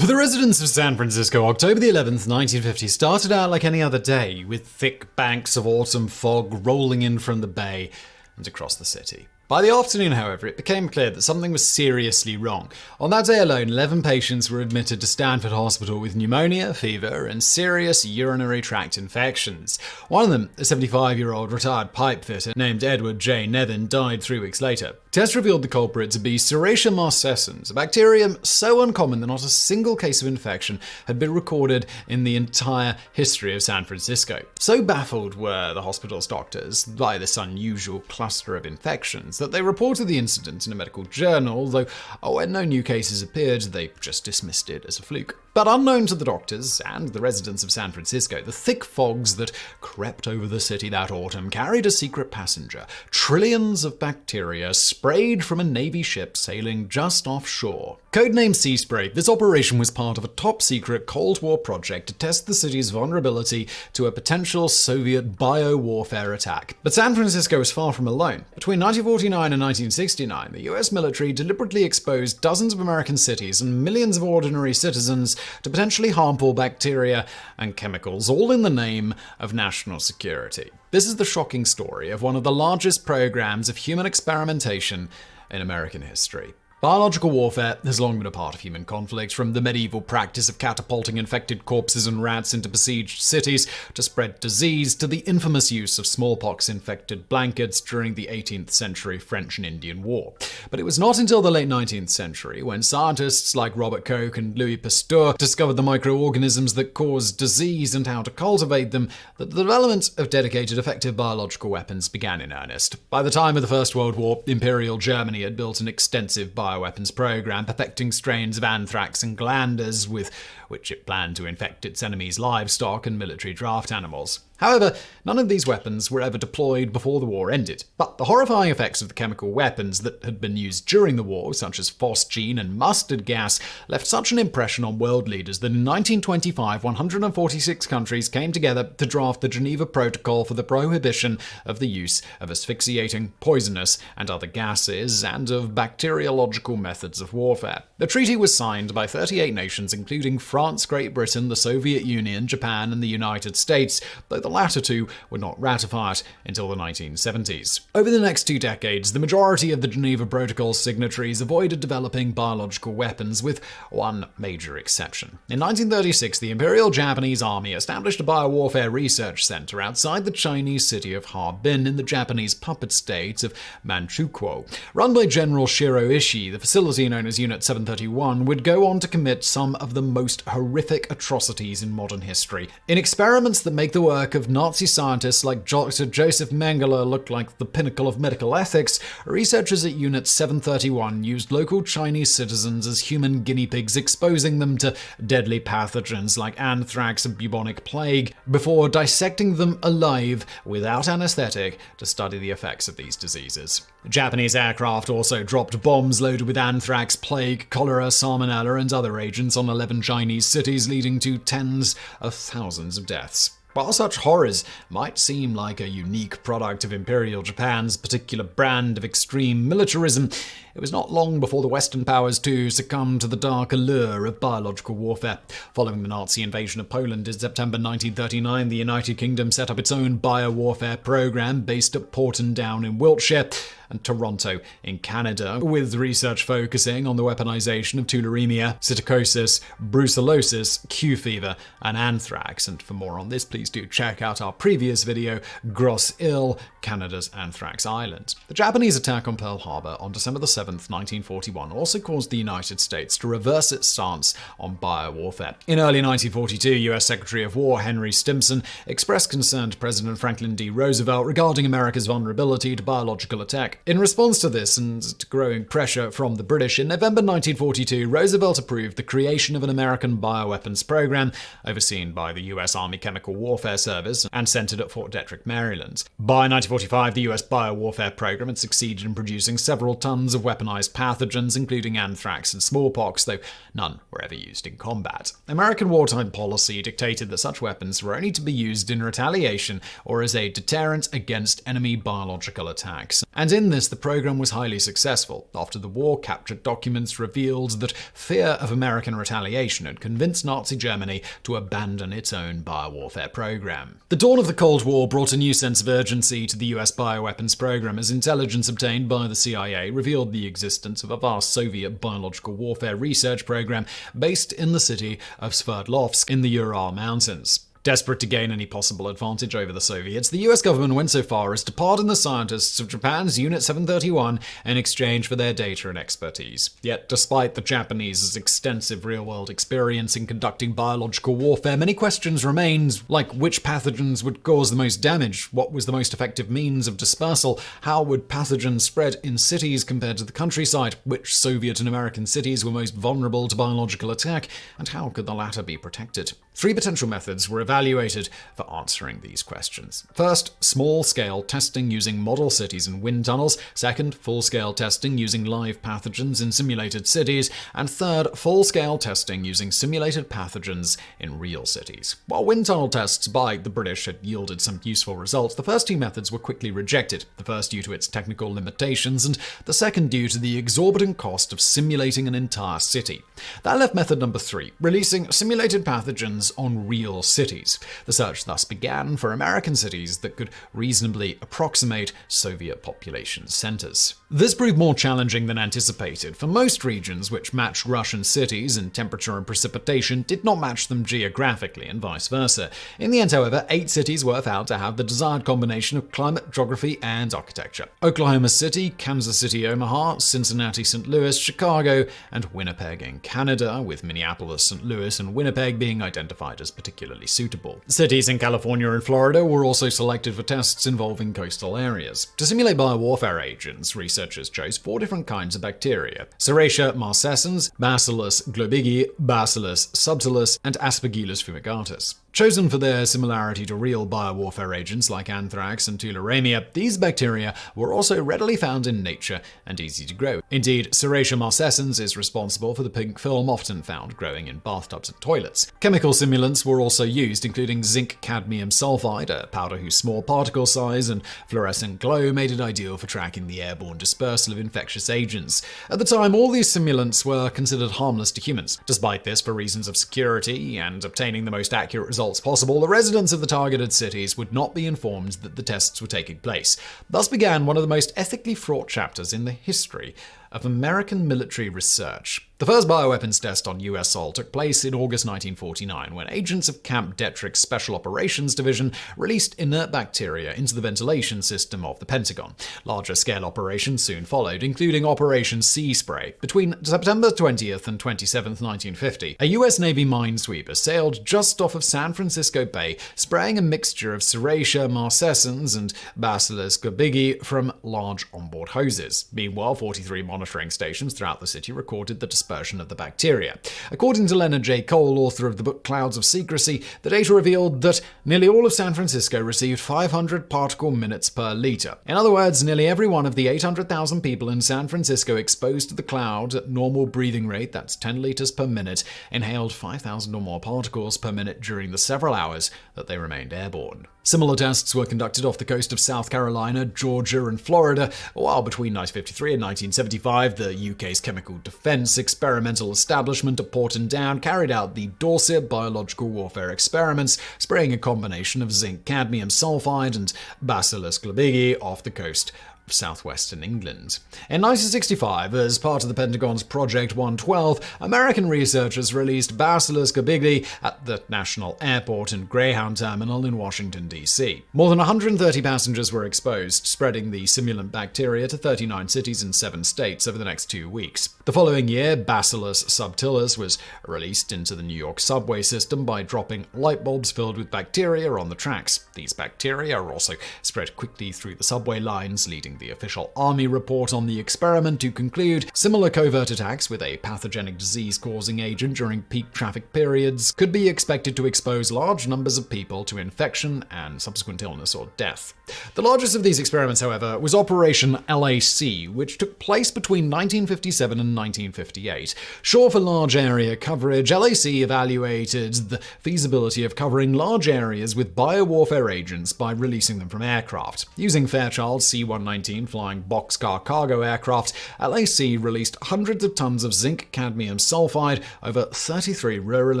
For the residents of San Francisco, October the 11th, 1950 started out like any other day, with thick banks of autumn fog rolling in from the bay and across the city. By the afternoon, however, it became clear that something was seriously wrong. On that day alone, 11 patients were admitted to Stanford Hospital with pneumonia, fever, and serious urinary tract infections. One of them, a 75-year-old retired pipe fitter named Edward J. Nevin, died 3 weeks later. Tests revealed the culprit to be Serratia marcescens, a bacterium so uncommon that not a single case of infection had been recorded in the entire history of San Francisco. So baffled were the hospital's doctors by this unusual cluster of infections that they reported the incident in a medical journal, though when no new cases appeared, they just dismissed it as a fluke. But unknown to the doctors and the residents of San Francisco, the thick fogs that crept over the city that autumn carried a secret passenger. Trillions of bacteria sprayed from a Navy ship sailing just offshore. Codenamed Sea Spray, this operation was part of a top-secret Cold War project to test the city's vulnerability to a potential Soviet bio-warfare attack. But San Francisco was far from alone. Between 1949 and 1969, the US military deliberately exposed dozens of American cities and millions of ordinary citizens to potentially harmful bacteria and chemicals, all in the name of national security. This is the shocking story of one of the largest programs of human experimentation in American history. Biological warfare has long been a part of human conflict, from the medieval practice of catapulting infected corpses and rats into besieged cities to spread disease, to the infamous use of smallpox-infected blankets during the 18th century French and Indian War. But it was not until the late 19th century, when scientists like Robert Koch and Louis Pasteur discovered the microorganisms that cause disease and how to cultivate them, that the development of dedicated effective biological weapons began in earnest. By the time of the First World War, Imperial Germany had built an extensive bioweapons program, perfecting strains of anthrax and glanders with which it planned to infect its enemies' livestock and military draft animals. However, none of these weapons were ever deployed before the war ended. But the horrifying effects of the chemical weapons that had been used during the war, such as phosgene and mustard gas, left such an impression on world leaders that in 1925, 146 countries came together to draft the Geneva Protocol for the prohibition of the use of asphyxiating, poisonous, and other gases, and of bacteriological methods of warfare. The treaty was signed by 38 nations, including France, Great Britain, the Soviet Union, Japan, and the United States, though the latter two would not ratify it until the 1970s. Over the next 2 decades, the majority of the Geneva Protocol signatories avoided developing biological weapons, with one major exception. In 1936, the Imperial Japanese Army established a biowarfare research center outside the Chinese city of Harbin in the Japanese puppet state of Manchukuo. Run by General Shiro Ishii, the facility known as Unit 731 would go on to commit some of the most horrific atrocities in modern history. In experiments that make the work of Nazi scientists like Dr. Joseph Mengele look like the pinnacle of medical ethics, researchers at Unit 731 used local Chinese citizens as human guinea pigs, exposing them to deadly pathogens like anthrax and bubonic plague, before dissecting them alive without anesthetic to study the effects of these diseases. Japanese aircraft also dropped bombs loaded with anthrax, plague, cholera, salmonella, and other agents on 11 Chinese cities, leading to tens of thousands of deaths. While such horrors might seem like a unique product of Imperial Japan's particular brand of extreme militarism, it was not long before the Western powers too succumbed to the dark allure of biological warfare. Following the Nazi invasion of Poland in September 1939, the United Kingdom set up its own biowarfare program based at Porton Down in Wiltshire and Toronto in Canada, with research focusing on the weaponization of tularemia, psittacosis, brucellosis, Q fever, and anthrax. And for more on this, please do check out our previous video, Grosse Ile, Canada's Anthrax Island. The Japanese attack on Pearl Harbor on December 7, 1941 also caused the United States to reverse its stance on biowarfare. In early 1942, U.S. Secretary of War Henry Stimson expressed concern to President Franklin D. Roosevelt regarding America's vulnerability to biological attack. In response to this and to growing pressure from the British, in November 1942, Roosevelt approved the creation of an American bioweapons program overseen by the U.S. Army Chemical Warfare Service and centered at Fort Detrick, Maryland. By 1945, the U.S. biowarfare program had succeeded in producing several tons of weapons weaponized pathogens, including anthrax and smallpox, though none were ever used in combat. American wartime policy dictated that such weapons were only to be used in retaliation or as a deterrent against enemy biological attacks. And in this, the program was highly successful. After the war, captured documents revealed that fear of American retaliation had convinced Nazi Germany to abandon its own biowarfare program. The dawn of the Cold War brought a new sense of urgency to the US bioweapons program as intelligence obtained by the CIA revealed the existence of a vast Soviet biological warfare research program based in the city of Sverdlovsk in the Ural Mountains. Desperate to gain any possible advantage over the Soviets, the US government went so far as to pardon the scientists of Japan's Unit 731 in exchange for their data and expertise. Yet, despite the Japanese's extensive real-world experience in conducting biological warfare, many questions remained, like which pathogens would cause the most damage, what was the most effective means of dispersal, how would pathogens spread in cities compared to the countryside, which Soviet and American cities were most vulnerable to biological attack, and how could the latter be protected. 3 potential methods were evaluated for answering these questions. First, small-scale testing using model cities and wind tunnels. Second, full-scale testing using live pathogens in simulated cities. And third, full-scale testing using simulated pathogens in real cities. While wind tunnel tests by the British had yielded some useful results, the first 2 methods were quickly rejected, the first due to its technical limitations, and the second due to the exorbitant cost of simulating an entire city. That left method number 3, releasing simulated pathogens on real cities. The search thus began for American cities that could reasonably approximate Soviet population centers. This proved more challenging than anticipated, for most regions which matched Russian cities in temperature and precipitation did not match them geographically, and vice versa. In the end, however, 8 cities were found to have the desired combination of climate, geography, and architecture: Oklahoma City, Kansas City, Omaha, Cincinnati, St. Louis, Chicago, and Winnipeg in Canada, with Minneapolis, St. Louis, and Winnipeg being identified as particularly suitable. Cities in California and Florida were also selected for tests involving coastal areas. To simulate biowarfare agents, researchers chose 4 different kinds of bacteria: Serratia marcescens, Bacillus globigii, Bacillus subtilis, and Aspergillus fumigatus. Chosen for their similarity to real biowarfare agents like anthrax and tularemia, these bacteria were also readily found in nature and easy to grow. Indeed, Serratia marcescens is responsible for the pink film often found growing in bathtubs and toilets. Chemical simulants were also used, including zinc cadmium sulfide, a powder whose small particle size and fluorescent glow made it ideal for tracking the airborne dispersal of infectious agents. At the time, all these simulants were considered harmless to humans. Despite this, for reasons of security and obtaining the most accurate results possible, the residents of the targeted cities would not be informed that the tests were taking place. Thus began one of the most ethically fraught chapters in the history of American military research. The first bioweapons test on US soil took place in August 1949, when agents of Camp Detrick's Special Operations Division released inert bacteria into the ventilation system of the Pentagon. Larger-scale operations soon followed, including Operation Sea Spray. Between September 20th and 27th, 1950, a US Navy minesweeper sailed just off of San Francisco Bay, spraying a mixture of Serratia marcescens and Bacillus globigii from large onboard hoses. Meanwhile, 43 monitoring stations throughout the city recorded the dispersion of the bacteria. According to Leonard J. Cole, author of the book Clouds of Secrecy, the data revealed that nearly all of San Francisco received 500 particle minutes per liter. In other words, nearly every one of the 800,000 people in San Francisco exposed to the cloud at normal breathing rate, that's 10 liters per minute, inhaled 5,000 or more particles per minute during the several hours that they remained airborne. Similar tests were conducted off the coast of South Carolina, Georgia, and Florida, while between 1953 and 1975, the UK's Chemical Defence Experimental Establishment at Porton Down carried out the Dorset biological warfare experiments, spraying a combination of zinc cadmium sulfide and Bacillus globigii off the coast of southwestern England. In 1965, as part of the Pentagon's Project 112, American researchers released Bacillus globigii at the National Airport and Greyhound Terminal in Washington, D.C. More than 130 passengers were exposed, spreading the simulant bacteria to 39 cities in 7 states over the next 2 weeks. The following year, Bacillus subtilis was released into the New York subway system by dropping light bulbs filled with bacteria on the tracks. These bacteria are also spread quickly through the subway lines, leading leading the official army report on the experiment to conclude similar covert attacks with a pathogenic disease-causing agent during peak traffic periods could be expected to expose large numbers of people to infection and subsequent illness or death. The largest of these experiments, however, was Operation LAC, which took place between 1957 and 1958. Sure for large area coverage, LAC evaluated the feasibility of covering large areas with biowarfare agents by releasing them from aircraft. Using Fairchild's C-119 flying boxcar cargo aircraft, LAC released hundreds of tons of zinc cadmium sulfide over 33 rural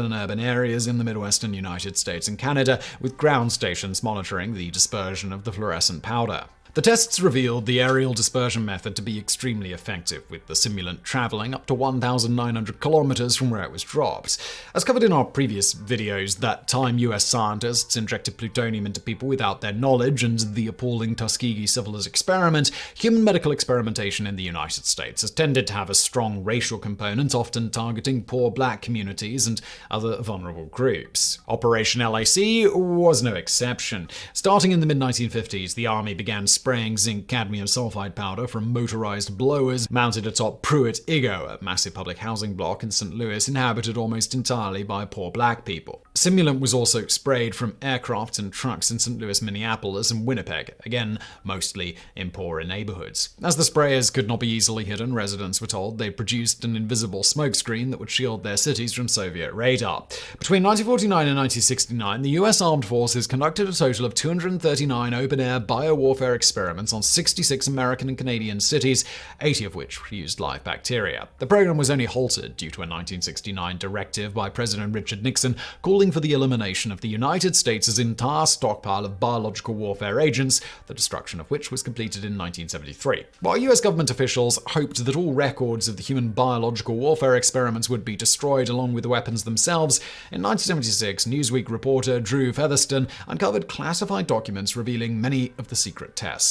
and urban areas in the Midwestern United States and Canada, with ground stations monitoring the dispersion of the fluorescent powder. The tests revealed the aerial dispersion method to be extremely effective, with the simulant traveling up to 1,900 kilometers from where it was dropped. As covered in our previous videos, that time US scientists injected plutonium into people without their knowledge, and the appalling Tuskegee syphilis experiment, human medical experimentation in the United States has tended to have a strong racial component, often targeting poor black communities and other vulnerable groups. Operation LAC was no exception. Starting in the mid-1950s, the Army began spraying zinc cadmium sulfide powder from motorized blowers mounted atop Pruitt-Igoe, a massive public housing block in St. Louis inhabited almost entirely by poor black people. Simulant was also sprayed from aircraft and trucks in St. Louis, Minneapolis, and Winnipeg, again, mostly in poorer neighborhoods. As the sprayers could not be easily hidden, residents were told they produced an invisible smokescreen that would shield their cities from Soviet radar. Between 1949 and 1969, the US Armed Forces conducted a total of 239 open-air biowarfare experiments on 66 American and Canadian cities, 80 of which used live bacteria. The program was only halted due to a 1969 directive by President Richard Nixon calling for the elimination of the United States' entire stockpile of biological warfare agents, the destruction of which was completed in 1973. While US government officials hoped that all records of the human biological warfare experiments would be destroyed along with the weapons themselves, in 1976, Newsweek reporter Drew Featherston uncovered classified documents revealing many of the secret tests.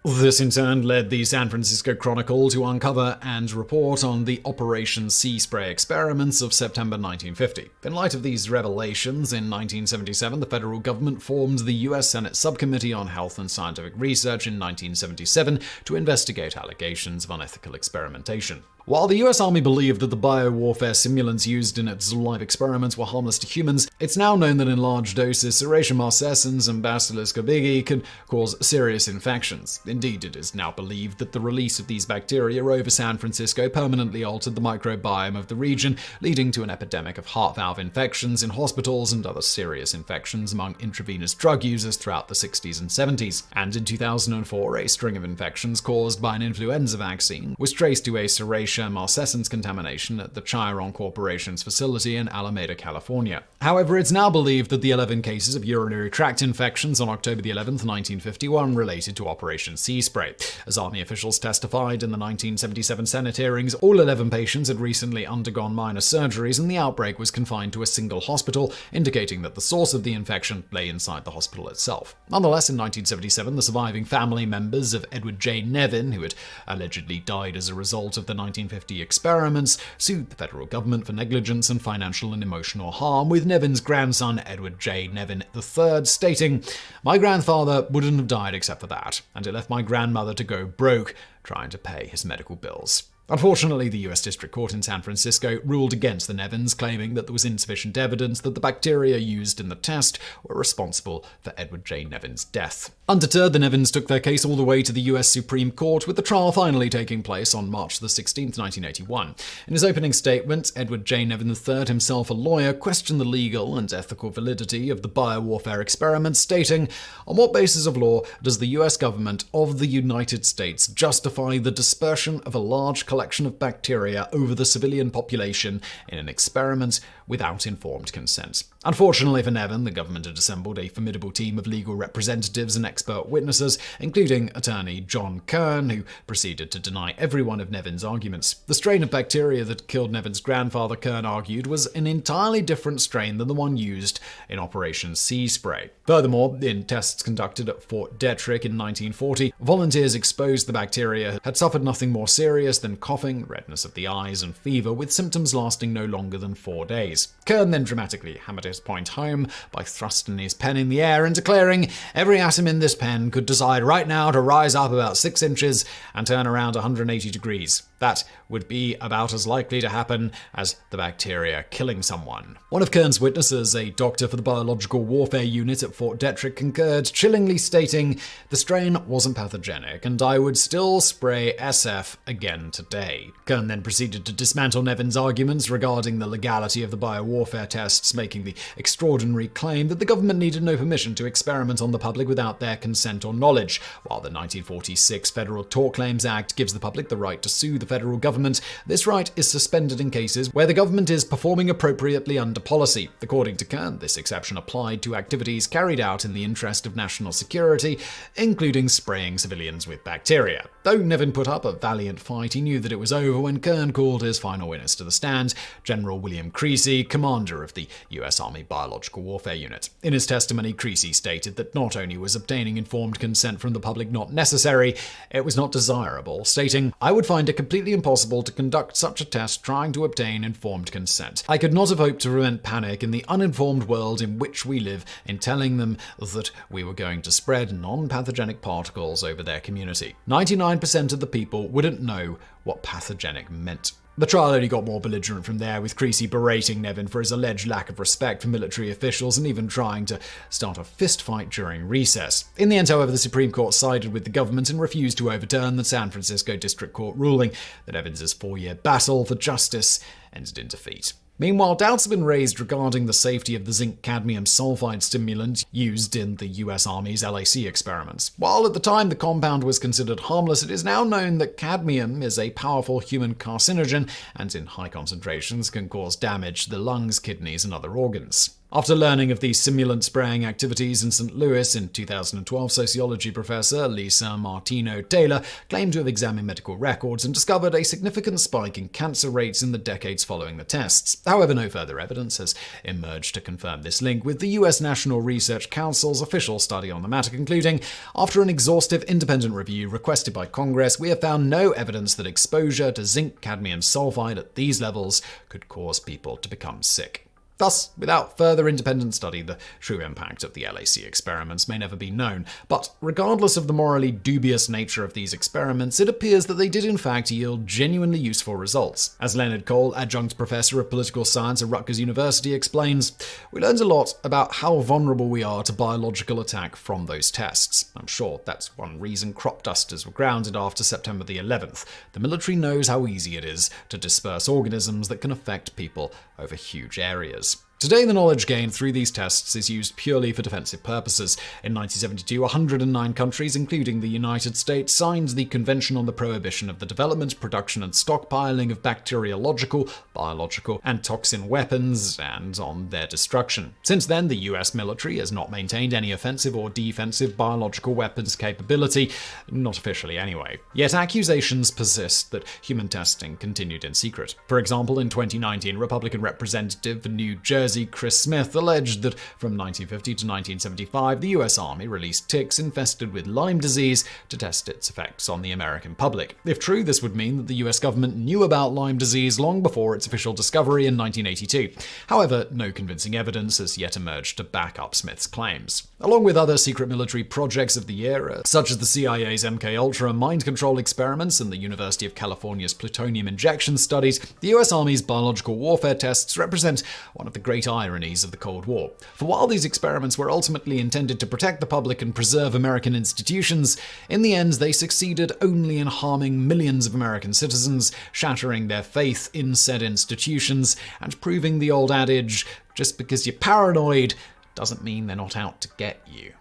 This in turn led the San Francisco Chronicle to uncover and report on the Operation Sea Spray experiments of September 1950. In light of these revelations, in 1977, the federal government formed the U.S. Senate Subcommittee on Health and Scientific Research in 1977 to investigate allegations of unethical experimentation. While the US Army believed that the biowarfare simulants used in its live experiments were harmless to humans, it's now known that in large doses, Serratia marcescens and Bacillus corbigi can cause serious infections. Indeed, it is now believed that the release of these bacteria over San Francisco permanently altered the microbiome of the region, leading to an epidemic of heart valve infections in hospitals and other serious infections among intravenous drug users throughout the 60s and 70s. And in 2004, a string of infections caused by an influenza vaccine was traced to a Serratia marcescens contamination at the Chiron Corporation's facility in Alameda, California. However, it's now believed that the 11 cases of urinary tract infections on October 11, 1951 related to Operation Sea Spray. As Army officials testified in the 1977 Senate hearings, all 11 patients had recently undergone minor surgeries and the outbreak was confined to a single hospital, indicating that the source of the infection lay inside the hospital itself. Nonetheless, in 1977, the surviving family members of Edward J. Nevin, who had allegedly died as a result of the 1950 experiments, sued the federal government for negligence and financial and emotional harm, with Nevin's grandson, Edward J. Nevin III, stating, "My grandfather wouldn't have died except for that, and it left my grandmother to go broke trying to pay his medical bills." Unfortunately, the U.S. District Court in San Francisco ruled against the Nevins, claiming that there was insufficient evidence that the bacteria used in the test were responsible for Edward J. Nevin's death. Undeterred, the Nevins took their case all the way to the U.S. Supreme Court, with the trial finally taking place on March 16, 1981. In his opening statement, Edward J. Nevin III, himself a lawyer, questioned the legal and ethical validity of the biowarfare experiment, stating, "On what basis of law does the U.S. government of the United States justify the dispersion of a large collection of bacteria over the civilian population in an experiment without informed consent?" Unfortunately for Nevin, the government had assembled a formidable team of legal representatives and expert witnesses, including attorney John Kern, who proceeded to deny every one of Nevin's arguments. The strain of bacteria that killed Nevin's grandfather, Kern argued, was an entirely different strain than the one used in Operation Sea Spray. Furthermore, in tests conducted at Fort Detrick in 1940, volunteers exposed to the bacteria had suffered nothing more serious than coughing, redness of the eyes, and fever, with symptoms lasting no longer than 4 days. armies. Kern then dramatically hammered his point home by thrusting his pen in the air and declaring, "Every atom in this pen could decide right now to rise up about 6 inches and turn around 180 degrees. That would be about as likely to happen as the bacteria killing someone." One of Kern's witnesses, a doctor for the Biological Warfare Unit at Fort Detrick, concurred, chillingly stating, "The strain wasn't pathogenic, and I would still spray SF again today." Kern then proceeded to dismantle Nevin's arguments regarding the legality of the biowarfare tests, making the extraordinary claim that the government needed no permission to experiment on the public without their consent or knowledge. While the 1946 Federal Tort Claims Act gives the public the right to sue the federal government, this right is suspended in cases where the government is performing appropriately under policy. According to Kern, this exception applied to activities carried out in the interest of national security, including spraying civilians with bacteria. Though Nevin put up a valiant fight, he knew that it was over when Kern called his final witness to the stand, General William Creasy, commander of the U.S. Army Biological Warfare Unit. In his testimony, Creasy stated that not only was obtaining informed consent from the public not necessary, it was not desirable, stating, "I would find it completely impossible to conduct such a test trying to obtain informed consent. I could not have hoped to prevent panic in the uninformed world in which we live in telling them that we were going to spread non-pathogenic particles over their community. 99% of the people wouldn't know what pathogenic meant." The trial only got more belligerent from there, with Creasy berating Nevin for his alleged lack of respect for military officials and even trying to start a fistfight during recess. In the end, however, the Supreme Court sided with the government and refused to overturn the San Francisco District Court ruling that Evans' 4-year battle for justice ended in defeat. Meanwhile, doubts have been raised regarding the safety of the zinc-cadmium sulfide stimulant used in the US Army's LAC experiments. While at the time the compound was considered harmless, it is now known that cadmium is a powerful human carcinogen and in high concentrations can cause damage to the lungs, kidneys, and other organs. After learning of the simulant spraying activities in St. Louis in 2012, sociology professor Lisa Martino-Taylor claimed to have examined medical records and discovered a significant spike in cancer rates in the decades following the tests. However, no further evidence has emerged to confirm this link, with the U.S. National Research Council's official study on the matter concluding, "After an exhaustive independent review requested by Congress, we have found no evidence that exposure to zinc-cadmium sulfide at these levels could cause people to become sick." Thus, without further independent study, the true impact of the LAC experiments may never be known. But regardless of the morally dubious nature of these experiments, it appears that they did in fact yield genuinely useful results. As Leonard Cole, adjunct professor of political science at Rutgers University, explains, "We learned a lot about how vulnerable we are to biological attack from those tests. I'm sure that's one reason crop dusters were grounded after September the 11th. The military knows how easy it is to disperse organisms that can affect people over huge areas." Today, the knowledge gained through these tests is used purely for defensive purposes. In 1972, 109 countries, including the United States, signed the Convention on the Prohibition of the Development, Production, and Stockpiling of Bacteriological, Biological, and Toxin Weapons, and on their destruction. Since then, the US military has not maintained any offensive or defensive biological weapons capability, not officially anyway. Yet accusations persist that human testing continued in secret. For example, in 2019, Republican Representative for New Jersey Chris Smith alleged that from 1950 to 1975, the US Army released ticks infested with Lyme disease to test its effects on the American public. If true, this would mean that the US government knew about Lyme disease long before its official discovery in 1982. However, no convincing evidence has yet emerged to back up Smith's claims. Along with other secret military projects of the era, such as the CIA's MKUltra mind control experiments and the University of California's plutonium injection studies, the US Army's biological warfare tests represent one of the great ironies of the Cold War. For while these experiments were ultimately intended to protect the public and preserve American institutions, in the end they succeeded only in harming millions of American citizens, shattering their faith in said institutions, and proving the old adage, just because you're paranoid doesn't mean they're not out to get you.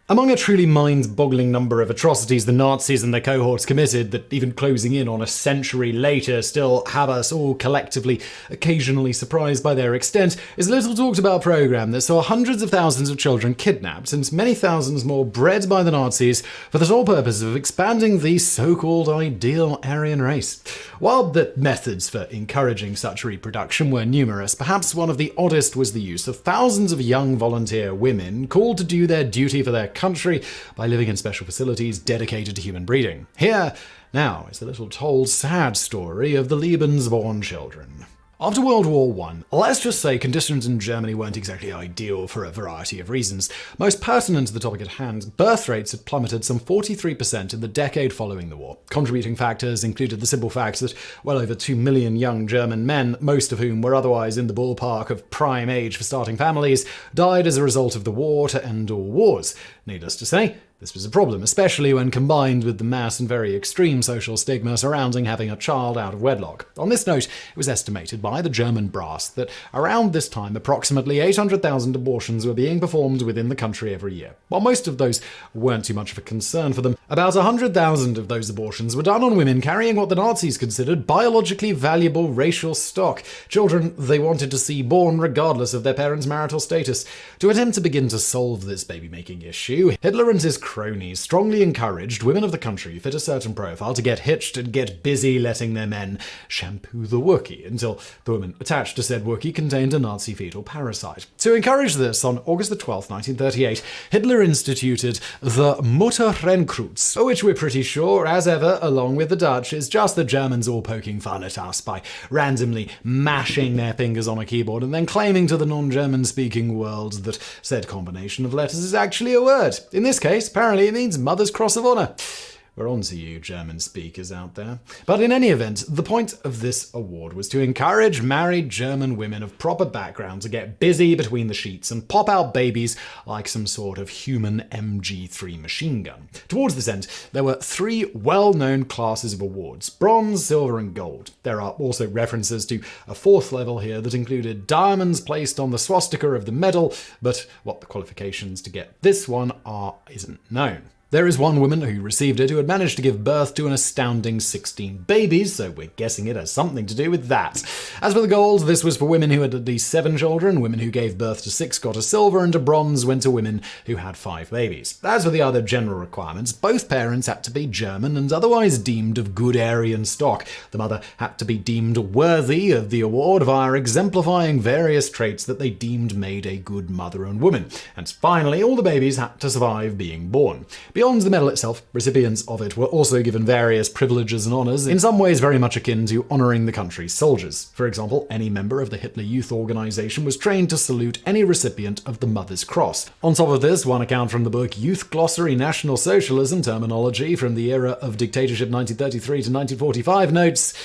Among a truly mind-boggling number of atrocities the Nazis and their cohorts committed that, even closing in on a century later, still have us all collectively occasionally surprised by their extent, is a little talked about program that saw hundreds of thousands of children kidnapped and many thousands more bred by the Nazis for the sole purpose of expanding the so-called ideal Aryan race. While the methods for encouraging such reproduction were numerous, perhaps one of the oddest was the use of thousands of young volunteer women called to do their duty for their country by living in special facilities dedicated to human breeding. Here, now, is the little told sad story of the Lebensborn children. After World War I, let's just say conditions in Germany weren't exactly ideal for a variety of reasons. Most pertinent to the topic at hand, birth rates had plummeted some 43% in the decade following the war. Contributing factors included the simple fact that well over 2 million young German men, most of whom were otherwise in the ballpark of prime age for starting families, died as a result of the war to end all wars. Needless to say, this was a problem, especially when combined with the mass and very extreme social stigma surrounding having a child out of wedlock. On this note, it was estimated by the German brass that around this time approximately 800,000 abortions were being performed within the country every year. While most of those weren't too much of a concern for them, about 100,000 of those abortions were done on women carrying what the Nazis considered biologically valuable racial stock, children they wanted to see born regardless of their parents' marital status. To attempt to begin to solve this baby-making issue, Hitler and his cronies strongly encouraged women of the country who fit a certain profile to get hitched and get busy letting their men shampoo the Wookiee until the woman attached to said Wookiee contained a Nazi fetal parasite. To encourage this, on August the 12th, 1938, Hitler instituted the Mutterrenkreuz, which we're pretty sure, as ever, along with the Dutch, is just the Germans all poking fun at us by randomly mashing their fingers on a keyboard and then claiming to the non-German speaking world that said combination of letters is actually a word. In this case, apparently it means Mother's Cross of Honor. We're on to you, German speakers out there. But in any event, the point of this award was to encourage married German women of proper background to get busy between the sheets and pop out babies like some sort of human MG3 machine gun. Towards this end, there were 3 well-known classes of awards: bronze, silver, and gold. There are also references to a 4th level here that included diamonds placed on the swastika of the medal, but what the qualifications to get this one are isn't known. There is one woman who received it who had managed to give birth to an astounding 16 babies, so we're guessing it has something to do with that. As for the gold, this was for women who had at least 7 children. Women who gave birth to 6 got a silver, and a bronze went to women who had 5 babies. As for the other general requirements, both parents had to be German and otherwise deemed of good Aryan stock. The mother had to be deemed worthy of the award via exemplifying various traits that they deemed made a good mother and woman. And finally, all the babies had to survive being born. Beyond the medal itself, recipients of it were also given various privileges and honours, in some ways very much akin to honouring the country's soldiers. For example, any member of the Hitler Youth Organization was trained to salute any recipient of the Mother's Cross. On top of this, one account from the book Youth Glossary National Socialism, Terminology from the Era of Dictatorship 1933 to 1945 notes,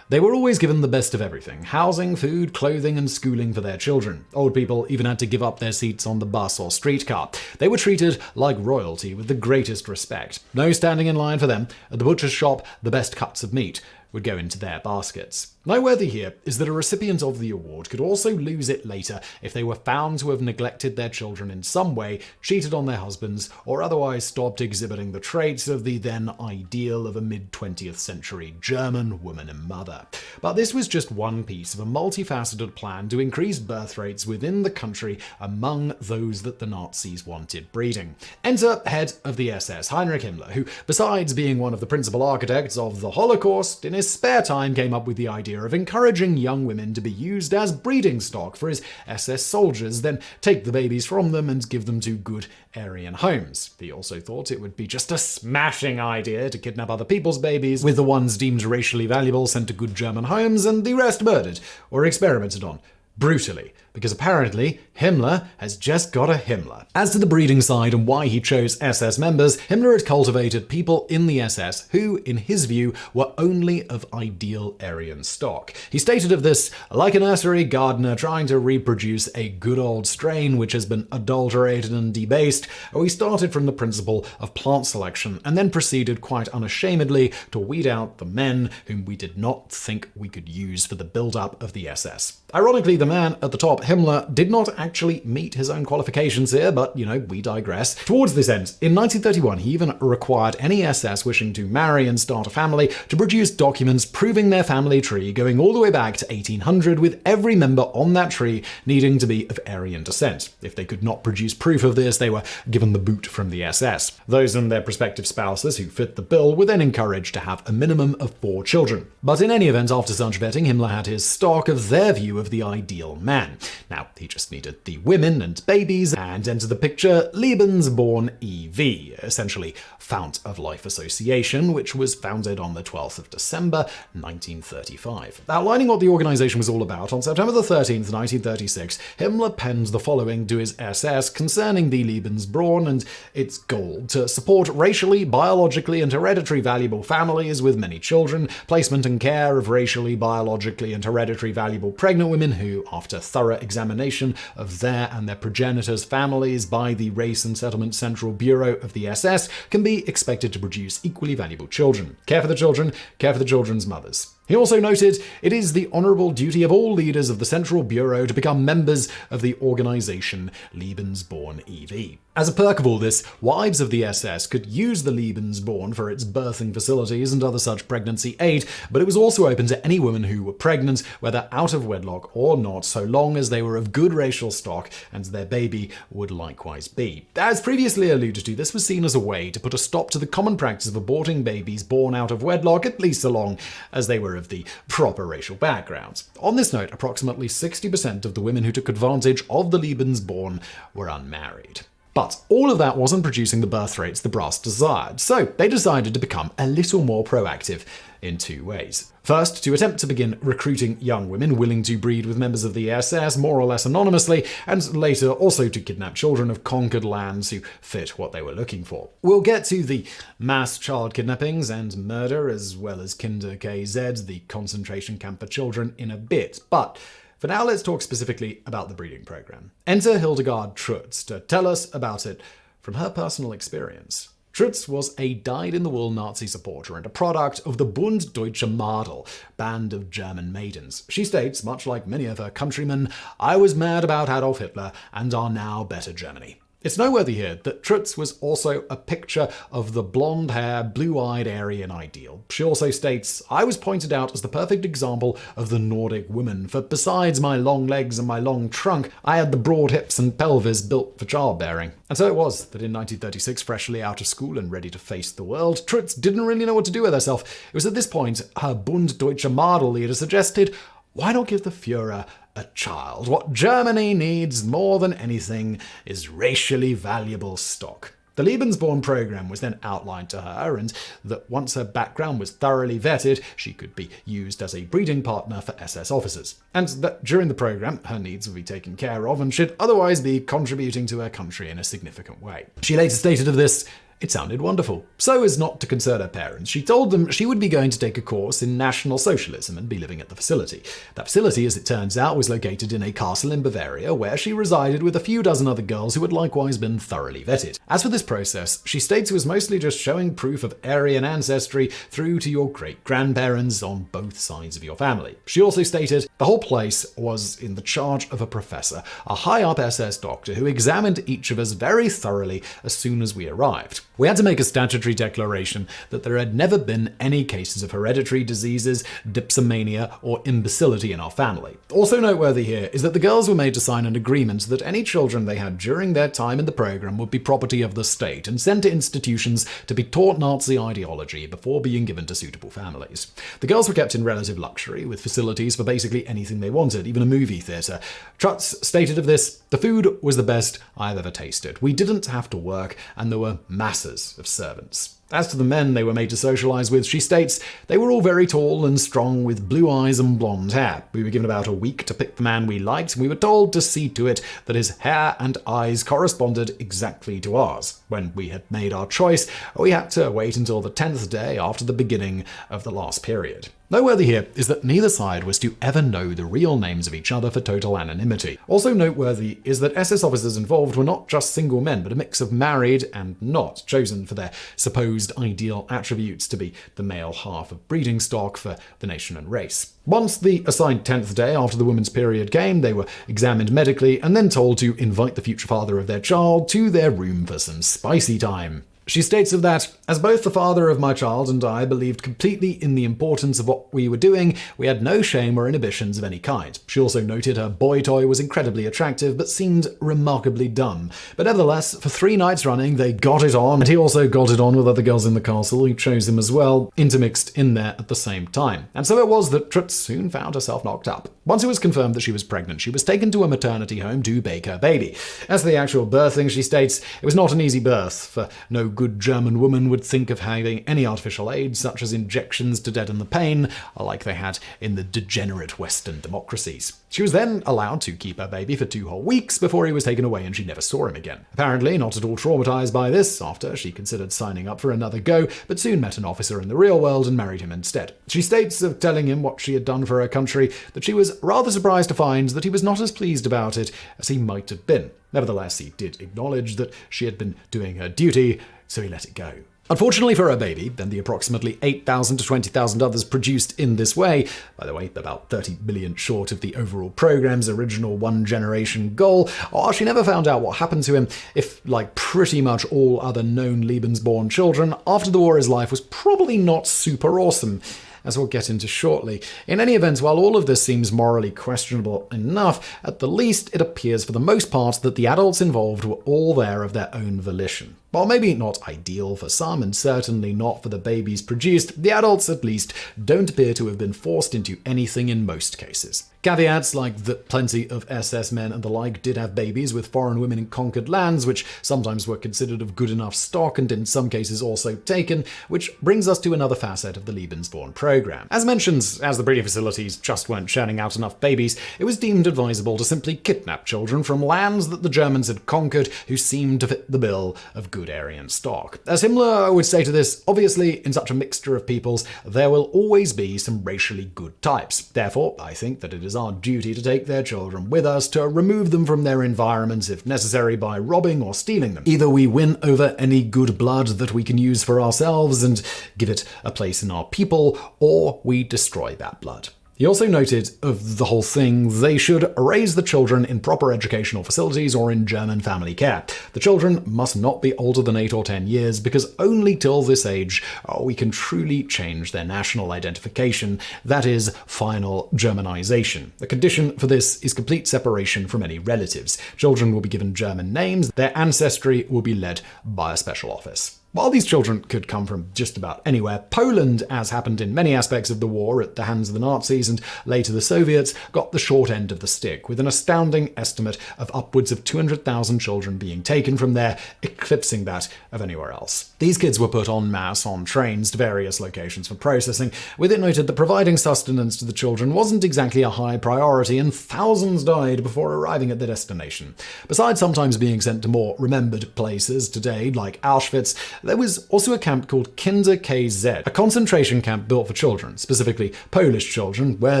they were always given the best of everything: housing, food, clothing, and schooling for their children. Old people even had to give up their seats on the bus or streetcar. They were treated like royalty with the greatest respect. No standing in line for them. At the butcher's shop, the best cuts of meat would go into their baskets. Noteworthy here is that a recipient of the award could also lose it later if they were found to have neglected their children in some way, cheated on their husbands, or otherwise stopped exhibiting the traits of the then ideal of a mid-20th century German woman and mother. But this was just one piece of a multifaceted plan to increase birth rates within the country among those that the Nazis wanted breeding. Enter head of the SS, Heinrich Himmler, who, besides being one of the principal architects of the Holocaust, in his spare time came up with the idea of encouraging young women to be used as breeding stock for his SS soldiers, then take the babies from them and give them to good Aryan homes. He also thought it would be just a smashing idea to kidnap other people's babies, with the ones deemed racially valuable sent to good German homes and the rest murdered or experimented on. Brutally, because apparently Himmler has just got a Himmler. As to the breeding side and why he chose SS members, Himmler had cultivated people in the SS who, in his view, were only of ideal Aryan stock. He stated of this, like a nursery gardener trying to reproduce a good old strain which has been adulterated and debased, we started from the principle of plant selection and then proceeded quite unashamedly to weed out the men whom we did not think we could use for the build-up of the SS. Ironically, the man at the top, Himmler, did not actually meet his own qualifications here, but, we digress. Towards this end, in 1931, he even required any SS wishing to marry and start a family to produce documents proving their family tree going all the way back to 1800, with every member on that tree needing to be of Aryan descent. If they could not produce proof of this, they were given the boot from the SS. Those and their prospective spouses who fit the bill were then encouraged to have a minimum of 4 children. But in any event, after such vetting, Himmler had his stock of their view of the ideal ideal man. Now, he just needed the women and babies, and enter the picture Lebensborn e.V., essentially Fount of Life Association, which was founded on the 12th of December, 1935. Outlining what the organization was all about, on September the 13th, 1936, Himmler penned the following to his SS concerning the Lebensborn and its goal to support racially, biologically, and hereditary valuable families with many children, placement and care of racially, biologically, and hereditary valuable pregnant women who, after thorough examination of their and their progenitors' families by the Race and Settlement Central Bureau of the SS, can be expected to produce equally valuable children. Care for the children, care for the children's mothers. He also noted, it is the honourable duty of all leaders of the Central Bureau to become members of the organisation Lebensborn e.V. As a perk of all this, wives of the SS could use the Lebensborn for its birthing facilities and other such pregnancy aid, but it was also open to any women who were pregnant, whether out of wedlock or not, so long as they were of good racial stock and their baby would likewise be. As previously alluded to, this was seen as a way to put a stop to the common practice of aborting babies born out of wedlock, at least so long as they were of the proper racial backgrounds. On this note, approximately 60% of the women who took advantage of the Lebensborn were unmarried. But all of that wasn't producing the birth rates the brass desired, so they decided to become a little more proactive in two ways. First, to attempt to begin recruiting young women willing to breed with members of the SS more or less anonymously, and later also to kidnap children of conquered lands who fit what they were looking for. We'll get to the mass child kidnappings and murder, as well as Kamikaze, the concentration camp for children, in a bit, but for now, let's talk specifically about the breeding program. Enter Hildegard Trutz to tell us about it from her personal experience. Trutz was a dyed-in-the-wool Nazi supporter and a product of the Bund Deutsche Madel, band of German maidens. She states, much like many of her countrymen, I was mad about Adolf Hitler and are now better Germany. It's noteworthy here that Trutz was also a picture of the blonde-hair, blue-eyed Aryan ideal. She also states, I was pointed out as the perfect example of the Nordic woman, for besides my long legs and my long trunk, I had the broad hips and pelvis built for childbearing. And so it was that in 1936, freshly out of school and ready to face the world, Trutz didn't really know what to do with herself. It was at this point her Bund Deutsche Madel leader suggested, why not give the Führer a child? What Germany needs more than anything is racially valuable stock. The Lebensborn program was then outlined to her, and that once her background was thoroughly vetted, she could be used as a breeding partner for SS officers. And that during the program, her needs would be taken care of and should otherwise be contributing to her country in a significant way. She later stated of this, it sounded wonderful. So as not to concern her parents, she told them she would be going to take a course in National Socialism and be living at the facility. That facility, as it turns out, was located in a castle in Bavaria, where she resided with a few dozen other girls who had likewise been thoroughly vetted. As for this process, she states it was mostly just showing proof of Aryan ancestry through to your great-grandparents on both sides of your family. She also stated the whole place was in the charge of a professor, a high-up SS doctor who examined each of us very thoroughly as soon as we arrived. We had to make a statutory declaration that there had never been any cases of hereditary diseases, dipsomania, or imbecility in our family. Also noteworthy here is that the girls were made to sign an agreement that any children they had during their time in the program would be property of the state and sent to institutions to be taught Nazi ideology before being given to suitable families. The girls were kept in relative luxury, with facilities for basically anything they wanted, even a movie theatre. Trutz stated of this, the food was the best I've ever tasted. We didn't have to work, and there were masses of servants. As to the men they were made to socialize with, she states, they were all very tall and strong with blue eyes and blonde hair. We were given about a week to pick the man we liked, and we were told to see to it that his hair and eyes corresponded exactly to ours. When we had made our choice, we had to wait until the 10th day after the beginning of the last period. Noteworthy here is that neither side was to ever know the real names of each other for total anonymity. Also noteworthy is that SS officers involved were not just single men, but a mix of married and not, chosen for their supposed ideal attributes to be the male half of breeding stock for the nation and race. Once the assigned 10th day after the woman's period came, they were examined medically and then told to invite the future father of their child to their room for some spicy time. She states of that, "As both the father of my child and I believed completely in the importance of what we were doing, we had no shame or inhibitions of any kind." She also noted her boy toy was incredibly attractive, but seemed remarkably dumb. But nevertheless, for 3 nights running, they got it on, and he also got it on with other girls in the castle who chose him as well, intermixed in there at the same time. And so it was that Trut soon found herself knocked up. Once it was confirmed that she was pregnant, she was taken to a maternity home to bake her baby. As for the actual birthing, she states, "It was not an easy birth, for no good German woman would think of having any artificial aid, such as injections to deaden the pain, like they had in the degenerate Western democracies." She was then allowed to keep her baby for 2 whole weeks before he was taken away and she never saw him again. Apparently not at all traumatized by this, after she considered signing up for another go, but soon met an officer in the real world and married him instead. She states of telling him what she had done for her country that she was rather surprised to find that he was not as pleased about it as he might have been. Nevertheless, he did acknowledge that she had been doing her duty, so he let it go. Unfortunately for her baby, and the approximately 8,000 to 20,000 others produced in this way, by the way, about 30 million short of the overall program's original one-generation goal, she never found out what happened to him. If, like pretty much all other known Lebensborn children, after the war his life was probably not super awesome, as we'll get into shortly. In any event, while all of this seems morally questionable enough, at the least it appears for the most part that the adults involved were all there of their own volition. While maybe not ideal for some, and certainly not for the babies produced, the adults at least don't appear to have been forced into anything in most cases. Caveats like that plenty of SS men and the like did have babies with foreign women in conquered lands, which sometimes were considered of good enough stock and in some cases also taken, which brings us to another facet of the Lebensborn program. As mentioned, as the breeding facilities just weren't churning out enough babies, it was deemed advisable to simply kidnap children from lands that the Germans had conquered who seemed to fit the bill of good Aryan stock. As Himmler would say to this, obviously, in such a mixture of peoples, there will always be some racially good types. Therefore, I think that it is our duty to take their children with us, to remove them from their environments if necessary by robbing or stealing them. Either we win over any good blood that we can use for ourselves and give it a place in our people, or we destroy that blood. He also noted of the whole thing, they should raise the children in proper educational facilities or in German family care. The children must not be older than 8 or 10 years, because only till this age we can truly change their national identification, that is, final Germanization. The condition for this is complete separation from any relatives. Children will be given German names, their ancestry will be led by a special office. While these children could come from just about anywhere, Poland, as happened in many aspects of the war at the hands of the Nazis and later the Soviets, got the short end of the stick, with an astounding estimate of upwards of 200,000 children being taken from there, eclipsing that of anywhere else. These kids were put en masse on trains to various locations for processing, with it noted that providing sustenance to the children wasn't exactly a high priority, and thousands died before arriving at their destination. Besides sometimes being sent to more remembered places today, like Auschwitz, there was also a camp called Kamikaze, a concentration camp built for children, specifically Polish children, where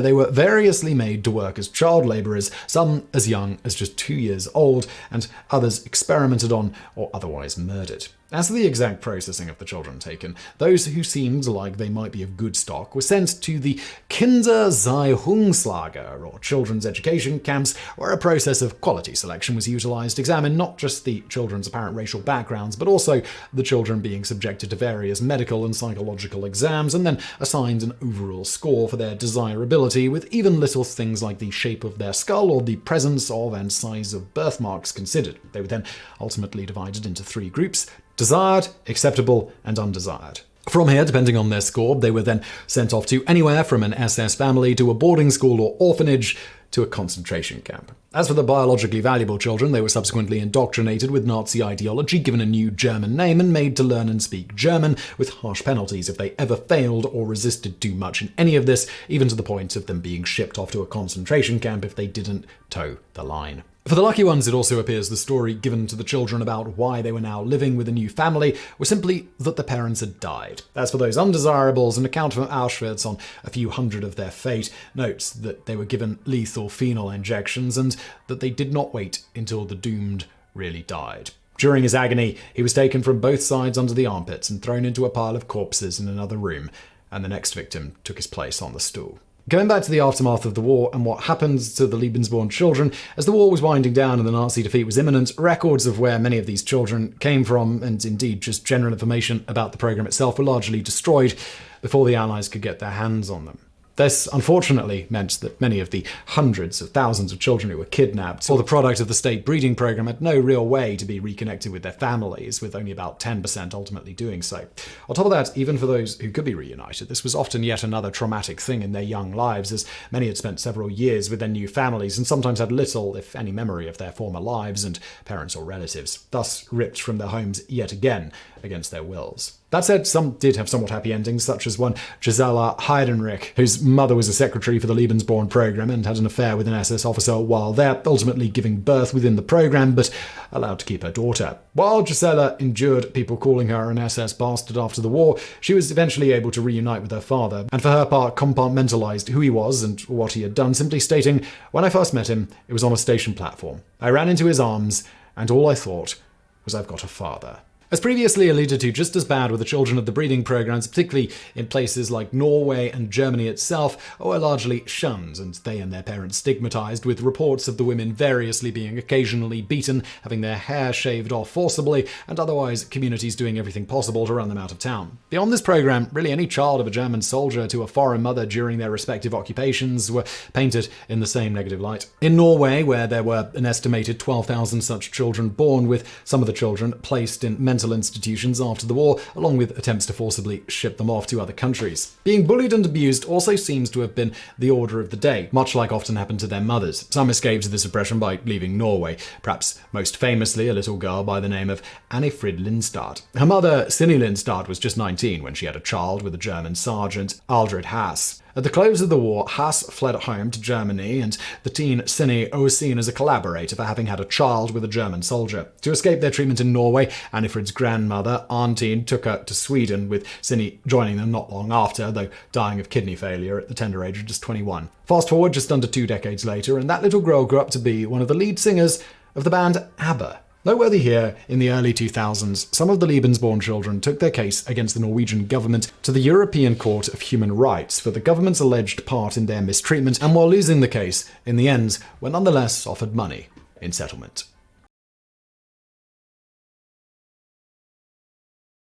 they were variously made to work as child laborers, some as young as just 2 years old, and others experimented on or otherwise murdered. As for the exact processing of the children taken, those who seemed like they might be of good stock were sent to the Kindererziehungslager, or children's education camps, where a process of quality selection was utilized to examine not just the children's apparent racial backgrounds, but also the children being subjected to various medical and psychological exams, and then assigned an overall score for their desirability, with even little things like the shape of their skull or the presence of and size of birthmarks considered. They were then ultimately divided into 3 groups: desired, acceptable, and undesired. From here, depending on their score, they were then sent off to anywhere from an SS family to a boarding school or orphanage to a concentration camp. As for the biologically valuable children, they were subsequently indoctrinated with Nazi ideology, given a new German name, and made to learn and speak German, with harsh penalties if they ever failed or resisted too much in any of this, even to the point of them being shipped off to a concentration camp if they didn't toe the line. For the lucky ones, it also appears the story given to the children about why they were now living with a new family was simply that the parents had died. As for those undesirables, an account from Auschwitz on a few hundred of their fate notes that they were given lethal phenol injections and that they did not wait until the doomed really died. During his agony, he was taken from both sides under the armpits and thrown into a pile of corpses in another room, and the next victim took his place on the stool. Going back to the aftermath of the war and what happened to the Lebensborn children, as the war was winding down and the Nazi defeat was imminent, records of where many of these children came from, and indeed just general information about the program itself, were largely destroyed before the Allies could get their hands on them. This, unfortunately, meant that many of the hundreds of thousands of children who were kidnapped or the product of the state breeding program had no real way to be reconnected with their families, with only about 10% ultimately doing so. On top of that, even for those who could be reunited, this was often yet another traumatic thing in their young lives, as many had spent several years with their new families and sometimes had little, if any, memory of their former lives and parents or relatives, thus ripped from their homes yet again against their wills. That said, some did have somewhat happy endings, such as one Gisela Heidenreich, whose mother was a secretary for the Lebensborn program and had an affair with an SS officer while there, ultimately giving birth within the program, but allowed to keep her daughter. While Gisela endured people calling her an SS bastard after the war, she was eventually able to reunite with her father, and for her part compartmentalized who he was and what he had done, simply stating, "When I first met him, it was on a station platform. I ran into his arms, and all I thought was, I've got a father." As previously alluded to, just as bad were the children of the breeding programs, particularly in places like Norway and Germany itself, were largely shunned, and they and their parents stigmatized, with reports of the women variously being occasionally beaten, having their hair shaved off forcibly, and otherwise communities doing everything possible to run them out of town. Beyond this program, really any child of a German soldier to a foreign mother during their respective occupations were painted in the same negative light. In Norway, where there were an estimated 12,000 such children born, with some of the children placed in mental institutions after the war, along with attempts to forcibly ship them off to other countries. Being bullied and abused also seems to have been the order of the day, much like often happened to their mothers. Some escaped this oppression by leaving Norway, perhaps most famously a little girl by the name of Annefrid Lindstad. Her mother, Sinni Lindstad, was just 19 when she had a child with a German sergeant, Aldred Haas. At the close of the war, Haas fled home to Germany, and the teen Sinni was seen as a collaborator for having had a child with a German soldier. To escape their treatment in Norway, Annefrid's grandmother, Arntine, took her to Sweden, with Sinni joining them not long after, though dying of kidney failure at the tender age of just 21. Fast forward just under 2 decades later, and that little girl grew up to be one of the lead singers of the band ABBA. Noteworthy here, in the early 2000s, some of the Lebensborn children took their case against the Norwegian government to the European Court of Human Rights for the government's alleged part in their mistreatment, and while losing the case, in the end, were nonetheless offered money in settlement.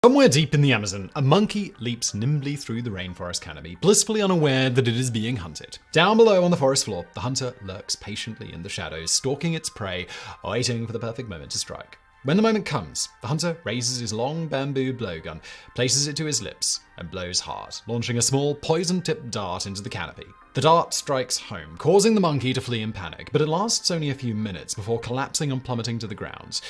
Somewhere deep in the Amazon, a monkey leaps nimbly through the rainforest canopy, blissfully unaware that it is being hunted. Down below on the forest floor, the hunter lurks patiently in the shadows, stalking its prey, waiting for the perfect moment to strike. When the moment comes, the hunter raises his long bamboo blowgun, places it to his lips, and blows hard, launching a small poison-tipped dart into the canopy. The dart strikes home, causing the monkey to flee in panic, but it lasts only a few minutes before collapsing and plummeting to the ground.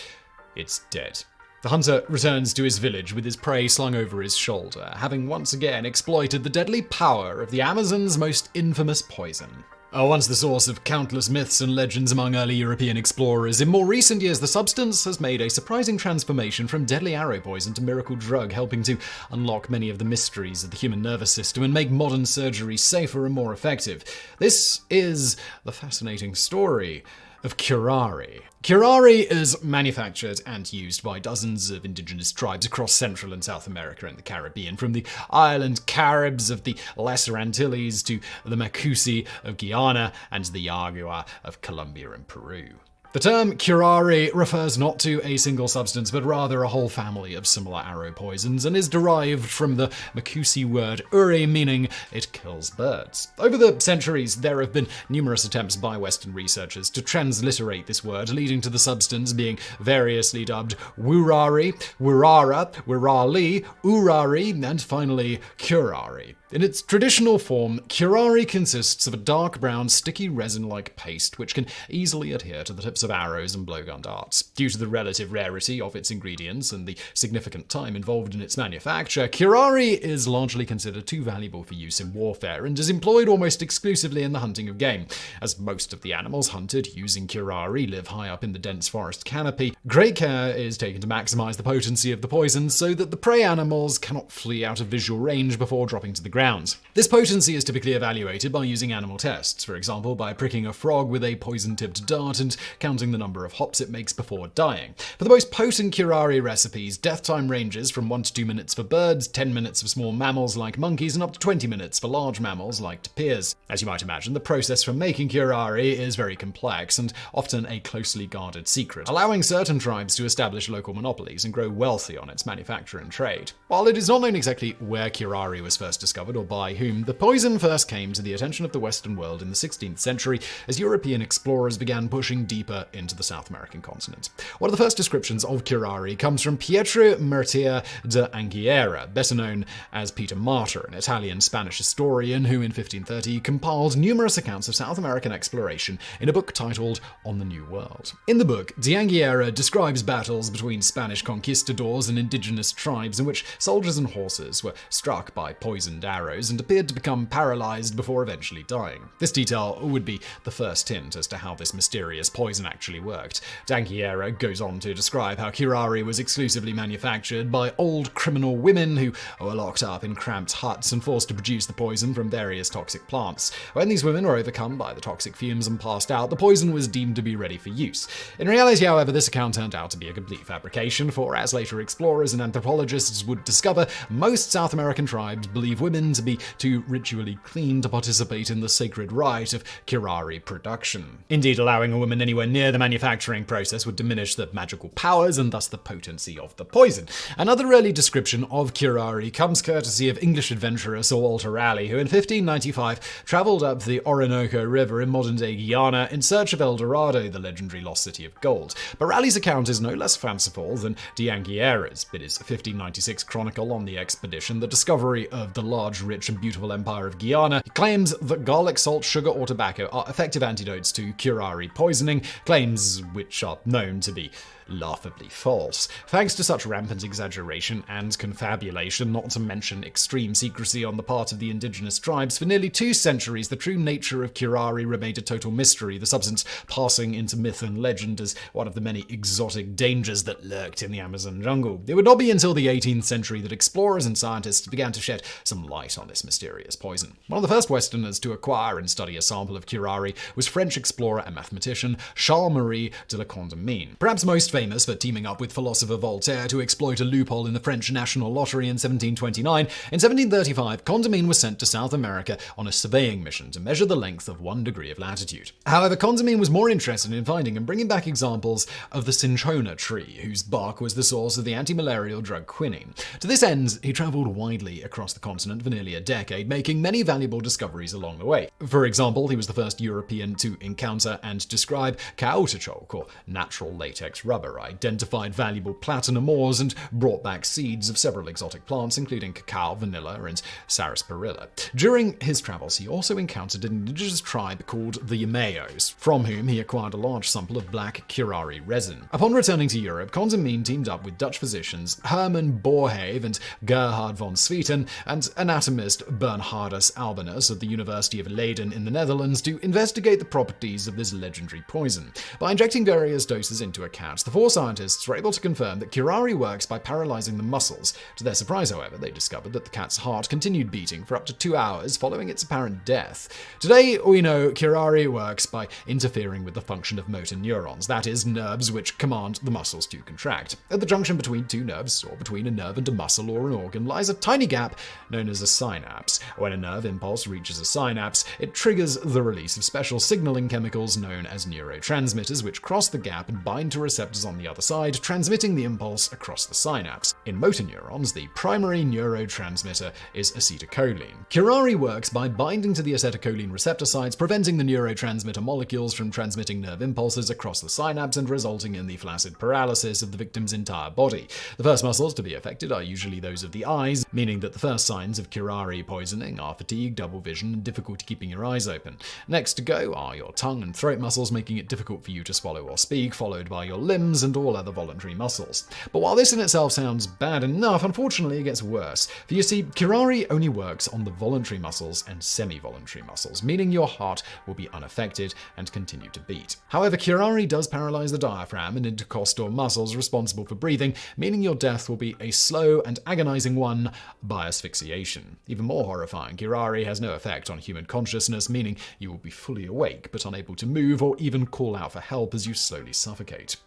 It's dead. The hunter returns to his village with his prey slung over his shoulder, having once again exploited the deadly power of the Amazon's most infamous poison. Once the source of countless myths and legends among early European explorers, in more recent years the substance has made a surprising transformation from deadly arrow poison to miracle drug, helping to unlock many of the mysteries of the human nervous system and make modern surgery safer and more effective. This is the fascinating story of curare. Curare is manufactured and used by dozens of indigenous tribes across Central and South America and the Caribbean, from the island Caribs of the Lesser Antilles to the Macusi of Guyana and the Yagua of Colombia and Peru. The term curare refers not to a single substance, but rather a whole family of similar arrow poisons, and is derived from the Macusi word uri, meaning it kills birds. Over the centuries, there have been numerous attempts by Western researchers to transliterate this word, leading to the substance being variously dubbed wurari, wurara, wurali, urari, and finally curare. In its traditional form, curare consists of a dark brown, sticky resin-like paste which can easily adhere to the tips of arrows and blowgun darts. Due to the relative rarity of its ingredients and the significant time involved in its manufacture, curare is largely considered too valuable for use in warfare and is employed almost exclusively in the hunting of game. As most of the animals hunted using curare live high up in the dense forest canopy, great care is taken to maximize the potency of the poison so that the prey animals cannot flee out of visual range before dropping to the ground. This potency is typically evaluated by using animal tests, for example by pricking a frog with a poison-tipped dart and counting counting the number of hops it makes before dying. For the most potent curare recipes, death time ranges from 1 to 2 minutes for birds, 10 minutes for small mammals like monkeys, and up to 20 minutes for large mammals like tapirs. As you might imagine, the process for making curare is very complex and often a closely guarded secret, allowing certain tribes to establish local monopolies and grow wealthy on its manufacture and trade. While it is not known exactly where curare was first discovered or by whom, the poison first came to the attention of the Western world in the 16th century as European explorers began pushing deeper into the South American continent. One of the first descriptions of curare comes from Pietro Murtia de Anghiera, better known as Peter Martyr, an Italian-Spanish historian who in 1530 compiled numerous accounts of South American exploration in a book titled On the New World. In the book, de Anghiera describes battles between Spanish conquistadors and indigenous tribes in which soldiers and horses were struck by poisoned arrows and appeared to become paralyzed before eventually dying. This detail would be the first hint as to how this mysterious poison actually worked. D'Anghiera goes on to describe how curare was exclusively manufactured by old criminal women who were locked up in cramped huts and forced to produce the poison from various toxic plants. When these women were overcome by the toxic fumes and passed out, the poison was deemed to be ready for use. In reality, however, this account turned out to be a complete fabrication, for as later explorers and anthropologists would discover, most South American tribes believe women to be too ritually clean to participate in the sacred rite of curare production. Indeed, allowing a woman anywhere near the manufacturing process would diminish the magical powers and thus the potency of the poison. Another early description of curare comes courtesy of English adventurer Sir Walter Raleigh, who in 1595 travelled up the Orinoco River in modern-day Guyana in search of El Dorado, the legendary lost city of gold. But Raleigh's account is no less fanciful than de Anghiera's. In his 1596 chronicle on the expedition, The Discovery of the Large, Rich and Beautiful Empire of Guyana, he claims that garlic, salt, sugar or tobacco are effective antidotes to curare poisoning, claims which are known to be laughably false. Thanks to such rampant exaggeration and confabulation, not to mention extreme secrecy on the part of the indigenous tribes, for nearly 2 centuries the true nature of curare remained a total mystery, the substance passing into myth and legend as one of the many exotic dangers that lurked in the Amazon jungle. It would not be until the 18th century that explorers and scientists began to shed some light on this mysterious poison. One of the first Westerners to acquire and study a sample of curare was French explorer and mathematician Charles-Marie de la Condamine. Perhaps most famous for teaming up with philosopher Voltaire to exploit a loophole in the French national lottery in 1729, in 1735 Condamine was sent to South America on a surveying mission to measure the length of 1 degree of latitude. However, Condamine was more interested in finding and bringing back examples of the cinchona tree, whose bark was the source of the anti-malarial drug quinine. To this end, he travelled widely across the continent for nearly a decade, making many valuable discoveries along the way. For example, he was the first European to encounter and describe caoutchouc, or natural latex rubber, identified valuable platinum ores, and brought back seeds of several exotic plants, including cacao, vanilla, and sarsaparilla. During his travels, he also encountered an indigenous tribe called the Yamayos, from whom he acquired a large sample of black curare resin. Upon returning to Europe, Condamine teamed up with Dutch physicians Herman Boerhaave and Gerhard von Swieten and anatomist Bernhardus Albinus of the University of Leiden in the Netherlands to investigate the properties of this legendary poison. By injecting various doses into a cat, the 4 scientists were able to confirm that curare works by paralyzing the muscles. To their surprise, however, they discovered that the cat's heart continued beating for up to 2 hours following its apparent death. Today, we know curare works by interfering with the function of motor neurons, that is, nerves which command the muscles to contract. At the junction between 2 nerves, or between a nerve and a muscle or an organ, lies a tiny gap known as a synapse. When a nerve impulse reaches a synapse, it triggers the release of special signaling chemicals known as neurotransmitters, which cross the gap and bind to receptors on the other side, transmitting the impulse across the synapse. In motor neurons, the primary neurotransmitter is acetylcholine. Curare works by binding to the acetylcholine receptor sites, preventing the neurotransmitter molecules from transmitting nerve impulses across the synapse and resulting in the flaccid paralysis of the victim's entire body. The first muscles to be affected are usually those of the eyes, meaning that the first signs of curare poisoning are fatigue, double vision, and difficulty keeping your eyes open. Next to go are your tongue and throat muscles, making it difficult for you to swallow or speak, followed by your limbs, arms, and all other voluntary muscles. But while this in itself sounds bad enough, unfortunately it gets worse. For you see, curare only works on the voluntary muscles and semi-voluntary muscles, meaning your heart will be unaffected and continue to beat. However, curare does paralyze the diaphragm and intercostal muscles responsible for breathing, meaning your death will be a slow and agonizing one by asphyxiation. Even more horrifying, curare has no effect on human consciousness, meaning you will be fully awake but unable to move or even call out for help as you slowly suffocate.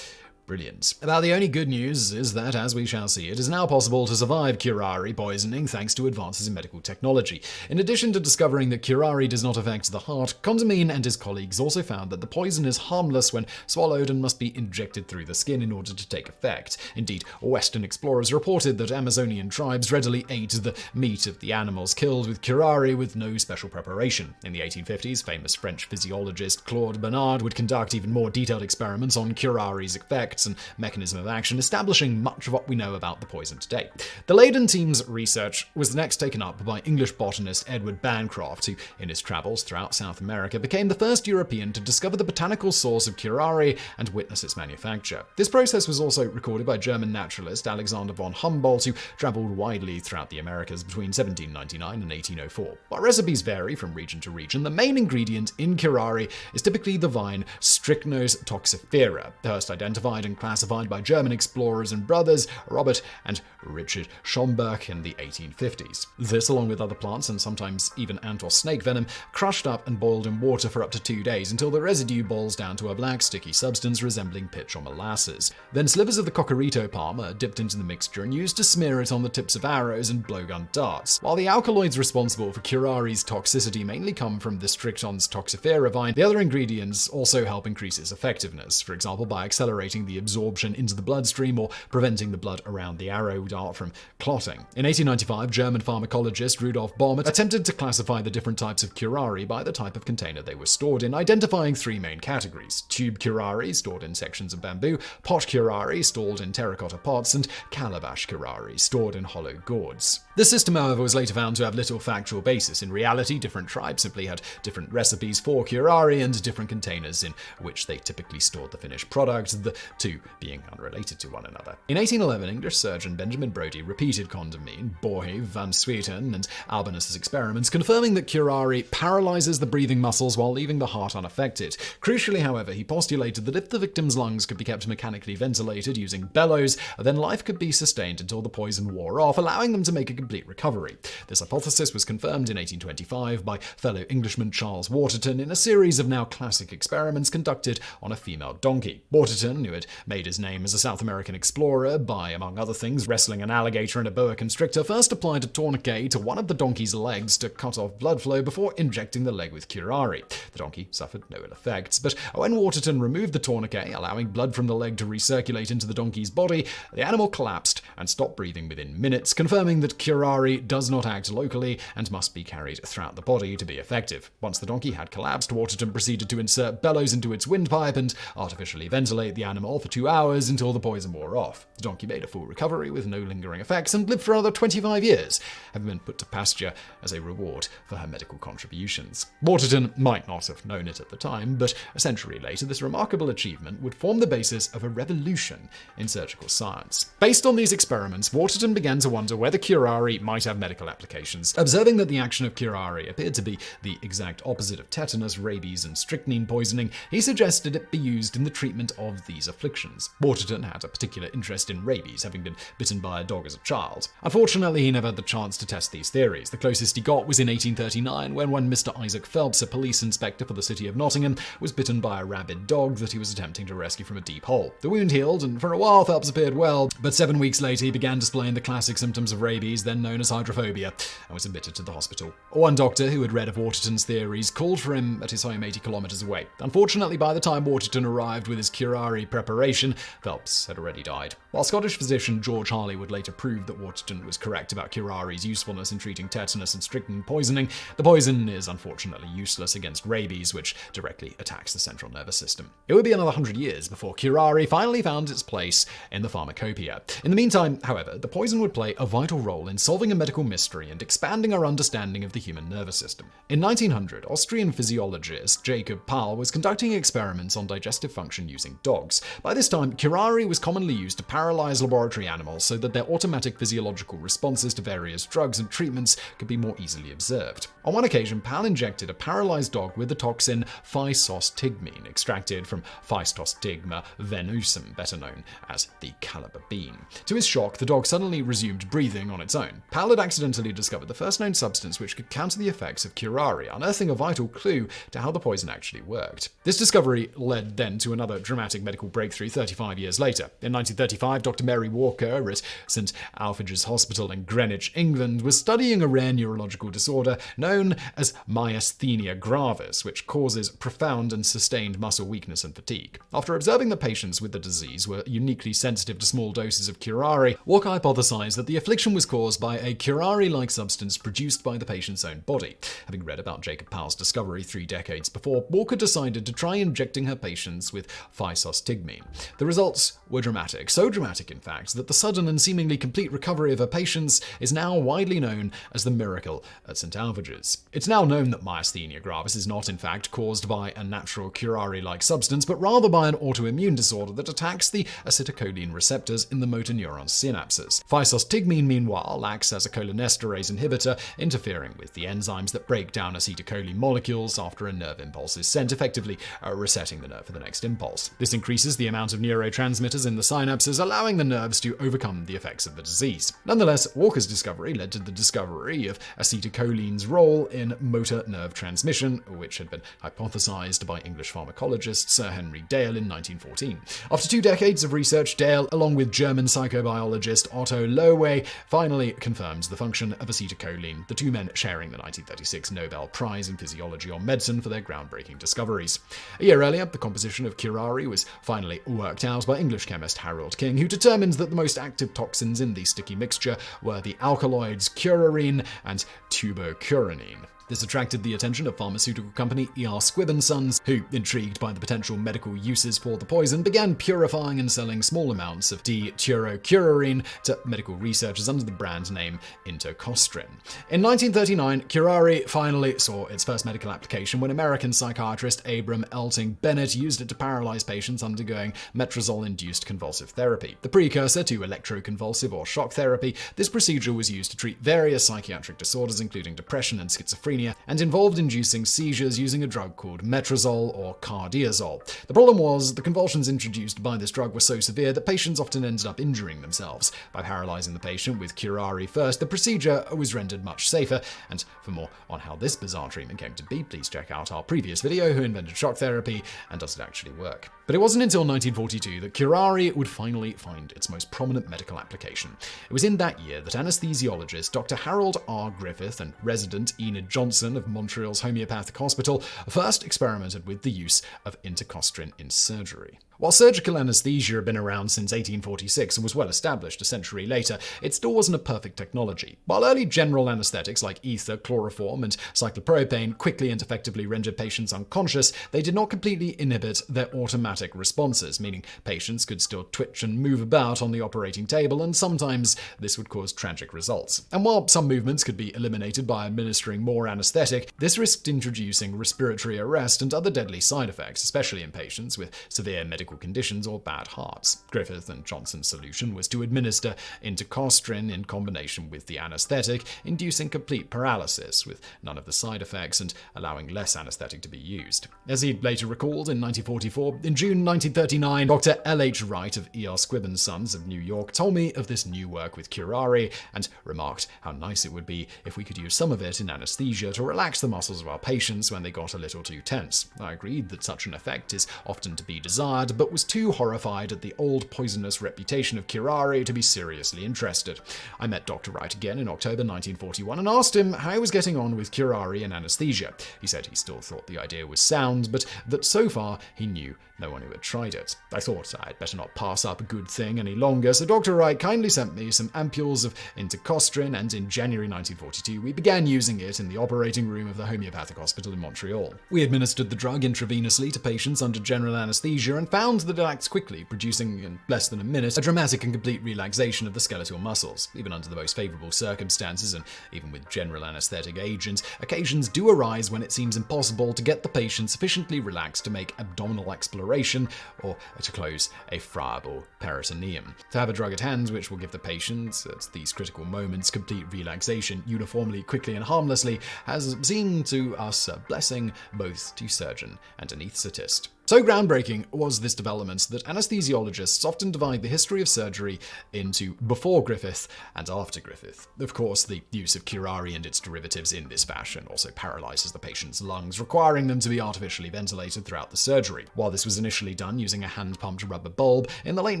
Brilliant. About the only good news is that, as we shall see, it is now possible to survive curare poisoning thanks to advances in medical technology. In addition to discovering that curare does not affect the heart, Condamine and his colleagues also found that the poison is harmless when swallowed and must be injected through the skin in order to take effect. Indeed, Western explorers reported that Amazonian tribes readily ate the meat of the animals killed with curare with no special preparation. In the 1850s, famous French physiologist Claude Bernard would conduct even more detailed experiments on curare's effects and mechanism of action, establishing much of what we know about the poison today. The Leyden team's research was next taken up by English botanist Edward Bancroft, who, in his travels throughout South America, became the first European to discover the botanical source of curare and witness its manufacture. This process was also recorded by German naturalist Alexander von Humboldt, who traveled widely throughout the Americas between 1799 and 1804. While recipes vary from region to region, the main ingredient in curare is typically the vine Strychnos toxifera, first identified and classified by German explorers and brothers Robert and Richard Schomburg in the 1850s. This, along with other plants and sometimes even ant or snake venom, crushed up and boiled in water for up to 2 days until the residue boils down to a black sticky substance resembling pitch or molasses. Then slivers of the cocorito palm are dipped into the mixture and used to smear it on the tips of arrows and blowgun darts. While the alkaloids responsible for curare's toxicity mainly come from the Strychnos toxifera vine, the other ingredients also help increase its effectiveness, for example by accelerating the absorption into the bloodstream or preventing the blood around the arrow dart from clotting. In 1895, German pharmacologist Rudolf Bohm attempted to classify the different types of curare by the type of container they were stored in, identifying 3 main categories: tube curare, stored in sections of bamboo; pot curare, stored in terracotta pots; and calabash curare, stored in hollow gourds. The system, however, was later found to have little factual basis. In reality, different tribes simply had different recipes for curare and different containers in which they typically stored the finished product, the two being unrelated to one another. In 1811, English surgeon Benjamin Brodie repeated Condamine, Borhe, Van Swieten, and Albanus's experiments, confirming that curare paralyzes the breathing muscles while leaving the heart unaffected. Crucially, however, he postulated that if the victim's lungs could be kept mechanically ventilated using bellows, then life could be sustained until the poison wore off, allowing them to make a complete recovery. This hypothesis was confirmed in 1825 by fellow Englishman Charles Waterton in a series of now classic experiments conducted on a female donkey. Waterton, who had made his name as a South American explorer by, among other things, wrestling an alligator and a boa constrictor, first applied a tourniquet to one of the donkey's legs to cut off blood flow before injecting the leg with curare. The donkey suffered no ill effects, but when Waterton removed the tourniquet, allowing blood from the leg to recirculate into the donkey's body, the animal collapsed and stopped breathing within minutes, confirming that curare does not act locally and must be carried throughout the body to be effective. Once the donkey had collapsed, Waterton proceeded to insert bellows into its windpipe and artificially ventilate the animal for 2 hours until the poison wore off. The donkey made a full recovery with no lingering effects and lived for another 25 years, having been put to pasture as a reward for her medical contributions. Waterton might not have known it at the time, but a century later, this remarkable achievement would form the basis of a revolution in surgical science. Based on these experiments, Waterton began to wonder whether curare might have medical applications. Observing that the action of curare appeared to be the exact opposite of tetanus, rabies, and strychnine poisoning, he suggested it be used in the treatment of these afflictions. Waterton had a particular interest in rabies, having been bitten by a dog as a child. Unfortunately, he never had the chance to test these theories. The closest he got was in 1839, when one Mr. Isaac Phelps, a police inspector for the city of Nottingham, was bitten by a rabid dog that he was attempting to rescue from a deep hole. The wound healed, and for a while Phelps appeared well, but 7 weeks later he began displaying the classic symptoms of rabies, then known as hydrophobia, and was admitted to the hospital. One doctor who had read of Waterton's theories called for him at his home 80 kilometers away. Unfortunately, by the time Waterton arrived with his curare preparation, Phelps had already died. While Scottish physician George Harley would later prove that Waterton was correct about curare's usefulness in treating tetanus and strychnine poisoning, the poison is unfortunately useless against rabies, which directly attacks the central nervous system. It would be another 100 years before curare finally found its place in the pharmacopoeia. In the meantime, however, the poison would play a vital role in solving a medical mystery and expanding our understanding of the human nervous system. In 1900, Austrian physiologist Jacob Paul was conducting experiments on digestive function using dogs. By this time, curare was commonly used to paralyze laboratory animals so that their automatic physiological responses to various drugs and treatments could be more easily observed. On one occasion, Pal injected a paralyzed dog with the toxin physostigmine, extracted from Physostigma venusum, better known as the caliber bean. To his shock, the dog suddenly resumed breathing on its own. Pal had accidentally discovered the first known substance which could counter the effects of curare, unearthing a vital clue to how the poison actually worked. This discovery led then to another dramatic medical breakthrough 35 years later. In 1935, Dr. Mary Walker at St. Alphonsus Hospital in Greenwich, England, was studying a rare neurological disorder known as myasthenia gravis, which causes profound and sustained muscle weakness and fatigue. After observing that patients with the disease were uniquely sensitive to small doses of curare, Walker hypothesized that the affliction was caused by a curare-like substance produced by the patient's own body. Having read about Jacob Pal's discovery 3 decades before, Walker decided to try injecting her patients with physostigmine. The results were dramatic, so dramatic in fact that the sudden and seemingly complete recovery of her patients is now widely known as the miracle at St. Alphonsus. It's now known that myasthenia gravis is not in fact caused by a natural curare-like substance, but rather by an autoimmune disorder that attacks the acetylcholine receptors in the motor neuron synapses. Physostigmine, meanwhile, acts as a cholinesterase inhibitor, interfering with the enzymes that break down acetylcholine molecules after a nerve impulse is sent, effectively resetting the nerve for the next impulse. This increases the amount of neurotransmitters in the synapses, allowing the nerves to overcome the effects of the disease. Nonetheless, Walker's discovery led to the discovery of acetylcholine's role in motor nerve transmission, which had been hypothesized by English pharmacologist Sir Henry Dale in 1914. After 2 decades of research, Dale, along with German psychobiologist Otto Loewe, finally confirmed the function of acetylcholine, the two men sharing the 1936 Nobel Prize in Physiology or Medicine for their groundbreaking discoveries. A year earlier, the composition of curare was finally worked out by English chemist Harold King, who determined that the most active toxins in the sticky mixture were the alkaloids curarine and tubocuranine. This attracted the attention of pharmaceutical company E.R. Squibb & Sons, who, intrigued by the potential medical uses for the poison, began purifying and selling small amounts of D-tuberocurarine to medical researchers under the brand name Intocostrin. In 1939, curare finally saw its first medical application when American psychiatrist Abram Elting Bennett used it to paralyze patients undergoing metrazole-induced convulsive therapy. The precursor to electroconvulsive or shock therapy, this procedure was used to treat various psychiatric disorders including depression and schizophrenia, and involved inducing seizures using a drug called metrazole or cardiazole. The problem was the convulsions introduced by this drug were so severe that patients often ended up injuring themselves. By paralyzing the patient with curare first, the procedure was rendered much safer, and for more on how this bizarre treatment came to be, please check out our previous video, Who Invented Shock Therapy and Does It Actually Work? But it wasn't until 1942 that curare would finally find its most prominent medical application. It was in that year that anesthesiologist Dr. Harold R. Griffith and resident Enid Johnson of Montreal's Homeopathic Hospital first experimented with the use of intocostrin in surgery. While surgical anesthesia had been around since 1846 and was well established a century later, it still wasn't a perfect technology. While early general anesthetics like ether, chloroform, and cyclopropane quickly and effectively rendered patients unconscious, they did not completely inhibit their automatic responses, meaning patients could still twitch and move about on the operating table, and sometimes this would cause tragic results. And while some movements could be eliminated by administering more anesthetic, this risked introducing respiratory arrest and other deadly side effects, especially in patients with severe medical conditions or bad hearts. Griffith and Johnson's solution was to administer intocostrin in combination with the anesthetic, inducing complete paralysis with none of the side effects and allowing less anesthetic to be used. As he later recalled in 1944, in June 1939, Dr. L.H. Wright of E.R. Squibb & Sons of New York told me of this new work with curare and remarked how nice it would be if we could use some of it in anesthesia to relax the muscles of our patients when they got a little too tense. I agreed that such an effect is often to be desired, but was too horrified at the old poisonous reputation of curare to be seriously interested. I met Dr. Wright again in October 1941 and asked him how he was getting on with curare and anesthesia. He said he still thought the idea was sound, but that so far he knew no one who had tried it. I thought I'd better not pass up a good thing any longer, so Dr. Wright kindly sent me some ampules of intocostrin, and in January 1942 we began using it in the operating room of the Homeopathic Hospital in Montreal. We administered the drug intravenously to patients under general anesthesia and found found that it acts quickly, producing in less than a minute a dramatic and complete relaxation of the skeletal muscles. Even under the most favorable circumstances, and even with general anesthetic agents, occasions do arise when it seems impossible to get the patient sufficiently relaxed to make abdominal exploration or to close a friable peritoneum. To have a drug at hand which will give the patient, at these critical moments, complete relaxation uniformly, quickly, and harmlessly has seemed to us a blessing both to surgeon and anaesthetist. So groundbreaking was this development that anesthesiologists often divide the history of surgery into before Griffith and after Griffith. Of course, the use of curare and its derivatives in this fashion also paralyzes the patient's lungs, requiring them to be artificially ventilated throughout the surgery. While this was initially done using a hand-pumped rubber bulb, in the late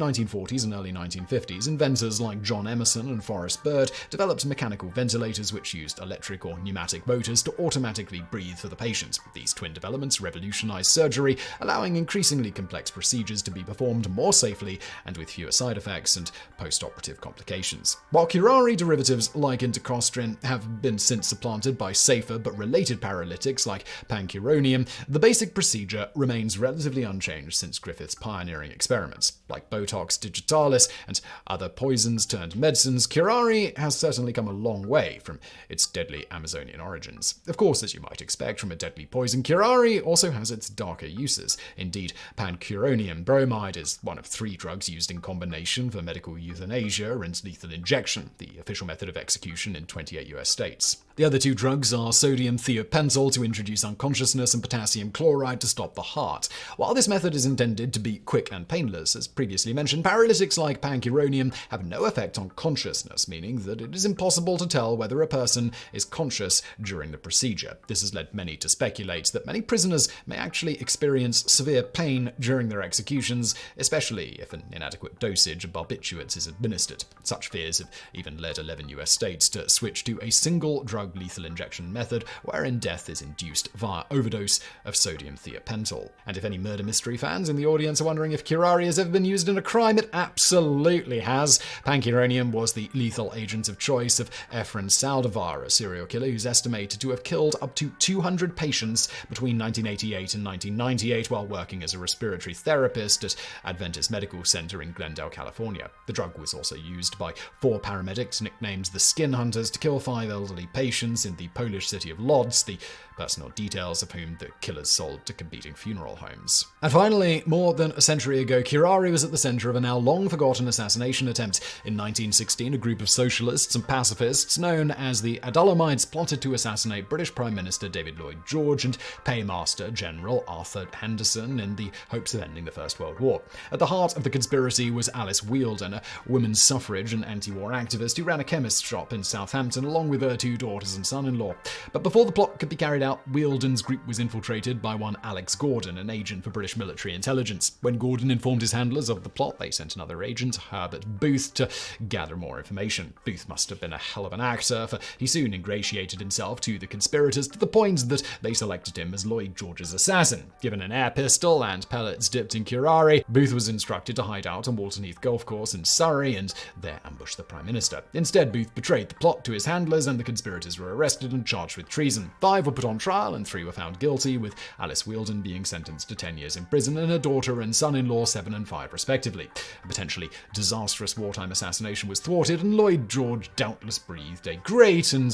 1940s and early 1950s, inventors like John Emerson and Forrest Bird developed mechanical ventilators which used electric or pneumatic motors to automatically breathe for the patient. These twin developments revolutionized surgery, allowing increasingly complex procedures to be performed more safely and with fewer side effects and post-operative complications. While curare derivatives like intercostrin have been since supplanted by safer but related paralytics like pancuronium, the basic procedure remains relatively unchanged since Griffith's pioneering experiments. Like Botox digitalis and other poisons-turned medicines, curare has certainly come a long way from its deadly Amazonian origins. Of course, as you might expect from a deadly poison, curare also has its darker uses. Indeed, pancuronium bromide is one of 3 drugs used in combination for medical euthanasia and lethal injection, the official method of execution in 28 US states. The other 2 drugs are sodium thiopental to introduce unconsciousness and potassium chloride to stop the heart. While this method is intended to be quick and painless, as previously mentioned, paralytics like pancuronium have no effect on consciousness, meaning that it is impossible to tell whether a person is conscious during the procedure. This has led many to speculate that many prisoners may actually experience severe pain during their executions, especially if an inadequate dosage of barbiturates is administered. Such fears have even led 11 US states to switch to a single drug lethal injection method wherein death is induced via overdose of sodium thiopental. And if any murder mystery fans in the audience are wondering if curare has ever been used in a crime, it absolutely has. Pancuronium was the lethal agent of choice of Efren Saldivar, a serial killer who's estimated to have killed up to 200 patients between 1988 and 1998 while working as a respiratory therapist at Adventist Medical Center in Glendale, California. The drug was also used by 4 paramedics nicknamed the Skin Hunters to kill 5 elderly patients in the Polish city of Lodz, the personal details of whom the killers sold to competing funeral homes. And finally, more than a century ago, curare was at the center of a now long-forgotten assassination attempt. In 1916, a group of socialists and pacifists known as the Adullamites plotted to assassinate British Prime Minister David Lloyd George and Paymaster General Arthur Henderson in the hopes of ending the First World War. At the heart of the conspiracy was Alice Wheeldon, a women's suffrage and anti-war activist who ran a chemist shop in Southampton along with her 2 daughters and son-in-law. But before the plot could be carried out, Wheeldon's group was infiltrated by one Alex Gordon, an agent for British military intelligence. When Gordon informed his handlers of the plot, they sent another agent, Herbert Booth, to gather more information. Booth must have been a hell of an actor, for he soon ingratiated himself to the conspirators to the point that they selected him as Lloyd George's assassin. Given an air pistol and pellets dipped in curare, Booth was instructed to hide out on Walton Heath Golf Course in Surrey and there ambush the Prime Minister. Instead, Booth betrayed the plot to his handlers and the conspirators were arrested and charged with treason. 5 were put on trial and 3 were found guilty, with Alice Wheeldon being sentenced to 10 years in prison and her daughter and son-in-law 7 and 5 respectively. A potentially disastrous wartime assassination was thwarted and Lloyd George doubtless breathed a great and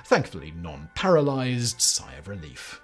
thankfully non-paralyzed sigh of relief.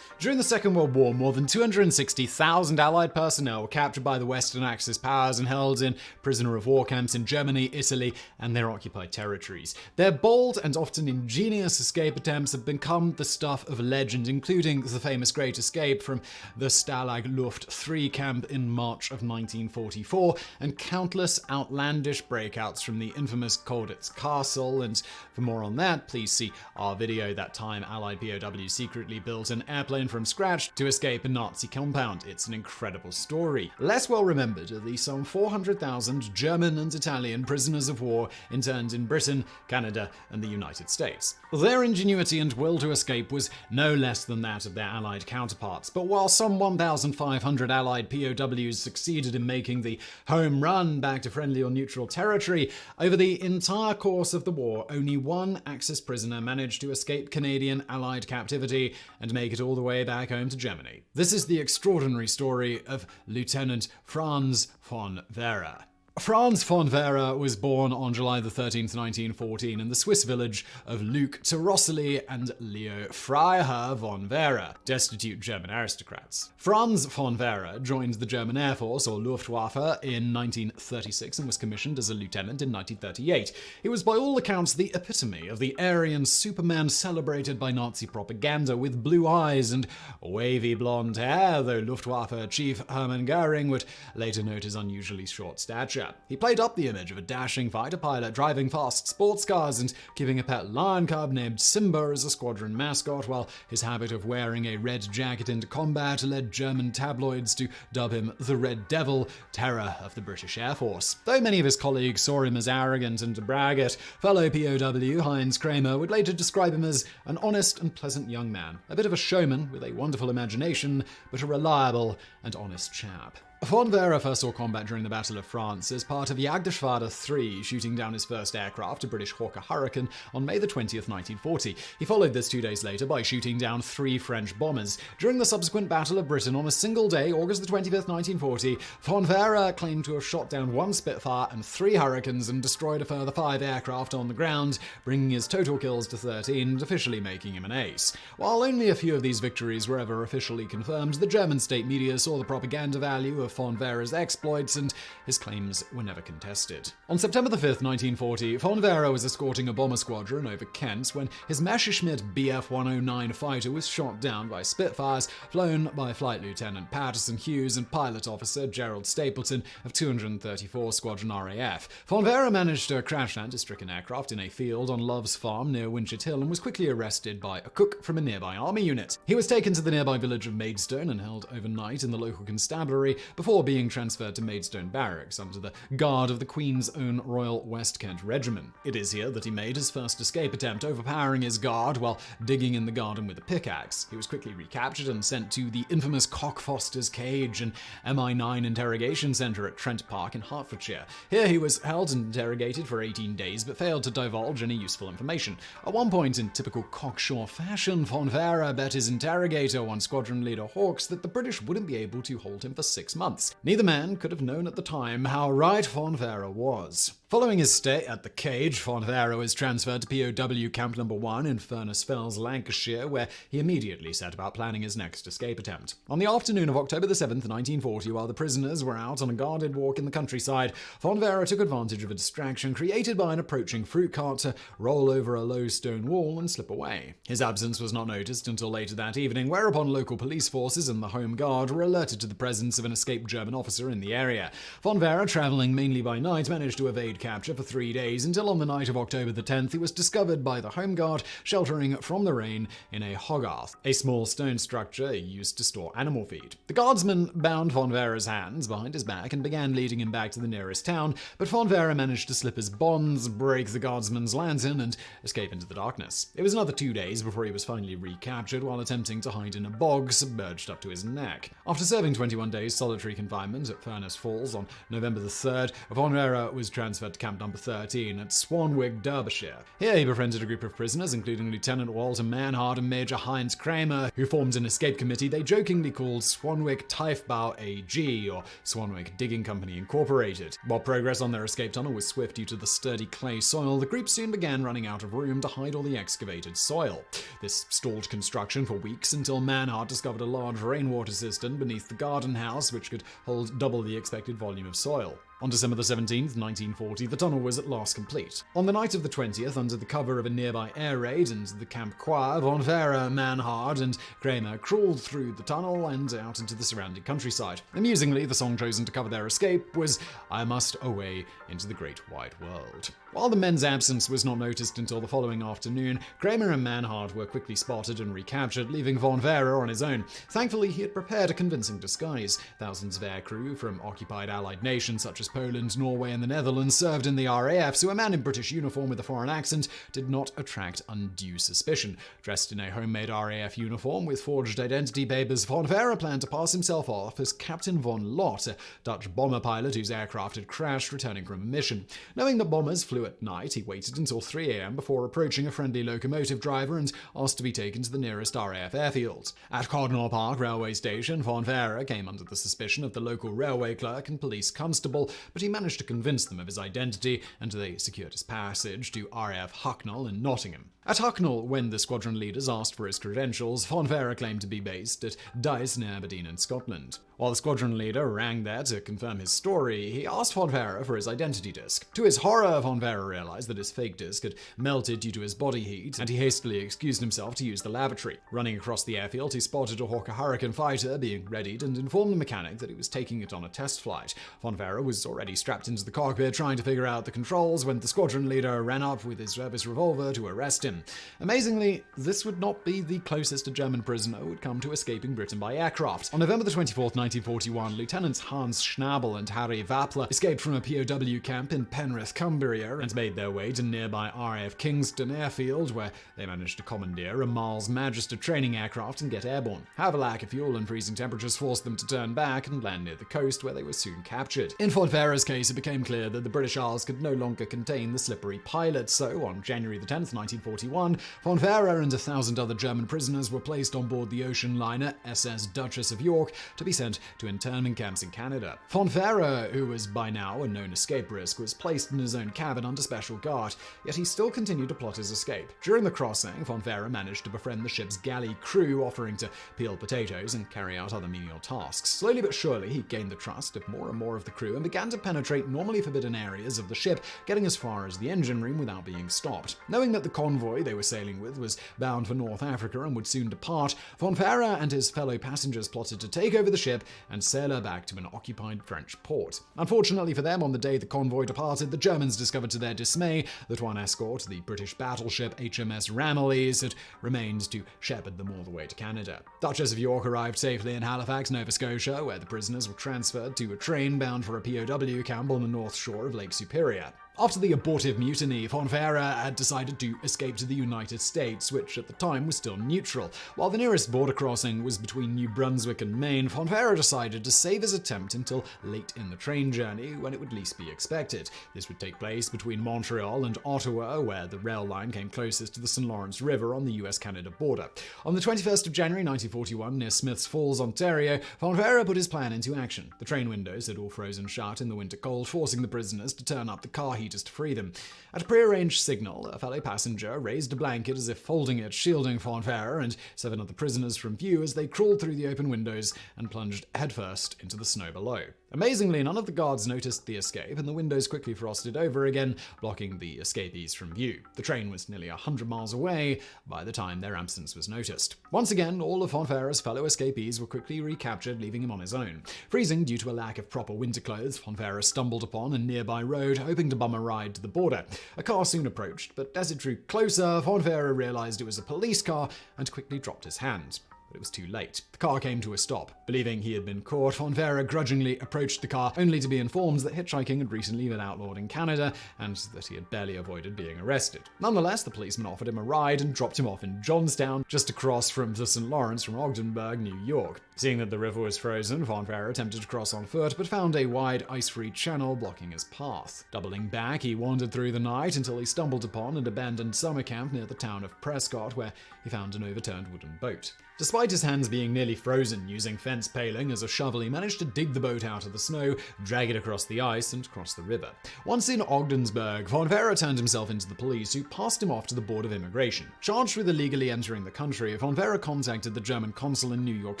During the Second World War, more than 260,000 Allied personnel were captured by the Western Axis powers and held in prisoner of war camps in Germany, Italy, and their occupied territories. Their bold and often ingenious escape attempts have become the stuff of legend, including the famous Great Escape from the Stalag Luft III camp in March of 1944, and countless outlandish breakouts from the infamous Colditz Castle. And for more on that, please see our video that time Allied POWs secretly built an airplane from scratch to escape a Nazi compound. It's an incredible story. Less well remembered are the some 400,000 German and Italian prisoners of war interned in Britain, Canada, and the United States. Their ingenuity and will to escape was no less than that of their Allied counterparts, but while some 1,500 Allied POWs succeeded in making the home run back to friendly or neutral territory, over the entire course of the war, only one Axis prisoner managed to escape Canadian Allied captivity and make it all the way way back home to Germany. This is the extraordinary story of Lieutenant Franz von Vera. Franz von Vera was born on July 13, 1914 in the Swiss village of Luc to Rosalie and Leo Freiherr von Vera, destitute German aristocrats. Franz von Vera joined the German Air Force, or Luftwaffe, in 1936 and was commissioned as a lieutenant in 1938. He was by all accounts the epitome of the Aryan Superman celebrated by Nazi propaganda, with blue eyes and wavy blonde hair, though Luftwaffe Chief Hermann Göring would later note his unusually short stature. He played up the image of a dashing fighter pilot driving fast sports cars and giving a pet lion cub named Simba as a squadron mascot, while his habit of wearing a red jacket into combat led German tabloids to dub him the Red Devil, terror of the British Air Force. Though many of his colleagues saw him as arrogant and a braggart, fellow POW Heinz Kramer would later describe him as an honest and pleasant young man, a bit of a showman with a wonderful imagination, but a reliable and honest chap. Von Vera first saw combat during the Battle of France as part of Jagdgeschwader 3, shooting down his first aircraft, a British Hawker Hurricane, on May 20th, 1940. He followed this 2 days later by shooting down 3 French bombers. During the subsequent Battle of Britain on a single day, August 25th, 1940, Von Vera claimed to have shot down 1 Spitfire and 3 Hurricanes and destroyed a further 5 aircraft on the ground, bringing his total kills to 13 and officially making him an ace. While only a few of these victories were ever officially confirmed, the German state media saw the propaganda value of Von Vera's exploits, and his claims were never contested. On September 5th, 1940, Von Vera was escorting a bomber squadron over Kent when his Messerschmitt Bf-109 fighter was shot down by Spitfires flown by Flight Lieutenant Patterson Hughes and pilot officer Gerald Stapleton of 234 Squadron RAF. Von Vera managed to crash land his stricken aircraft in a field on Love's Farm near Winchett Hill and was quickly arrested by a cook from a nearby army unit. He was taken to the nearby village of Maidstone and held overnight in the local constabulary before being transferred to Maidstone Barracks under the guard of the Queen's Own Royal West Kent Regiment. It is here that he made his first escape attempt, overpowering his guard while digging in the garden with a pickaxe. He was quickly recaptured and sent to the infamous Cockfoster's Cage, an MI9 interrogation centre at Trent Park in Hertfordshire. Here he was held and interrogated for 18 days but failed to divulge any useful information. At one point, in typical cocksure fashion, Von Vera bet his interrogator, one squadron leader Hawks, that the British wouldn't be able to hold him for 6 months. Neither man could have known at the time how right Von Vera was. Following his stay at the Cage, Von Vera was transferred to POW Camp No. 1 in Furness Fells, Lancashire, where he immediately set about planning his next escape attempt. On the afternoon of October 7th, 1940, while the prisoners were out on a guarded walk in the countryside, Von Vera took advantage of a distraction created by an approaching fruit cart to roll over a low stone wall and slip away. His absence was not noticed until later that evening, whereupon local police forces and the Home Guard were alerted to the presence of an escaped German officer in the area. Von Vera, travelling mainly by night, managed to evade capture for 3 days until on the night of October the 10th he was discovered by the Home Guard sheltering from the rain in a hogarth, a small stone structure used to store animal feed. The guardsman bound Von Vera's hands behind his back and began leading him back to the nearest town, but Von Vera managed to slip his bonds, break the guardsman's lantern, and escape into the darkness. It was another 2 days before he was finally recaptured while attempting to hide in a bog submerged up to his neck. After serving 21 days solitary confinement at Furness Falls on November the 3rd, Von Vera was transferred to Camp No. 13 at Swanwick, Derbyshire. Here he befriended a group of prisoners, including Lieutenant Walter Manhart and Major Heinz Kramer, who formed an escape committee they jokingly called Swanwick Tiefbau AG, or Swanwick Digging Company Incorporated. While progress on their escape tunnel was swift due to the sturdy clay soil, the group soon began running out of room to hide all the excavated soil. This stalled construction for weeks until Manhart discovered a large rainwater cistern beneath the garden house, which could hold double the expected volume of soil. On December 17th, 1940, the tunnel was at last complete. On the night of the 20th, under the cover of a nearby air raid and the camp choir, Von Vera, Manhart, and Kramer crawled through the tunnel and out into the surrounding countryside. Amusingly, the song chosen to cover their escape was I Must Away into the Great Wide World. While the men's absence was not noticed until the following afternoon, Kramer and Manhart were quickly spotted and recaptured, leaving Von Vera on his own. Thankfully, he had prepared a convincing disguise. Thousands of aircrew from occupied Allied nations such as Poland, Norway, and the Netherlands served in the RAF, so a man in British uniform with a foreign accent did not attract undue suspicion. Dressed in a homemade RAF uniform with forged identity papers, Von Vera planned to pass himself off as Captain von Lott, a Dutch bomber pilot whose aircraft had crashed returning from a mission. Knowing that bombers flew At night, he waited until 3 a.m. before approaching a friendly locomotive driver and asked to be taken to the nearest RAF airfield. At Cardinal Park railway station, Fonfara came under the suspicion of the local railway clerk and police constable, but he managed to convince them of his identity, and they secured his passage to RAF Hucknall in Nottingham. At Hucknall, when the squadron leaders asked for his credentials, Fonfara claimed to be based at Dice near Aberdeen in Scotland. While the squadron leader rang there to confirm his story, he asked Fonfara for his identity disc. To his horror, Fonfara realized that his fake disc had melted due to his body heat, and he hastily excused himself to use the lavatory. Running across the airfield, he spotted a Hawker Hurricane fighter being readied and informed the mechanic that he was taking it on a test flight. Fonfara was already strapped into the cockpit trying to figure out the controls when the squadron leader ran up with his service revolver to arrest him. Amazingly, this would not be the closest a German prisoner would come to escaping Britain by aircraft. On November 24, 1941, Lieutenants Hans Schnabel and Harry Wappler escaped from a POW camp in Penrith, Cumbria, and made their way to nearby RAF Kingston Airfield, where they managed to commandeer a Mars Magister training aircraft and get airborne. However, lack of fuel and freezing temperatures forced them to turn back and land near the coast, where they were soon captured. In Fonfara's case, it became clear that the British Isles could no longer contain the slippery pilot, so on January 10, 1941, Fonfara and 1,000 other German prisoners were placed on board the ocean liner SS Duchess of York to be sent to internment camps in Canada. Fonfara, who was by now a known escape risk, was placed in his own cabin under special guard, yet he still continued to plot his escape. During the crossing, Fonfara managed to befriend the ship's galley crew, offering to peel potatoes and carry out other menial tasks. Slowly but surely, he gained the trust of more and more of the crew and began to penetrate normally forbidden areas of the ship, getting as far as the engine room without being stopped. Knowing that the convoy they were sailing with was bound for North Africa and would soon depart, Fonfara and his fellow passengers plotted to take over the ship and sail her back to an occupied French port. Unfortunately for them, on the day the convoy departed, the Germans discovered to their dismay that one escort, the British battleship HMS Ramillies, had remained to shepherd them all the way to Canada. Duchess of York arrived safely in Halifax, Nova Scotia, where the prisoners were transferred to a train bound for a POW camp on the north shore of Lake Superior. After the abortive mutiny, Fonfara had decided to escape to the United States, which at the time was still neutral. While the nearest border crossing was between New Brunswick and Maine, Fonfara decided to save his attempt until late in the train journey, when it would least be expected. This would take place between Montreal and Ottawa, where the rail line came closest to the St. Lawrence River on the US-Canada border. On the 21st of January 1941, near Smiths Falls, Ontario, Fonfara put his plan into action. The train windows had all frozen shut in the winter cold, forcing the prisoners to turn up the car heat to free them. At a prearranged signal, a fellow passenger raised a blanket as if folding it, shielding Fonfara and 7 other prisoners from view as they crawled through the open windows and plunged headfirst into the snow below. Amazingly, none of the guards noticed the escape, and the windows quickly frosted over again, blocking the escapees from view. The train was nearly 100 miles away by the time their absence was noticed. Once again, all of Fonfara's fellow escapees were quickly recaptured, leaving him on his own. Freezing due to a lack of proper winter clothes, Fonfara stumbled upon a nearby road, hoping to bum a ride to the border. A car soon approached, but as it drew closer, Fonfara realized it was a police car and quickly dropped his hand. But it was too late. The car came to a stop. Believing he had been caught, Fonfara grudgingly approached the car, only to be informed that hitchhiking had recently been outlawed in Canada and that he had barely avoided being arrested. Nonetheless, the policeman offered him a ride and dropped him off in Johnstown, just across from the St. Lawrence from Ogdenburg, New York. Seeing that the river was frozen, Fonfara attempted to cross on foot, but found a wide, ice-free channel blocking his path. Doubling back, he wandered through the night until he stumbled upon an abandoned summer camp near the town of Prescott, where he found an overturned wooden boat. Despite his hands being nearly frozen, using fence paling as a shovel, he managed to dig the boat out of the snow, drag it across the ice, and cross the river. Once in Ogdensburg, Fonfara turned himself into the police, who passed him off to the Board of Immigration. Charged with illegally entering the country, Fonfara contacted the German consul in New York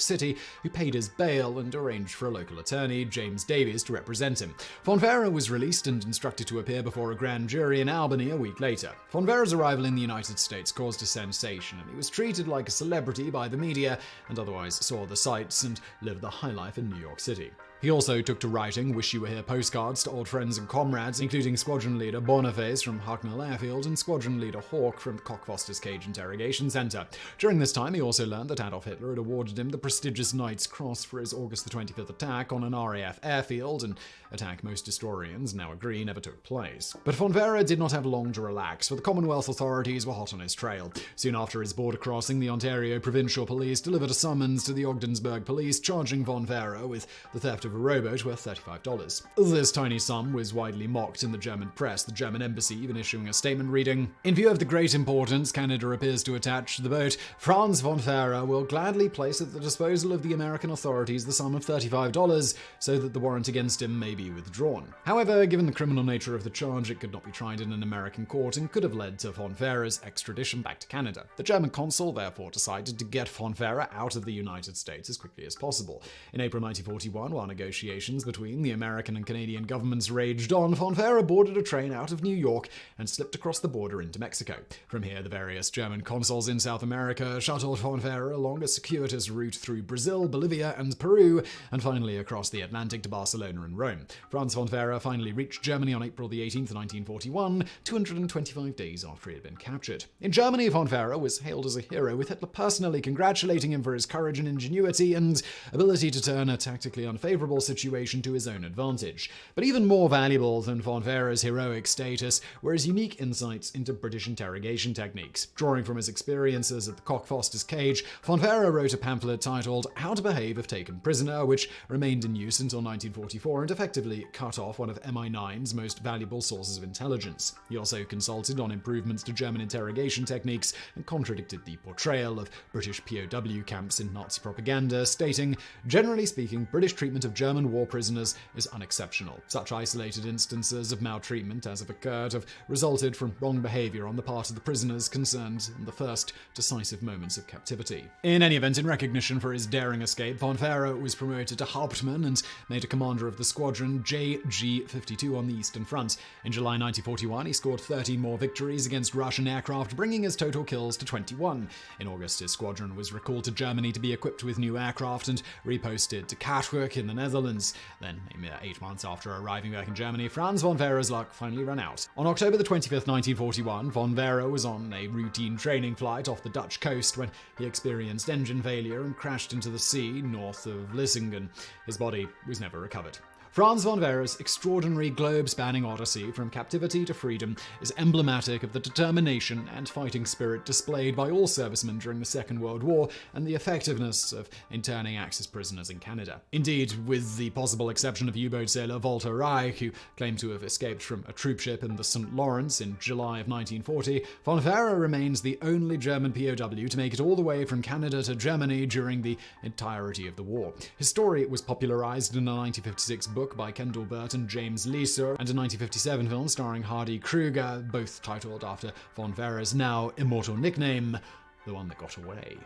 City, who paid his bail and arranged for a local attorney, James Davies, to represent him. Fonfara was released and instructed to appear before a grand jury in Albany a week later. Fonfara's arrival in the United States caused a sensation, and he was treated like a celebrity by the media and otherwise saw the sights and lived the high life in New York City. He also took to writing Wish You Were Here postcards to old friends and comrades, including Squadron Leader Boniface from Hucknall Airfield and Squadron Leader Hawk from Cockfoster's Cage Interrogation Center. During this time, he also learned that Adolf Hitler had awarded him the prestigious Knight's Cross for his August 25th attack on an RAF airfield, an attack most historians now agree never took place. But Fonfara did not have long to relax, for the Commonwealth authorities were hot on his trail. Soon after his border crossing, the Ontario Provincial Police delivered a summons to the Ogdensburg Police charging Fonfara with the theft of a rowboat worth $35. This tiny sum was widely mocked in the German press, the German embassy even issuing a statement reading, "In view of the great importance Canada appears to attach to the boat, Franz von Ferrer will gladly place at the disposal of the American authorities the sum of $35 so that the warrant against him may be withdrawn." However, given the criminal nature of the charge, it could not be tried in an American court and could have led to von Ferrer's extradition back to Canada. The German consul therefore decided to get von Ferrer out of the United States as quickly as possible. In April 1941, while negotiations between the American and Canadian governments raged on, von Ferrer boarded a train out of New York and slipped across the border into Mexico. From here, the various German consuls in South America shuttled von Ferrer along a circuitous route through Brazil, Bolivia, and Peru, and finally across the Atlantic to Barcelona and Rome. Franz von Ferrer finally reached Germany on April 18, 1941, 225 days after he had been captured. In Germany, von Ferrer was hailed as a hero, with Hitler personally congratulating him for his courage and ingenuity and ability to turn a tactically unfavorable situation to his own advantage. But even more valuable than von Ferrer's heroic status were his unique insights into British interrogation techniques. Drawing from his experiences at the Cockfosters' cage, von Ferrer wrote a pamphlet titled "How to Behave If Taken Prisoner," which remained in use until 1944 and effectively cut off one of MI9's most valuable sources of intelligence. He also consulted on improvements to German interrogation techniques and contradicted the portrayal of British POW camps in Nazi propaganda, stating, "Generally speaking, British treatment of German war prisoners is unexceptional. Such isolated instances of maltreatment as have occurred have resulted from wrong behavior on the part of the prisoners concerned in the first decisive moments of captivity." In any event, in recognition for his daring escape, von Ferrer was promoted to Hauptmann and made a commander of the squadron JG-52 on the Eastern Front. In July 1941, he scored 13 more victories against Russian aircraft, bringing his total kills to 21. In August, his squadron was recalled to Germany to be equipped with new aircraft and reposted to Katwijk in the Netherlands. Then, a mere 8 months after arriving back in Germany, Franz von Ferrer's luck finally ran out. On October 25, 1941, von Ferrer was on a routine training flight off the Dutch coast when he experienced engine failure and crashed into the sea north of Vlissingen. His body was never recovered. Franz von Ferrer's extraordinary globe-spanning odyssey from captivity to freedom is emblematic of the determination and fighting spirit displayed by all servicemen during the Second World War and the effectiveness of interning Axis prisoners in Canada. Indeed, with the possible exception of U-boat sailor Walter Reich, who claimed to have escaped from a troopship in the St. Lawrence in July of 1940, von Ferrer remains the only German POW to make it all the way from Canada to Germany during the entirety of the war. His story was popularized in a 1956 book by Kendall Burt and James Leeser, and a 1957 film starring Hardy Kruger, both titled after von Ferrer's now immortal nickname, The One That Got Away.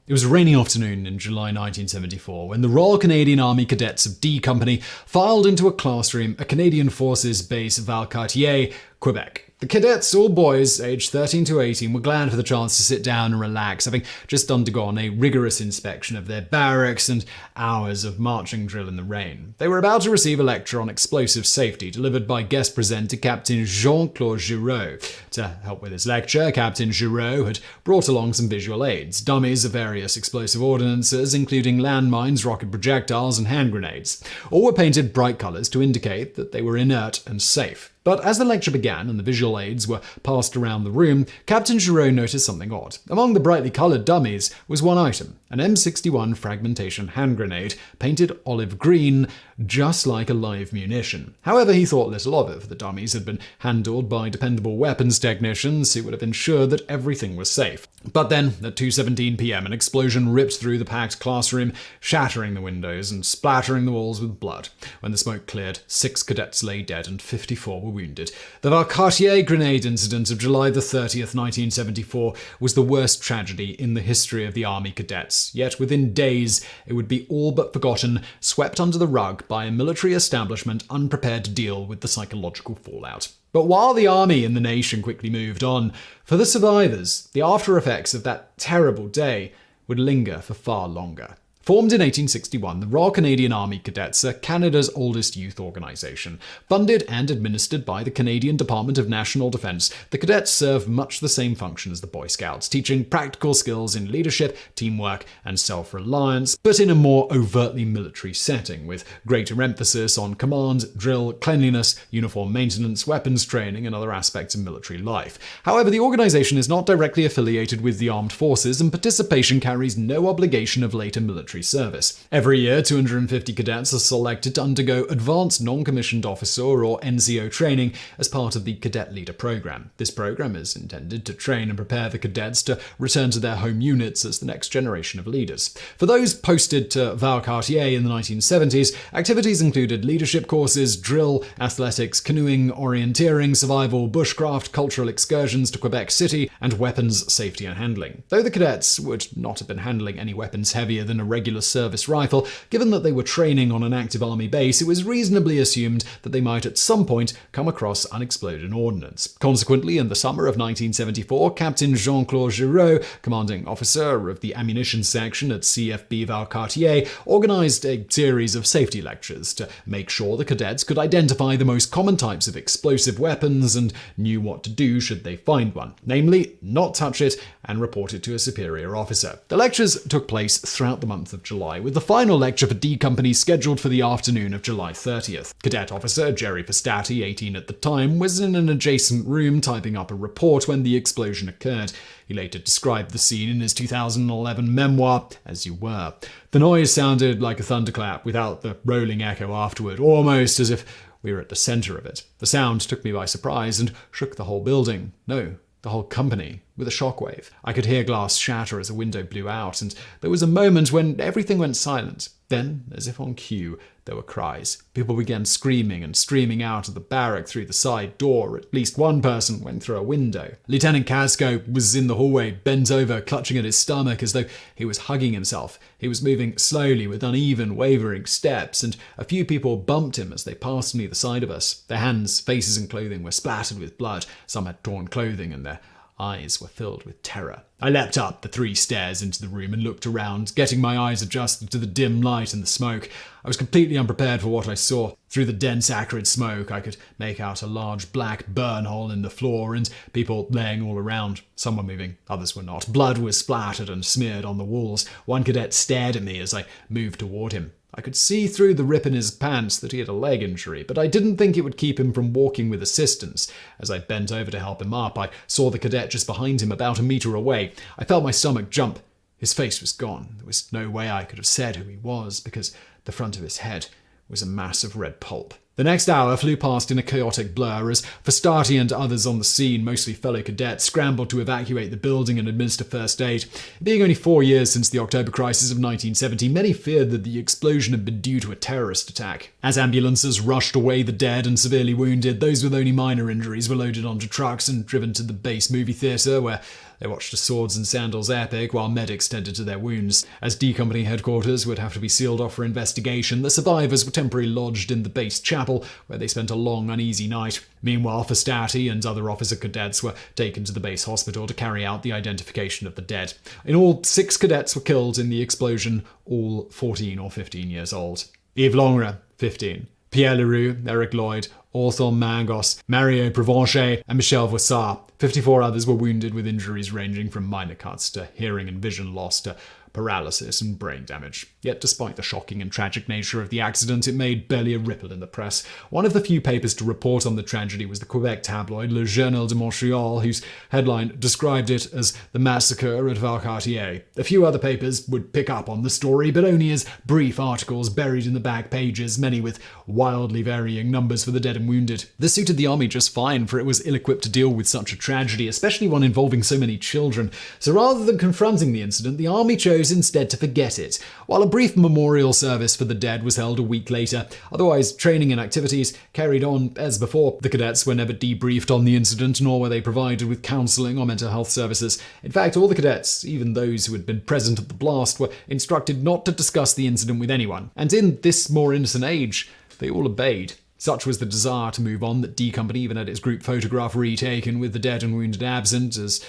It was a rainy afternoon in July 1974 when the Royal Canadian Army Cadets of D Company filed into a classroom at Canadian Forces Base Valcartier, Quebec. The cadets, all boys aged 13 to 18, were glad for the chance to sit down and relax, having just undergone a rigorous inspection of their barracks and hours of marching drill in the rain. They were about to receive a lecture on explosive safety delivered by guest presenter Captain Jean-Claude Giraud. To help with his lecture, Captain Giraud had brought along some visual aids, dummies of various explosive ordnances, including landmines, rocket projectiles, and hand grenades. All were painted bright colors to indicate that they were inert and safe. But as the lecture began and the visual aids were passed around the room, Captain Giraud noticed something odd. Among the brightly coloured dummies was one item, an M61 fragmentation hand grenade, painted olive green, just like a live munition. However, he thought little of it, for the dummies had been handled by dependable weapons technicians who would have ensured that everything was safe. But then, at 2:17 p.m., an explosion ripped through the packed classroom, shattering the windows and splattering the walls with blood. When the smoke cleared, 6 cadets lay dead and 54 were wounded. The Valcartier grenade incident of July 30th, 1974 was the worst tragedy in the history of the Army Cadets, yet within days it would be all but forgotten, swept under the rug by a military establishment unprepared to deal with the psychological fallout. But while the army and the nation quickly moved on, for the survivors, the after effects of that terrible day would linger for far longer. Formed in 1861, the Royal Canadian Army Cadets are Canada's oldest youth organization. Funded and administered by the Canadian Department of National Defence, the cadets serve much the same function as the Boy Scouts, teaching practical skills in leadership, teamwork, and self-reliance, but in a more overtly military setting, with greater emphasis on command, drill, cleanliness, uniform maintenance, weapons training, and other aspects of military life. However, the organization is not directly affiliated with the armed forces, and participation carries no obligation of later military service. Every year, 250 cadets are selected to undergo Advanced Non-Commissioned Officer or NCO training as part of the Cadet Leader Program. This program is intended to train and prepare the cadets to return to their home units as the next generation of leaders. For those posted to Valcartier in the 1970s, activities included leadership courses, drill, athletics, canoeing, orienteering, survival, bushcraft, cultural excursions to Quebec City, and weapons safety and handling. Though the cadets would not have been handling any weapons heavier than a regular service rifle, given that they were training on an active army base, it was reasonably assumed that they might at some point come across unexploded ordnance. Consequently, in the summer of 1974, Captain Jean-Claude Giraud, commanding officer of the ammunition section at CFB Valcartier, organized a series of safety lectures to make sure the cadets could identify the most common types of explosive weapons and knew what to do should they find one, namely, not touch it and report it to a superior officer. The lectures took place throughout the month of July, with the final lecture for D Company scheduled for the afternoon of July 30th. Cadet officer Jerry Pastati, 18 at the time, was in an adjacent room typing up a report when the explosion occurred. He later described the scene in his 2011 memoir, As You Were. The noise sounded like a thunderclap without the rolling echo afterward, almost as if we were at the center of it. The sound took me by surprise and shook the whole building. No, the whole company, with a shockwave. I could hear glass shatter as a window blew out, and there was a moment when everything went silent. Then, as if on cue, there were cries. People began screaming and streaming out of the barrack through the side door. At least one person went through a window. Lieutenant Casco was in the hallway, bent over, clutching at his stomach as though he was hugging himself. He was moving slowly with uneven, wavering steps, and a few people bumped him as they passed near the side of us. Their hands, faces, and clothing were splattered with blood. Some had torn clothing, and their eyes were filled with terror. I leapt up the 3 stairs into the room and looked around, getting my eyes adjusted to the dim light and the smoke. I was completely unprepared for what I saw. Through the dense, acrid smoke, I could make out a large black burn hole in the floor and people laying all around. Some were moving, others were not. Blood was splattered and smeared on the walls. One cadet stared at me as I moved toward him. I could see through the rip in his pants that he had a leg injury, but I didn't think it would keep him from walking with assistance. As I bent over to help him up, I saw the cadet just behind him, about a meter away. I felt my stomach jump. His face was gone. There was no way I could have said who he was, because the front of his head was a mass of red pulp. The next hour flew past in a chaotic blur as Fastati and others on the scene, mostly fellow cadets, scrambled to evacuate the building and administer first aid. Being only 4 years since the October crisis of 1970, many feared that the explosion had been due to a terrorist attack. As ambulances rushed away the dead and severely wounded, those with only minor injuries were loaded onto trucks and driven to the base movie theatre, where they watched a Swords and Sandals epic while medics tended to their wounds. As D Company headquarters would have to be sealed off for investigation, the survivors were temporarily lodged in the base chapel, where they spent a long, uneasy night. Meanwhile, Fastati and other officer cadets were taken to the base hospital to carry out the identification of the dead. In all, 6 cadets were killed in the explosion, all 14 or 15 years old. Yves Longre, 15. Pierre Leroux, Eric Lloyd, Orthon Mangos, Mario Provencher, and Michel Voissart. 54 others were wounded with injuries ranging from minor cuts to hearing and vision loss to paralysis and brain damage. Yet despite the shocking and tragic nature of the accident, it made barely a ripple in the press. One of the few papers to report on the tragedy was the Quebec tabloid Le Journal de Montréal, whose headline described it as the massacre at Valcartier. A few other papers would pick up on the story, but only as brief articles buried in the back pages, many with wildly varying numbers for the dead and wounded. This suited the army just fine, for it was ill-equipped to deal with such a tragedy, especially one involving so many children. So rather than confronting the incident, the army chose instead to forget it. While a brief memorial service for the dead was held a week later, otherwise training and activities carried on as before. The cadets were never debriefed on the incident, nor were they provided with counselling or mental health services. In fact, all the cadets, even those who had been present at the blast, were instructed not to discuss the incident with anyone. And in this more innocent age, they all obeyed. Such was the desire to move on that D Company even had its group photograph retaken with the dead and wounded absent, as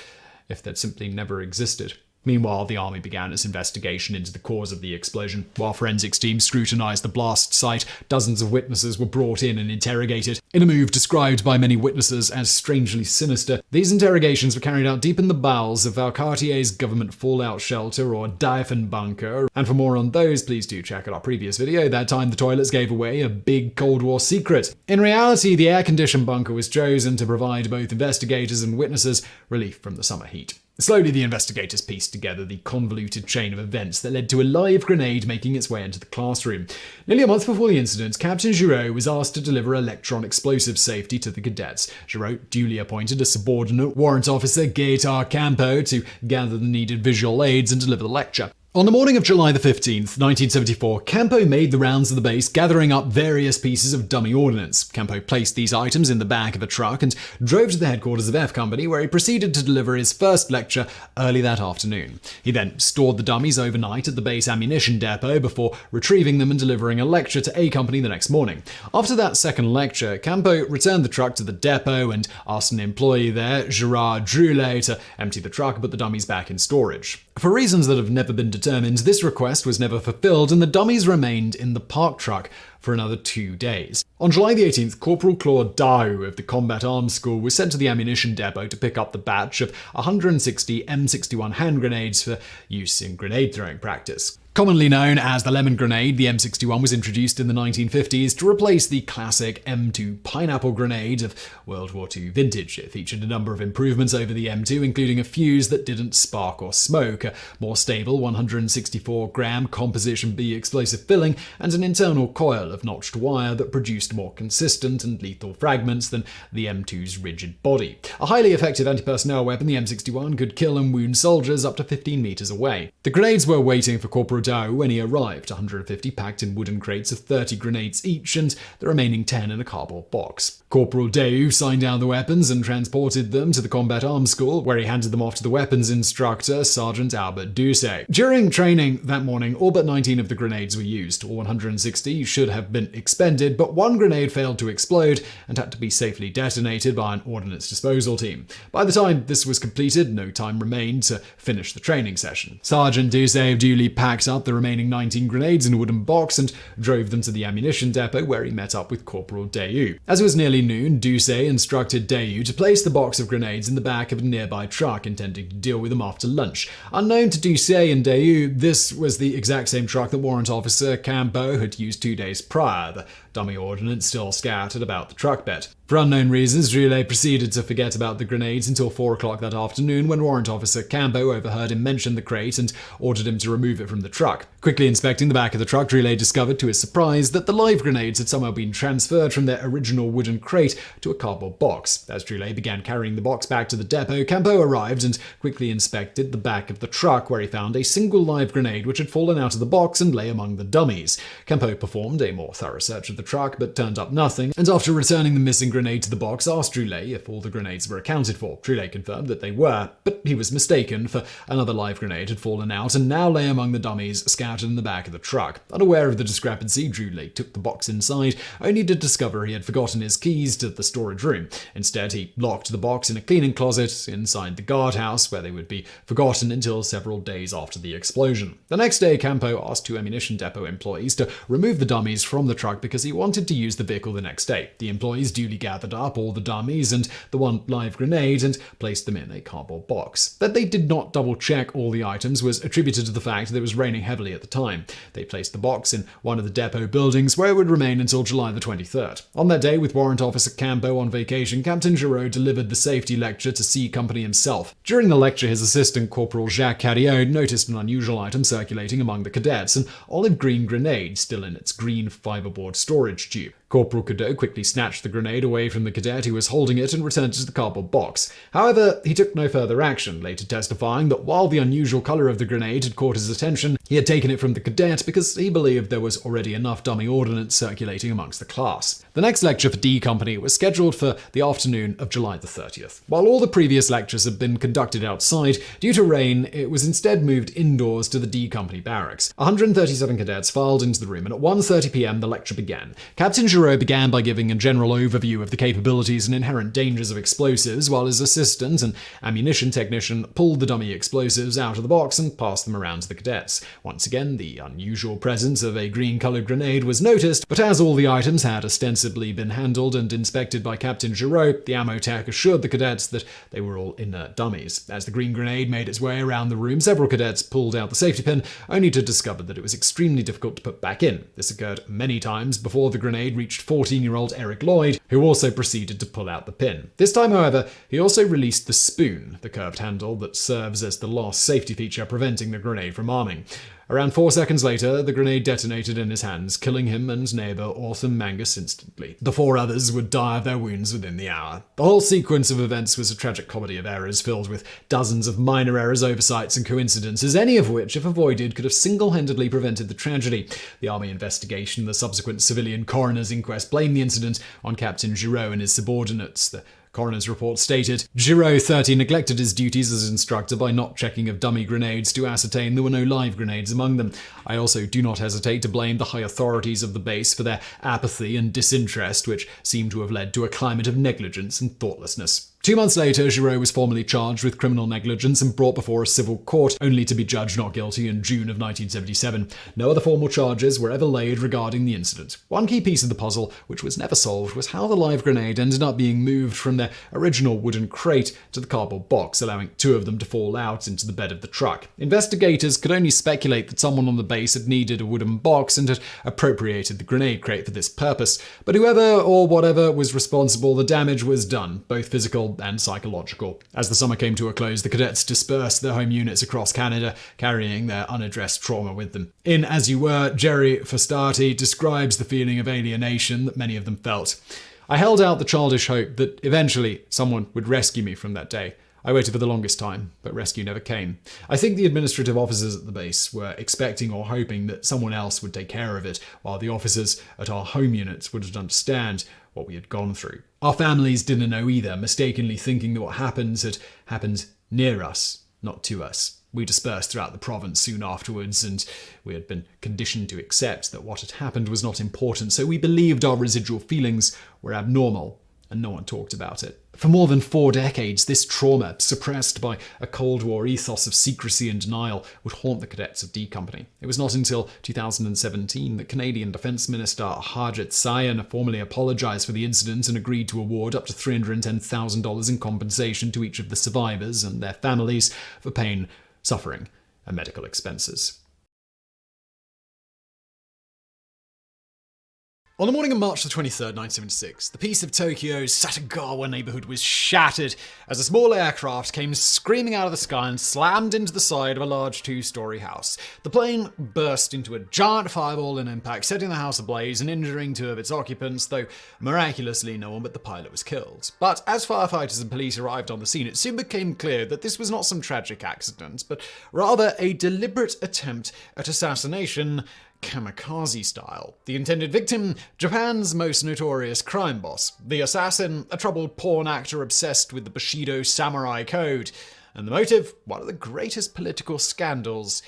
if they'd simply never existed. Meanwhile, the army began its investigation into the cause of the explosion. While forensics teams scrutinized the blast site, dozens of witnesses were brought in and interrogated. In a move described by many witnesses as strangely sinister, these interrogations were carried out deep in the bowels of Valcartier's government fallout shelter, or Bunker. And for more on those, please do check out our previous video. That time the toilets gave away a big Cold War secret. In reality, the air-conditioned bunker was chosen to provide both investigators and witnesses relief from the summer heat. Slowly, the investigators pieced together the convoluted chain of events that led to a live grenade making its way into the classroom. Nearly a month before the incident, Captain Giraud was asked to deliver electron explosive safety to the cadets. Giraud duly appointed a subordinate warrant officer, Gaetar Campo, to gather the needed visual aids and deliver the lecture. On the morning of July the 15th, 1974, Campo made the rounds of the base, gathering up various pieces of dummy ordnance. Campo placed these items in the back of a truck and drove to the headquarters of F Company, where he proceeded to deliver his first lecture early that afternoon. He then stored the dummies overnight at the base ammunition depot before retrieving them and delivering a lecture to A Company the next morning. After that second lecture, Campo returned the truck to the depot and asked an employee there, Gerard Drulet, to empty the truck and put the dummies back in storage. For reasons that have never been determined, this request was never fulfilled and the dummies remained in the parked truck for another 2 days. On July the 18th, Corporal Claude Daou of the Combat Arms School was sent to the ammunition depot to pick up the batch of 160 M61 hand grenades for use in grenade throwing practice. Commonly known as the lemon grenade, the M61 was introduced in the 1950s to replace the classic M2 pineapple grenade of World War II vintage. It featured a number of improvements over the M2, including a fuse that didn't spark or smoke, a more stable 164-gram composition B explosive filling, and an internal coil of notched wire that produced more consistent and lethal fragments than the M2's rigid body. A highly effective anti-personnel weapon, the M61 could kill and wound soldiers up to 15 meters away. The grenades were waiting for Corporal Daou when he arrived, 150 packed in wooden crates of 30 grenades each and the remaining 10 in a cardboard box. Corporal Daou signed down the weapons and transported them to the Combat Arms School, where he handed them off to the weapons instructor, Sergeant Albert Doucet. During training that morning, all but 19 of the grenades were used. All 160 should have been expended, but one grenade failed to explode and had to be safely detonated by an ordnance disposal team. By the time this was completed, no time remained to finish the training session. Sergeant Doucet duly packed up the remaining 19 grenades in a wooden box and drove them to the ammunition depot, where he met up with Corporal Daou. As it was nearly noon, Doucet instructed Daou to place the box of grenades in the back of a nearby truck, intending to deal with them after lunch. Unknown to Doucet and Daou, this was the exact same truck that Warrant Officer Campo had used 2 days prior, the dummy ordnance still scattered about the truck bed. For unknown reasons, Drulet proceeded to forget about the grenades until 4 o'clock that afternoon, when Warrant Officer Campo overheard him mention the crate and ordered him to remove it from the truck. Quickly inspecting the back of the truck, Drulet discovered to his surprise that the live grenades had somehow been transferred from their original wooden crate to a cardboard box. As Drulet began carrying the box back to the depot, Campo arrived and quickly inspected the back of the truck, where he found a single live grenade which had fallen out of the box and lay among the dummies. Campo performed a more thorough search of the truck but turned up nothing, and after returning the missing grenade to the box, asked Drulet if all the grenades were accounted for. Drulet confirmed that they were, but he was mistaken, for another live grenade had fallen out and now lay among the dummies scattered in the back of the truck. Unaware of the discrepancy, Drulet took the box inside, only to discover he had forgotten his keys to the storage room. Instead, he locked the box in a cleaning closet inside the guardhouse, where they would be forgotten until several days after the explosion. The next day, Campo asked 2 ammunition depot employees to remove the dummies from the truck because he wanted to use the vehicle the next day. The employees duly gathered up all the dummies and the one live grenade and placed them in a cardboard box. That they did not double-check all the items was attributed to the fact that it was raining heavily at the time. They placed the box in one of the depot buildings, where it would remain until July the 23rd. On that day, with Warrant Officer Campo on vacation, Captain Giraud delivered the safety lecture to C Company himself. During the lecture, his assistant, Corporal Jacques Carriot, noticed an unusual item circulating among the cadets, an olive green grenade still in its green fiberboard storage tube. Corporal Cadeau quickly snatched the grenade away from the cadet who was holding it and returned it to the cardboard box. However, he took no further action, later testifying that while the unusual color of the grenade had caught his attention, he had taken it from the cadet because he believed there was already enough dummy ordnance circulating amongst the class. The next lecture for D Company was scheduled for the afternoon of July the 30th. While all the previous lectures had been conducted outside, due to rain, it was instead moved indoors to the D Company barracks. 137 cadets filed into the room, and at 1:30 p.m. the lecture began. Captain Giraud Giraud began by giving a general overview of the capabilities and inherent dangers of explosives, while his assistant, an ammunition technician, pulled the dummy explosives out of the box and passed them around to the cadets. Once again, the unusual presence of a green-colored grenade was noticed, but as all the items had ostensibly been handled and inspected by Captain Giraud, the ammo tech assured the cadets that they were all inert dummies. As the green grenade made its way around the room, several cadets pulled out the safety pin, only to discover that it was extremely difficult to put back in. This occurred many times before the grenade reached 14-year-old Eric Lloyd, who also proceeded to pull out the pin. This time, however, he also released the spoon, the curved handle that serves as the last safety feature preventing the grenade from arming. Around 4 seconds later, the grenade detonated in his hands, killing him and neighbor Autumn Mangus instantly. The 4 others would die of their wounds within the hour. The whole sequence of events was a tragic comedy of errors, filled with dozens of minor errors, oversights, and coincidences, any of which, if avoided, could have single-handedly prevented the tragedy. The army investigation and the subsequent civilian coroner's inquest blamed the incident on Captain Giraud and his subordinates. The coroner's report stated, Giraud 30 neglected his duties as instructor by not checking of dummy grenades to ascertain there were no live grenades among them. I also do not hesitate to blame the high authorities of the base for their apathy and disinterest, which seem to have led to a climate of negligence and thoughtlessness. 2 months later, Giraud was formally charged with criminal negligence and brought before a civil court, only to be judged not guilty in June of 1977. No other formal charges were ever laid regarding the incident. One key piece of the puzzle, which was never solved, was how the live grenade ended up being moved from their original wooden crate to the cardboard box, allowing 2 of them to fall out into the bed of the truck. Investigators could only speculate that someone on the base had needed a wooden box and had appropriated the grenade crate for this purpose. But whoever or whatever was responsible, the damage was done, both physical and psychological. As the summer came to a close, the cadets dispersed their home units across Canada, carrying their unaddressed trauma with them. In As You Were, Jerry Fastati describes the feeling of alienation that many of them felt. I held out the childish hope that eventually someone would rescue me from that day. I waited for the longest time, but rescue never came. I think the administrative officers at the base were expecting or hoping that someone else would take care of it, while the officers at our home units wouldn't understand what we had gone through. Our families didn't know either, mistakenly thinking that what happened had happened near us, not to us. We dispersed throughout the province soon afterwards, and we had been conditioned to accept that what had happened was not important, so we believed our residual feelings were abnormal, and no one talked about it. For more than 4 decades, this trauma, suppressed by a Cold War ethos of secrecy and denial, would haunt the cadets of D Company. It was not until 2017 that Canadian Defence Minister Harjit Sayan formally apologised for the incident and agreed to award up to $310,000 in compensation to each of the survivors and their families for pain, suffering, and medical expenses. On the morning of March the 23rd, 1976, the peace of Tokyo's Satagawa neighborhood was shattered as a small aircraft came screaming out of the sky and slammed into the side of a large 2-story house. The plane burst into a giant fireball in impact, setting the house ablaze and injuring 2 of its occupants, though miraculously no one but the pilot was killed. But as firefighters and police arrived on the scene, it soon became clear that this was not some tragic accident, but rather a deliberate attempt at assassination, Kamikaze style. The intended victim, Japan's most notorious crime boss. The assassin, a troubled porn actor obsessed with the Bushido samurai code. And the motive, one of the greatest political scandals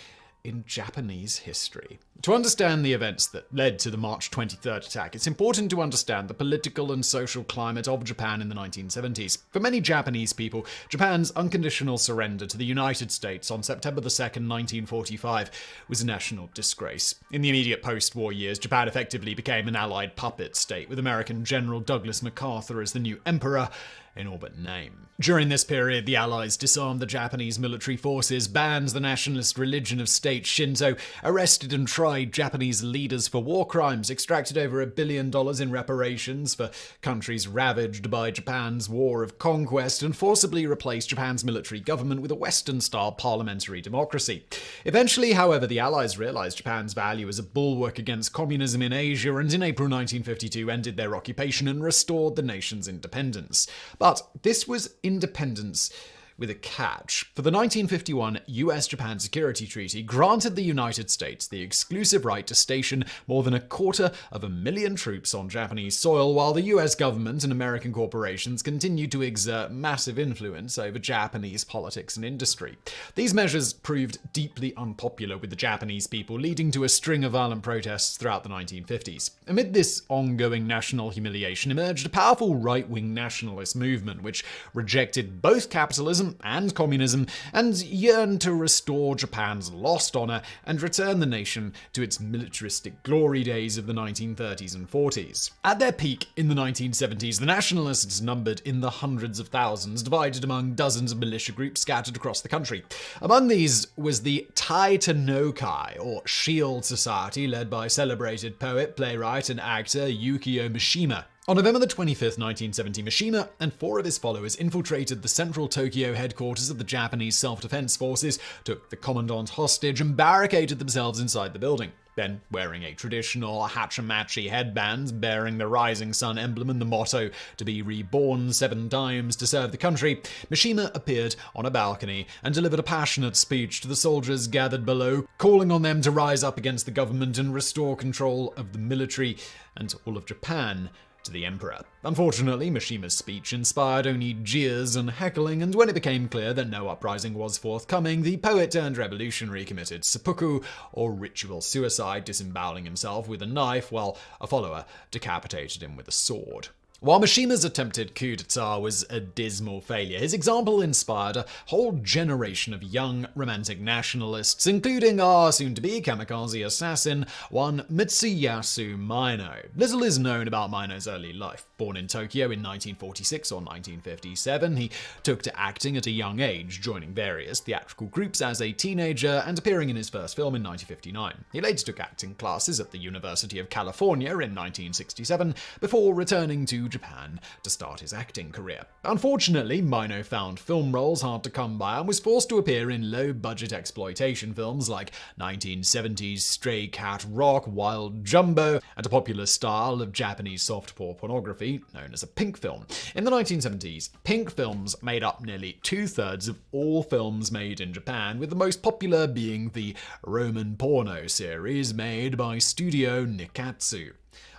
in Japanese history. To understand the events that led to the March 23rd attack, it's important to understand the political and social climate of Japan in the 1970s. For many Japanese people, Japan's unconditional surrender to the United States on September 2nd, 1945 was a national disgrace. In the immediate post-war years, Japan effectively became an allied puppet state, with American General Douglas MacArthur as the new emperor in all but name. During this period, the Allies disarmed the Japanese military forces, banned the nationalist religion of state Shinto, arrested and tried Japanese leaders for war crimes, extracted over $1 billion in reparations for countries ravaged by Japan's war of conquest, and forcibly replaced Japan's military government with a Western-style parliamentary democracy. Eventually, however, the Allies realized Japan's value as a bulwark against communism in Asia, and in April 1952 ended their occupation and restored the nation's independence. But this was independence with a catch. For the 1951 US-Japan Security Treaty granted the United States the exclusive right to station more than 250,000 troops on Japanese soil, while the US government and American corporations continued to exert massive influence over Japanese politics and industry. These measures proved deeply unpopular with the Japanese people, leading to a string of violent protests throughout the 1950s. Amid this ongoing national humiliation emerged a powerful right-wing nationalist movement which rejected both capitalism and communism and yearned to restore Japan's lost honor and return the nation to its militaristic glory days of the 1930s and 40s. At their peak in the 1970s, the nationalists numbered in the hundreds of thousands, divided among dozens of militia groups scattered across the country. Among these was the Tai-to-no-kai, or Shield Society, led by celebrated poet, playwright, and actor Yukio Mishima. On November 25, 1970, Mishima and 4 of his followers infiltrated the central Tokyo headquarters of the Japanese Self-Defense Forces, took the commandant hostage, and barricaded themselves inside the building. Then, wearing a traditional hachamachi headband bearing the rising sun emblem and the motto "to be reborn 7 times to serve the country," Mishima appeared on a balcony and delivered a passionate speech to the soldiers gathered below, calling on them to rise up against the government and restore control of the military and all of Japan to the emperor. Unfortunately, Mishima's speech inspired only jeers and heckling, and when it became clear that no uprising was forthcoming, the poet-turned-revolutionary committed seppuku, or ritual suicide, disemboweling himself with a knife while a follower decapitated him with a sword. While Mishima's attempted coup d'etat was a dismal failure, his example inspired a whole generation of young romantic nationalists, including our soon-to-be kamikaze assassin, one Mitsuyasu Mino. Little is known about Mino's early life. Born in Tokyo in 1946 or 1957, he took to acting at a young age, joining various theatrical groups as a teenager and appearing in his first film in 1959. He later took acting classes at the University of California in 1967, before returning to Japan to start his acting career. Unfortunately, Mino found film roles hard to come by and was forced to appear in low-budget exploitation films like 1970s Stray Cat Rock, Wild Jumbo, and a popular style of Japanese softcore pornography known as a pink film. In the 1970s, pink films made up nearly 2/3 of all films made in Japan, with the most popular being the Roman porno series made by Studio Nikatsu.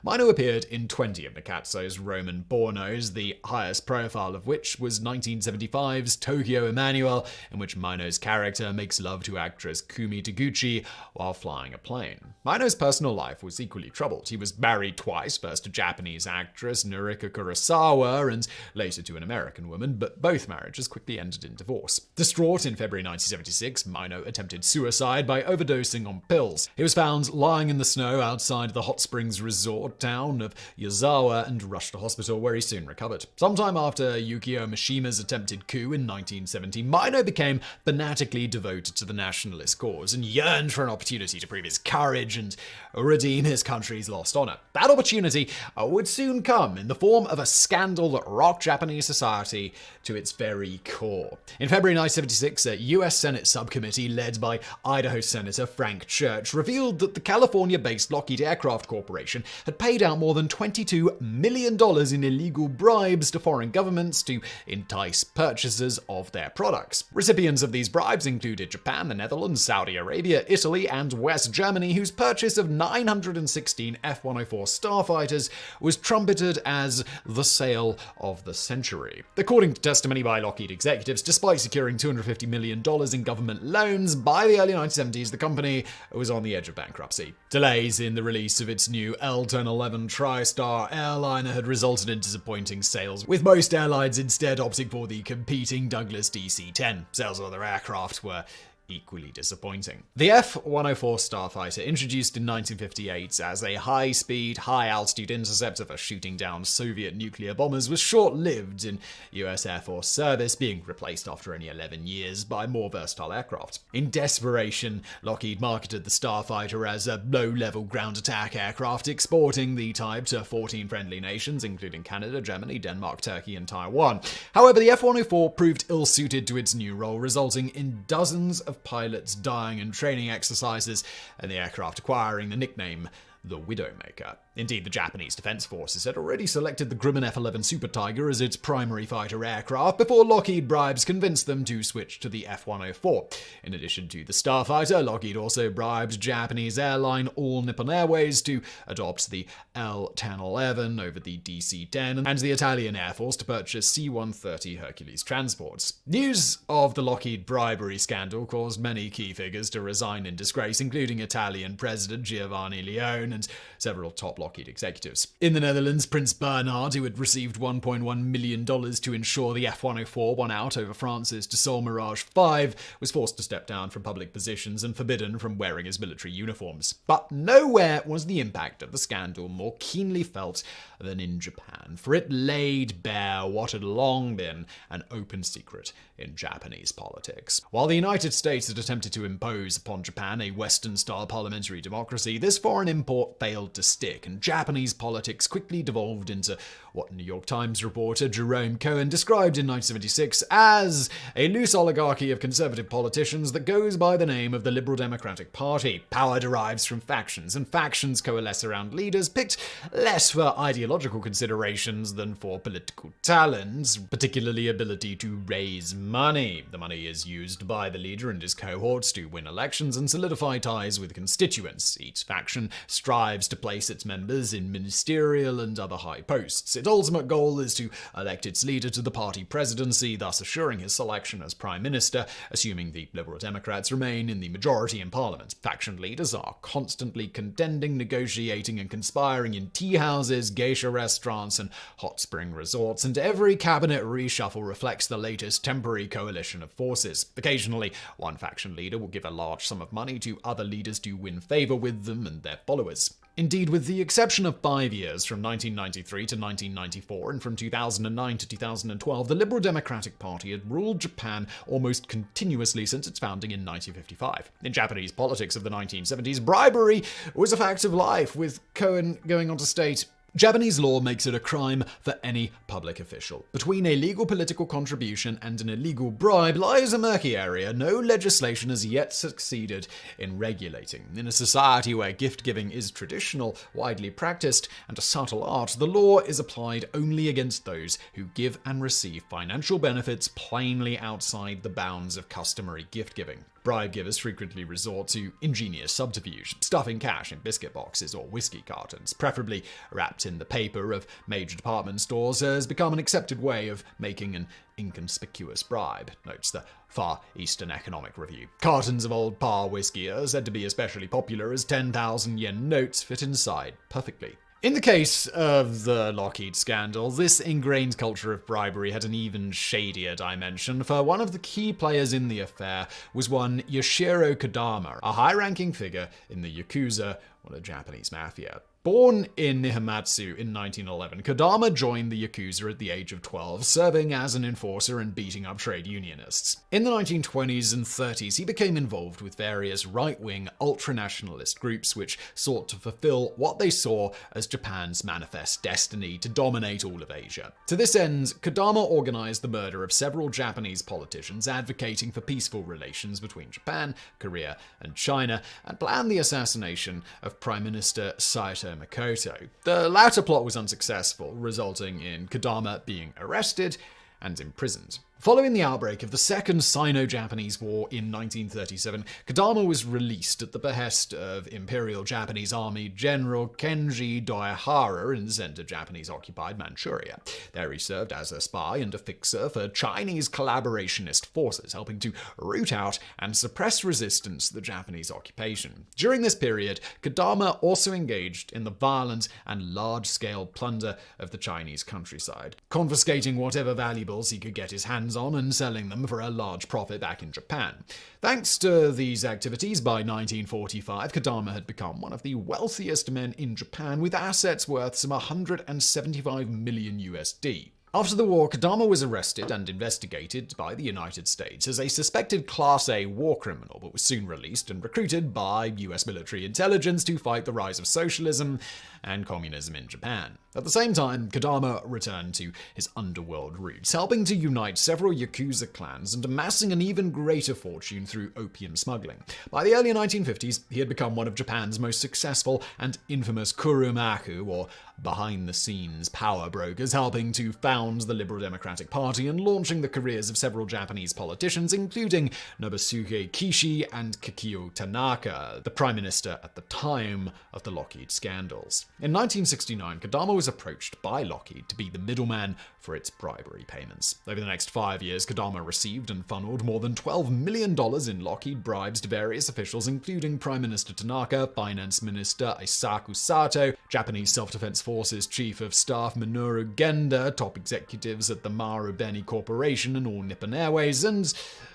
Mino appeared in 20 of Nikatsu's Roman pornos, the highest profile of which was 1975's Tokyo Emmanuel, in which Mino's character makes love to actress Kumi Taguchi while flying a plane. Mino's personal life was equally troubled. He was married twice, first to Japanese actress Noriko Kurosawa and later to an American woman, but both marriages quickly ended in divorce. Distraught, in February 1976, Mino attempted suicide by overdosing on pills. He was found lying in the snow outside the hot springs resort town of Yozawa and rushed to hospital, where he soon recovered. Sometime after Yukio Mishima's attempted coup in 1970, Mino became fanatically devoted to the nationalist cause and yearned for an opportunity to prove his courage and redeem his country's lost honor. That opportunity would soon come in the form of a scandal that rocked Japanese society to its very core. In February 1976, a U.S. Senate subcommittee led by Idaho Senator Frank Church revealed that the California-based Lockheed Aircraft Corporation had paid out more than $22 million in illegal bribes to foreign governments to entice purchasers of their products. Recipients of these bribes included Japan, the Netherlands, Saudi Arabia, Italy, and West Germany, whose purchase of 916 F-104 starfighters was trumpeted as the sale of the century. According to testimony by Lockheed executives, despite securing $250 million in government loans, by the early 1970s, the company was on the edge of bankruptcy. Delays in the release of its new L-1011 TriStar airliner had resulted in disappointing sales, with most airlines instead opting for the competing Douglas DC-10. Sales of other aircraft were equally disappointing. The F-104 starfighter, introduced in 1958 as a high-speed, high-altitude interceptor for shooting down Soviet nuclear bombers, was short-lived in US Air Force service, being replaced after only 11 years by more versatile aircraft. In desperation, Lockheed marketed the starfighter as a low-level ground attack aircraft, exporting the type to 14 friendly nations, including Canada, Germany, Denmark, Turkey, and Taiwan. However, the F-104 proved ill-suited to its new role, resulting in dozens of pilots dying in training exercises, and the aircraft acquiring the nickname the Widowmaker. Indeed, the Japanese Defense Forces had already selected the Grumman F-11 Super Tiger as its primary fighter aircraft before Lockheed bribes convinced them to switch to the F-104. In addition to the Starfighter, Lockheed also bribed Japanese airline All Nippon Airways to adopt the L-1011 over the DC-10 and the Italian Air Force to purchase C-130 Hercules transports. News of the Lockheed bribery scandal caused many key figures to resign in disgrace, including Italian President Giovanni Leone and several top Lockheed executives. In the Netherlands, Prince Bernhard, who had received $1.1 million to ensure the F-104 won out over France's Dassault Mirage 5, was forced to step down from public positions and forbidden from wearing his military uniforms. But nowhere was the impact of the scandal more keenly felt than in Japan, for it laid bare what had long been an open secret in Japanese politics. While the United States had attempted to impose upon Japan a Western-style parliamentary democracy, this foreign import failed to stick, and Japanese politics quickly devolved into what New York Times reporter Jerome Cohen described in 1976 as a loose oligarchy of conservative politicians that goes by the name of the Liberal Democratic Party. Power derives from factions, and factions coalesce around leaders picked less for ideological considerations than for political talents, particularly ability to raise money. The money is used by the leader and his cohorts to win elections and solidify ties with constituents. Each faction strives to place its members in ministerial and other high posts. Its ultimate goal is to elect its leader to the party presidency, thus assuring his selection as prime minister, assuming the Liberal Democrats remain in the majority in parliament. Faction leaders are constantly contending, negotiating, and conspiring in tea houses, geisha restaurants, and hot spring resorts, and every cabinet reshuffle reflects the latest temporary coalition of forces. Occasionally, one faction leader will give a large sum of money to other leaders to win favor with them and their followers. Indeed, with the exception of 5 years, from 1993 to 1994 and from 2009 to 2012, the Liberal Democratic Party had ruled Japan almost continuously since its founding in 1955. In Japanese politics of the 1970s, bribery was a fact of life, with Cohen going on to state, Japanese law makes it a crime for any public official. Between a legal political contribution and an illegal bribe lies a murky area no legislation has yet succeeded in regulating. In a society where gift-giving is traditional, widely practiced, and a subtle art, the law is applied only against those who give and receive financial benefits plainly outside the bounds of customary gift-giving. Bribe givers frequently resort to ingenious subterfuge, stuffing cash in biscuit boxes or whiskey cartons, preferably wrapped in the paper of major department stores, has become an accepted way of making an inconspicuous bribe, notes the Far Eastern Economic Review. Cartons of old Par whiskey are said to be especially popular as 10,000 yen notes fit inside perfectly. In the case of the Lockheed scandal, this ingrained culture of bribery had an even shadier dimension, for one of the key players in the affair was one Yoshiro Kodama, a high-ranking figure in the Yakuza, or the Japanese mafia. Born in Nihamatsu in 1911, Kodama joined the Yakuza at the age of 12, serving as an enforcer and beating up trade unionists. In the 1920s and 30s, he became involved with various right-wing ultranationalist groups which sought to fulfill what they saw as Japan's manifest destiny to dominate all of Asia. To this end, Kodama organized the murder of several Japanese politicians advocating for peaceful relations between Japan, Korea, and China, and planned the assassination of Prime Minister Saito Makoto. The latter plot was unsuccessful, resulting in Kodama being arrested and imprisoned. Following the outbreak of the Second Sino-Japanese War in 1937, Kodama was released at the behest of Imperial Japanese Army General Kenji Doihara and sent to Japanese-occupied Manchuria. There he served as a spy and a fixer for Chinese collaborationist forces, helping to root out and suppress resistance to the Japanese occupation. During this period, Kodama also engaged in the violent and large-scale plunder of the Chinese countryside, confiscating whatever valuables he could get his hands on and selling them for a large profit back in Japan. Thanks to these activities, by 1945, Kodama had become one of the wealthiest men in Japan, with assets worth some 175 million USD. After the war, Kodama was arrested and investigated by the United States as a suspected Class A war criminal, but was soon released and recruited by US military intelligence to fight the rise of socialism and communism in Japan. At the same time, Kodama returned to his underworld roots, helping to unite several Yakuza clans and amassing an even greater fortune through opium smuggling. By the early 1950s, he had become one of Japan's most successful and infamous kurumaku, or behind-the-scenes power brokers, helping to found the Liberal Democratic Party and launching the careers of several Japanese politicians, including Nobusuke Kishi and Kikyo Tanaka, the prime minister at the time of the Lockheed scandals. In 1969, Kodama was approached by Lockheed to be the middleman for its bribery payments. Over the next 5 years, Kodama received and funneled more than $12 million in Lockheed bribes to various officials, including Prime Minister Tanaka, Finance Minister Eisaku Sato, Japanese Self-Defense Forces Chief of Staff Minoru Genda, top executives at the Marubeni Corporation and All Nippon Airways, and,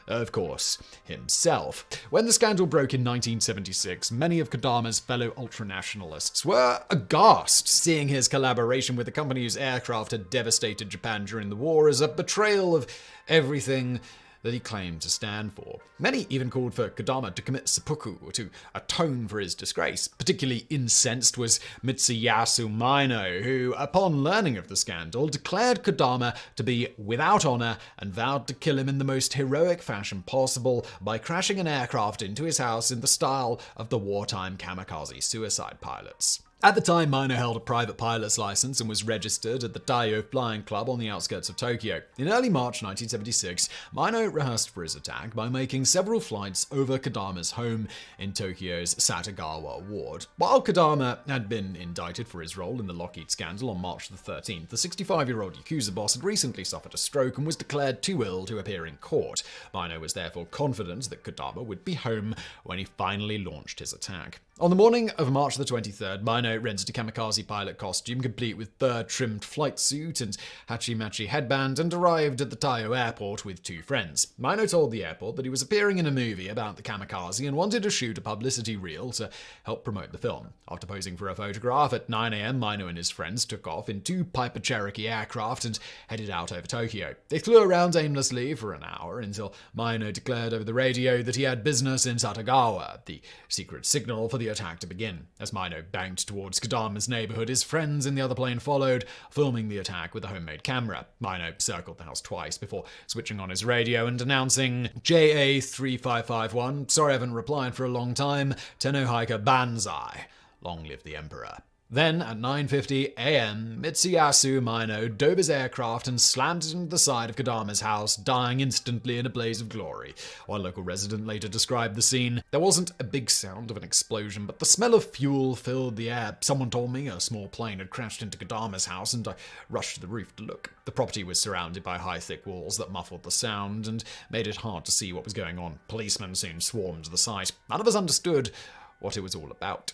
of course, himself. When the scandal broke in 1976, many of Kodama's fellow ultranationalists were aghast, seeing his collaboration with the company whose aircraft had devastated Japan during the war as a betrayal of everything that he claimed to stand for. Many even called for Kodama to commit seppuku, to atone for his disgrace. Particularly incensed was Mitsuyasu Mino, who, upon learning of the scandal, declared Kodama to be without honor and vowed to kill him in the most heroic fashion possible by crashing an aircraft into his house in the style of the wartime kamikaze suicide pilots. At the time, Mino held a private pilot's license and was registered at the Taiyo Flying Club on the outskirts of Tokyo. In early March 1976, Mino rehearsed for his attack by making several flights over Kodama's home in Tokyo's Satagawa ward. While Kodama had been indicted for his role in the Lockheed scandal on March the 13th, the 65-year-old Yakuza boss had recently suffered a stroke and was declared too ill to appear in court. Mino was therefore confident that Kodama would be home when he finally launched his attack. On the morning of March the 23rd, Mino rented a kamikaze pilot costume complete with fur-trimmed flight suit and hachi-machi headband and arrived at the Taiyo airport with two friends. Mino told the airport that he was appearing in a movie about the kamikaze and wanted to shoot a publicity reel to help promote the film. After posing for a photograph at 9 a.m., Mino and his friends took off in two Piper Cherokee aircraft and headed out over Tokyo. They flew around aimlessly for an hour until Mino declared over the radio that he had business in Satagawa, the secret signal for the attack to begin. As Mino banked towards Kodama's neighborhood, his friends in the other plane followed, filming the attack with a homemade camera. Mino circled the house twice before switching on his radio and announcing, JA3551, sorry I haven't replied for a long time, Tenno Hiker Banzai. Long live the Emperor. Then, at 9:50 a.m., Mitsuyasu Mino dove his aircraft and slammed it into the side of Kodama's house, dying instantly in a blaze of glory. One local resident later described the scene. There wasn't a big sound of an explosion, but the smell of fuel filled the air. Someone told me a small plane had crashed into Kodama's house, and I rushed to the roof to look. The property was surrounded by high, thick walls that muffled the sound and made it hard to see what was going on. Policemen soon swarmed the site. None of us understood what it was all about.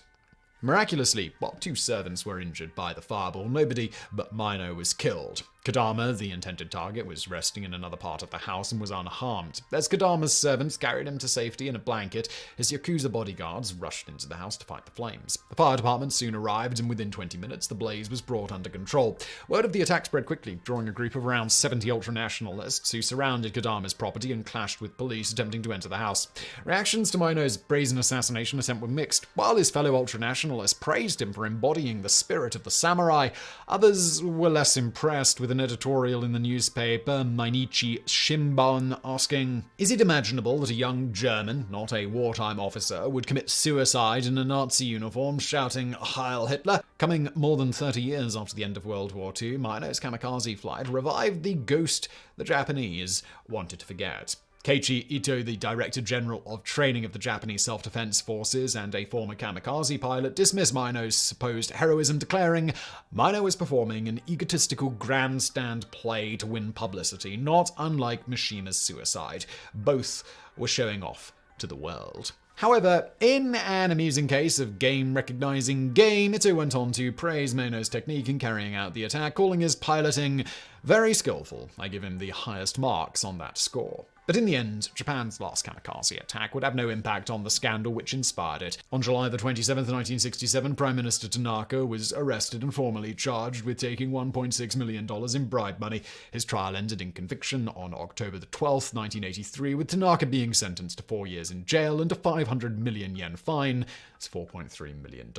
Miraculously, while two servants were injured by the fireball, nobody but Mino was killed. Kodama, the intended target, was resting in another part of the house and was unharmed. As Kodama's servants carried him to safety in a blanket, his Yakuza bodyguards rushed into the house to fight the flames. The fire department soon arrived, and within 20 minutes, the blaze was brought under control. Word of the attack spread quickly, drawing a group of around 70 ultranationalists who surrounded Kodama's property and clashed with police attempting to enter the house. Reactions to Mino's brazen assassination attempt were mixed. While his fellow ultranationalists praised him for embodying the spirit of the samurai, others were less impressed, with an editorial in the newspaper Mainichi Shimbun asking, "Is it imaginable that a young German, not a wartime officer, would commit suicide in a Nazi uniform shouting Heil Hitler?" Coming more than 30 years after the end of World War II, Mino's kamikaze flight revived the ghost the Japanese wanted to forget. Keiichi Ito, the Director General of Training of the Japanese Self-Defense Forces and a former kamikaze pilot, dismissed Mino's supposed heroism, declaring Mino was performing an egotistical grandstand play to win publicity, not unlike Mishima's suicide. Both were showing off to the world. However, in an amusing case of game recognizing game, Ito went on to praise Mino's technique in carrying out the attack, calling his piloting very skillful. I give him the highest marks on that score. But in the end, Japan's last kamikaze attack would have no impact on the scandal which inspired it. On July the 27th, 1967, Prime Minister Tanaka was arrested and formally charged with taking $1.6 million in bribe money. His trial ended in conviction on October the 12th, 1983, with Tanaka being sentenced to 4 years in jail and a 500 million yen fine. That's $4.3 million.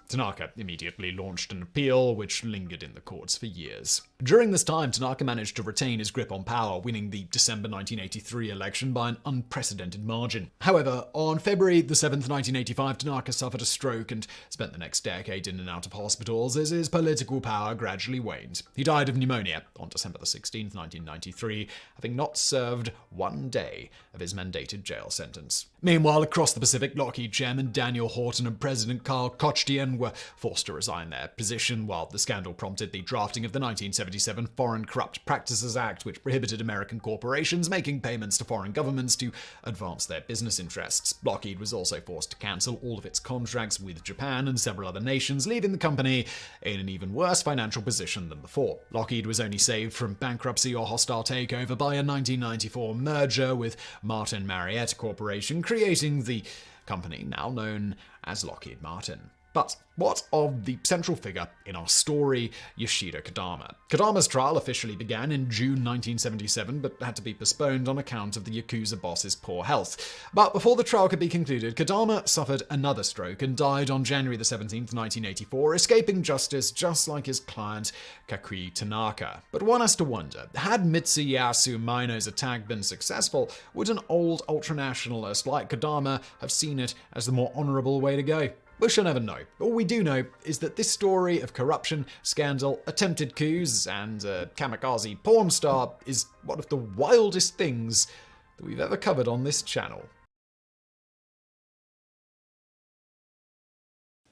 Tanaka immediately launched an appeal, which lingered in the courts for years. During this time, Tanaka managed to retain his grip on power, winning the December 1983 election by an unprecedented margin. However, on February the 7th, 1985, Tanaka suffered a stroke and spent the next decade in and out of hospitals as his political power gradually waned. He died of pneumonia on December the 16th, 1993, having not served 1 day of his mandated jail sentence. Meanwhile, across the Pacific, Lockheed Chairman Daniel Horton and President Carl Kochtien were forced to resign their position, while the scandal prompted the drafting of the 1977 Foreign Corrupt Practices Act, which prohibited American corporations making payments to foreign governments to advance their business interests. Lockheed was also forced to cancel all of its contracts with Japan and several other nations, leaving the company in an even worse financial position than before. Lockheed was only saved from bankruptcy or hostile takeover by a 1994 merger with Martin Marietta Corporation, creating the company now known as Lockheed Martin. But what of the central figure in our story, Yoshida Kodama? Kodama's trial officially began in June 1977, but had to be postponed on account of the Yakuza boss's poor health. But before the trial could be concluded, Kodama suffered another stroke and died on January the 17th, 1984, escaping justice just like his client, Kakui Tanaka. But one has to wonder, had Mitsuyasu Maino's attack been successful, would an old ultranationalist like Kodama have seen it as the more honorable way to go? We shall never know. All we do know is that this story of corruption, scandal, attempted coups, and a kamikaze porn star is one of the wildest things that we've ever covered on this channel.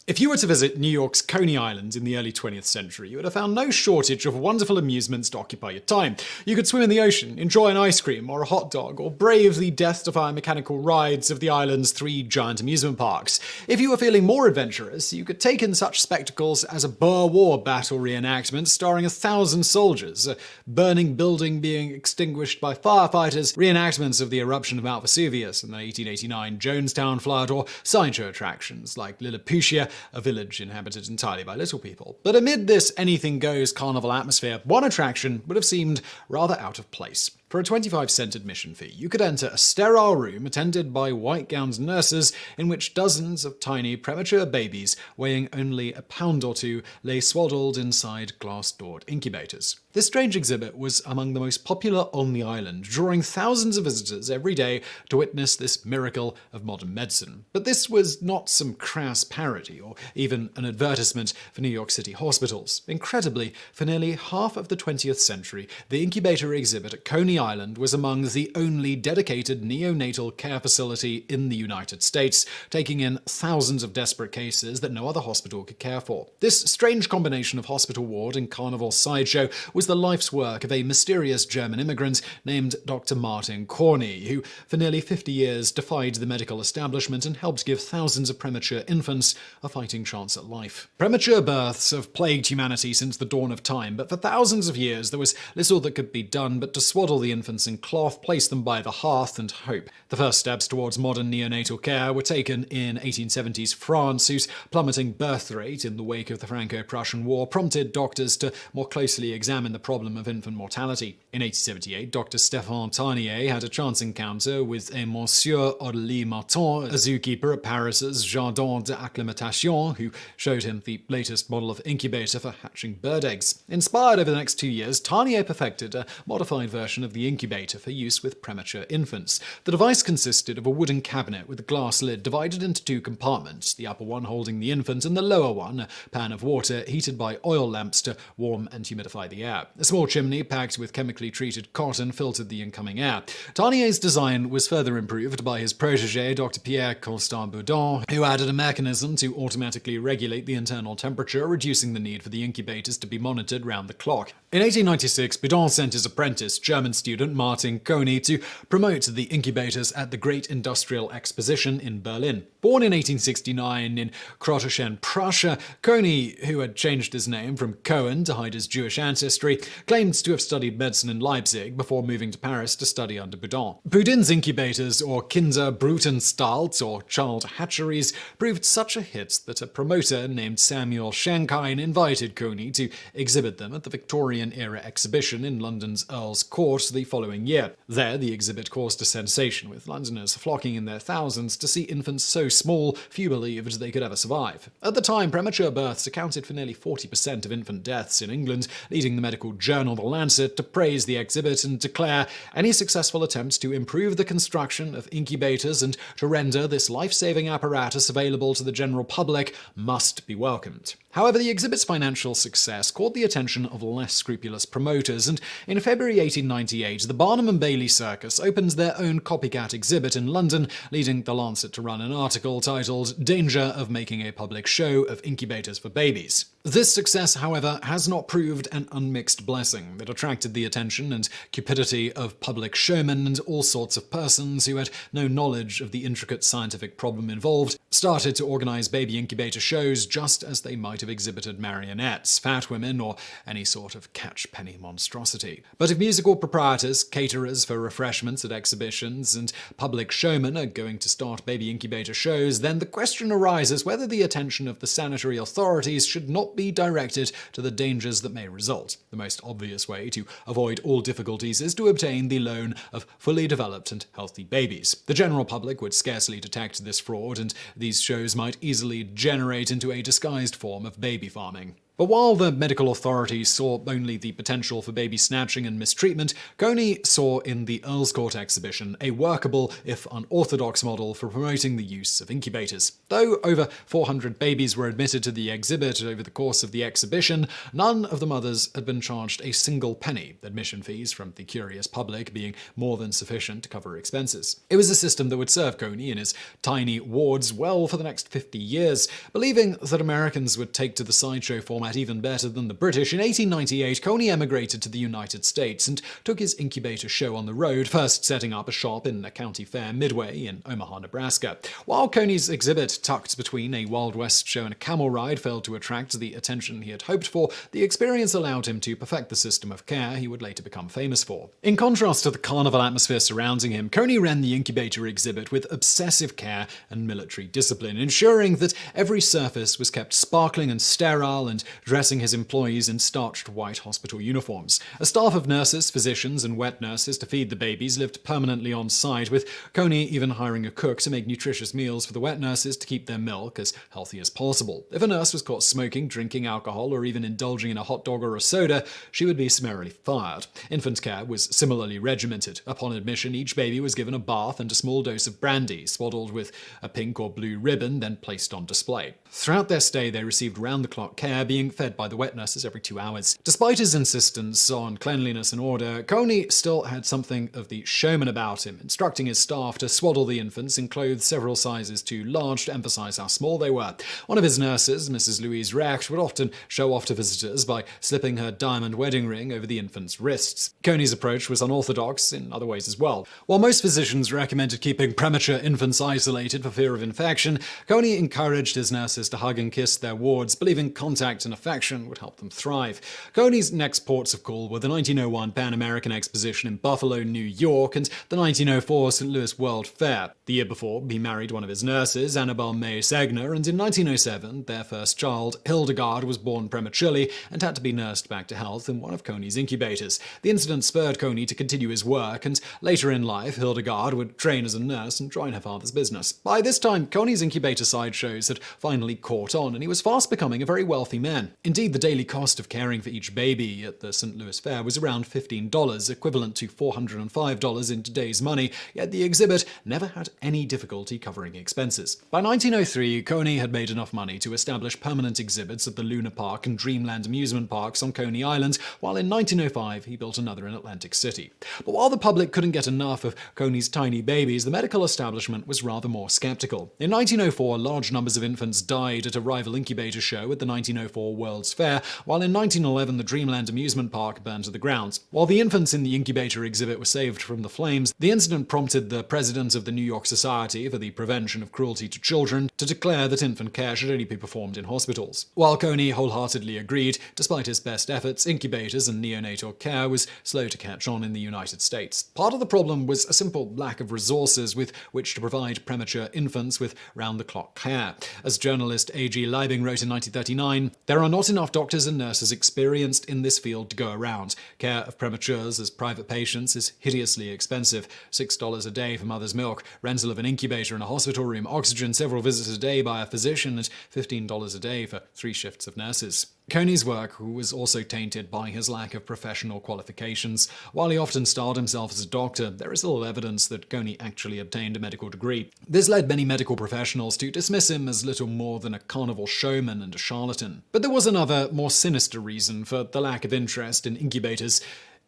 If you were to visit New York's Coney Island in the early 20th century, you would have found no shortage of wonderful amusements to occupy your time. You could swim in the ocean, enjoy an ice cream or a hot dog, or brave the death-defying mechanical rides of the island's 3 giant amusement parks. If you were feeling more adventurous, you could take in such spectacles as a Boer War battle reenactment starring 1,000 soldiers, a burning building being extinguished by firefighters, reenactments of the eruption of Mount Vesuvius and the 1889 Jonestown flood, or sideshow attractions like Lilliputian, a village inhabited entirely by little people. But amid this anything-goes carnival atmosphere, one attraction would have seemed rather out of place. For a 25-cent admission fee, you could enter a sterile room attended by white-gowned nurses in which dozens of tiny premature babies weighing only a pound or two lay swaddled inside glass-doored incubators. This strange exhibit was among the most popular on the island, drawing thousands of visitors every day to witness this miracle of modern medicine. But this was not some crass parody or even an advertisement for New York City hospitals. Incredibly, for nearly half of the 20th century, the incubator exhibit at Coney Island was among the only dedicated neonatal care facility in the United States, taking in thousands of desperate cases that no other hospital could care for. This strange combination of hospital ward and carnival sideshow was the life's work of a mysterious German immigrant named Dr. Martin Corney, who for nearly 50 years defied the medical establishment and helped give thousands of premature infants a fighting chance at life. Premature births have plagued humanity since the dawn of time, but for thousands of years there was little that could be done but to swaddle the infants in cloth, place them by the hearth, and hope. The first steps towards modern neonatal care were taken in 1870s France, whose plummeting birth rate in the wake of the Franco-Prussian War prompted doctors to more closely examine the problem of infant mortality. In 1878, Dr. Stéphane Tarnier had a chance encounter with a Monsieur Audelie Martin, a zookeeper at Paris's Jardin d'Acclimatation, who showed him the latest model of incubator for hatching bird eggs. Inspired over the next 2 years, Tarnier perfected a modified version of the incubator for use with premature infants. The device consisted of a wooden cabinet with a glass lid divided into 2 compartments, the upper one holding the infant and the lower one a pan of water heated by oil lamps to warm and humidify the air. A small chimney packed with chemically treated cotton filtered the incoming air. Tarnier's design was further improved by his protege, Dr. Pierre Constant Boudin, who added a mechanism to automatically regulate the internal temperature, reducing the need for the incubators to be monitored round the clock. In 1896, Boudin sent his apprentice, German student Martin Coney, to promote the incubators at the Great Industrial Exposition in Berlin. Born in 1869 in Krotoschen, Prussia, Coney, who had changed his name from Cohen to hide his Jewish ancestry, history, claimed to have studied medicine in Leipzig before moving to Paris to study under Boudin. Boudin's incubators, or Kinderbrutenstalt, or child hatcheries, proved such a hit that a promoter named Samuel Schenkine invited Coney to exhibit them at the Victorian-era exhibition in London's Earl's Court the following year. There, the exhibit caused a sensation, with Londoners flocking in their thousands to see infants so small few believed they could ever survive. At the time, premature births accounted for nearly 40% of infant deaths in England, leading the medical journal The Lancet to praise the exhibit and declare any successful attempts to improve the construction of incubators and to render this life-saving apparatus available to the general public must be welcomed. However, the exhibit's financial success caught the attention of less scrupulous promoters, and in February 1898, the Barnum and Bailey Circus opened their own copycat exhibit in London, leading The Lancet to run an article titled "Danger of Making a Public Show of Incubators for Babies." This success, however, has not proved an unmixed blessing. It attracted the attention and cupidity of public showmen, and all sorts of persons who had no knowledge of the intricate scientific problem involved started to organize baby incubator shows just as they might have exhibited marionettes, fat women, or any sort of catch-penny monstrosity. But if musical proprietors, caterers for refreshments at exhibitions, and public showmen are going to start baby incubator shows, then the question arises whether the attention of the sanitary authorities should not be directed to the dangers that may result. The most obvious way to avoid all difficulties is to obtain the loan of fully developed and healthy babies. The general public would scarcely detect this fraud, and these shows might easily generate into a disguised form of baby farming. But while the medical authorities saw only the potential for baby snatching and mistreatment, Coney saw in the Earl's Court exhibition a workable, if unorthodox, model for promoting the use of incubators. Though over 400 babies were admitted to the exhibit over the course of the exhibition, none of the mothers had been charged a single penny, admission fees from the curious public being more than sufficient to cover expenses. It was a system that would serve Coney in his tiny wards well for the next 50 years. Believing that Americans would take to the sideshow format even better than the British, in 1898 Coney emigrated to the United States and took his incubator show on the road, first setting up a shop in a county fair midway in Omaha, Nebraska. While Coney's exhibit, tucked between a Wild West show and a camel ride, failed to attract the attention he had hoped for, the experience allowed him to perfect the system of care he would later become famous for. In contrast to the carnival atmosphere surrounding him, Coney ran the incubator exhibit with obsessive care and military discipline, ensuring that every surface was kept sparkling and sterile, and dressing his employees in starched white hospital uniforms. A staff of nurses, physicians, and wet nurses to feed the babies lived permanently on site, with Coney even hiring a cook to make nutritious meals for the wet nurses to keep their milk as healthy as possible. If a nurse was caught smoking, drinking alcohol, or even indulging in a hot dog or a soda, she would be summarily fired. Infant care was similarly regimented. Upon admission, each baby was given a bath and a small dose of brandy, swaddled with a pink or blue ribbon, then placed on display. Throughout their stay, they received round-the-clock care, being fed by the wet nurses every 2 hours. Despite his insistence on cleanliness and order, Coney still had something of the showman about him, instructing his staff to swaddle the infants in clothes several sizes too large to emphasize how small they were. One of his nurses, Mrs. Louise Recht, would often show off to visitors by slipping her diamond wedding ring over the infant's wrists. Coney's approach was unorthodox in other ways as well. While most physicians recommended keeping premature infants isolated for fear of infection, Coney encouraged his nurses to hug and kiss their wards, believing contact and affection would help them thrive. Coney's next ports of call were the 1901 Pan American Exposition in Buffalo, New York, and the 1904 St. Louis World Fair. The year before, he married one of his nurses, Annabelle May Segner, and in 1907, their first child, Hildegard, was born prematurely and had to be nursed back to health in one of Coney's incubators. The incident spurred Coney to continue his work, and later in life, Hildegard would train as a nurse and join her father's business. By this time, Coney's incubator sideshows had finally caught on, and he was fast becoming a very wealthy man. Indeed, the daily cost of caring for each baby at the St. Louis Fair was around $15, equivalent to $405 in today's money, yet the exhibit never had any difficulty covering expenses. By 1903, Coney had made enough money to establish permanent exhibits at the Luna Park and Dreamland amusement parks on Coney Island, while in 1905 he built another in Atlantic City. But while the public couldn't get enough of Coney's tiny babies, the medical establishment was rather more skeptical. In 1904, large numbers of infants died at a rival incubator show at the 1904 1934 World's Fair, while in 1911 the Dreamland amusement park burned to the ground. While the infants in the incubator exhibit were saved from the flames, the incident prompted the president of the New York Society for the Prevention of Cruelty to Children to declare that infant care should only be performed in hospitals. While Coney wholeheartedly agreed, despite his best efforts, incubators and neonatal care was slow to catch on in the United States. Part of the problem was a simple lack of resources with which to provide premature infants with round-the-clock care. As journalist A.G. Liebing wrote in 1939, "There are not enough doctors and nurses experienced in this field to go around. Care of prematures as private patients is hideously expensive. $6 a day for mother's milk, rental of an incubator in a hospital room, oxygen several visits a day by a physician, and $15 a day for 3 shifts of nurses." Coney's work was also tainted by his lack of professional qualifications. While he often styled himself as a doctor, there is little evidence that Coney actually obtained a medical degree. This led many medical professionals to dismiss him as little more than a carnival showman and a charlatan. But there was another, more sinister reason for the lack of interest in incubators: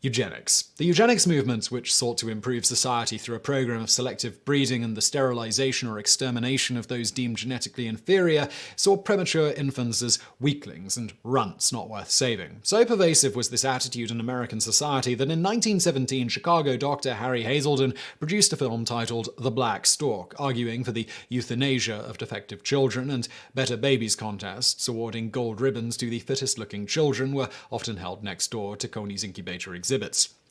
eugenics. The eugenics movement, which sought to improve society through a program of selective breeding and the sterilization or extermination of those deemed genetically inferior, saw premature infants as weaklings and runts not worth saving. So pervasive was this attitude in American society that in 1917 Chicago doctor Harry Hazelden produced a film titled The Black Stork, arguing for the euthanasia of defective children, and Better Babies contests awarding gold ribbons to the fittest-looking children were often held next door to Coney's incubator exhibits.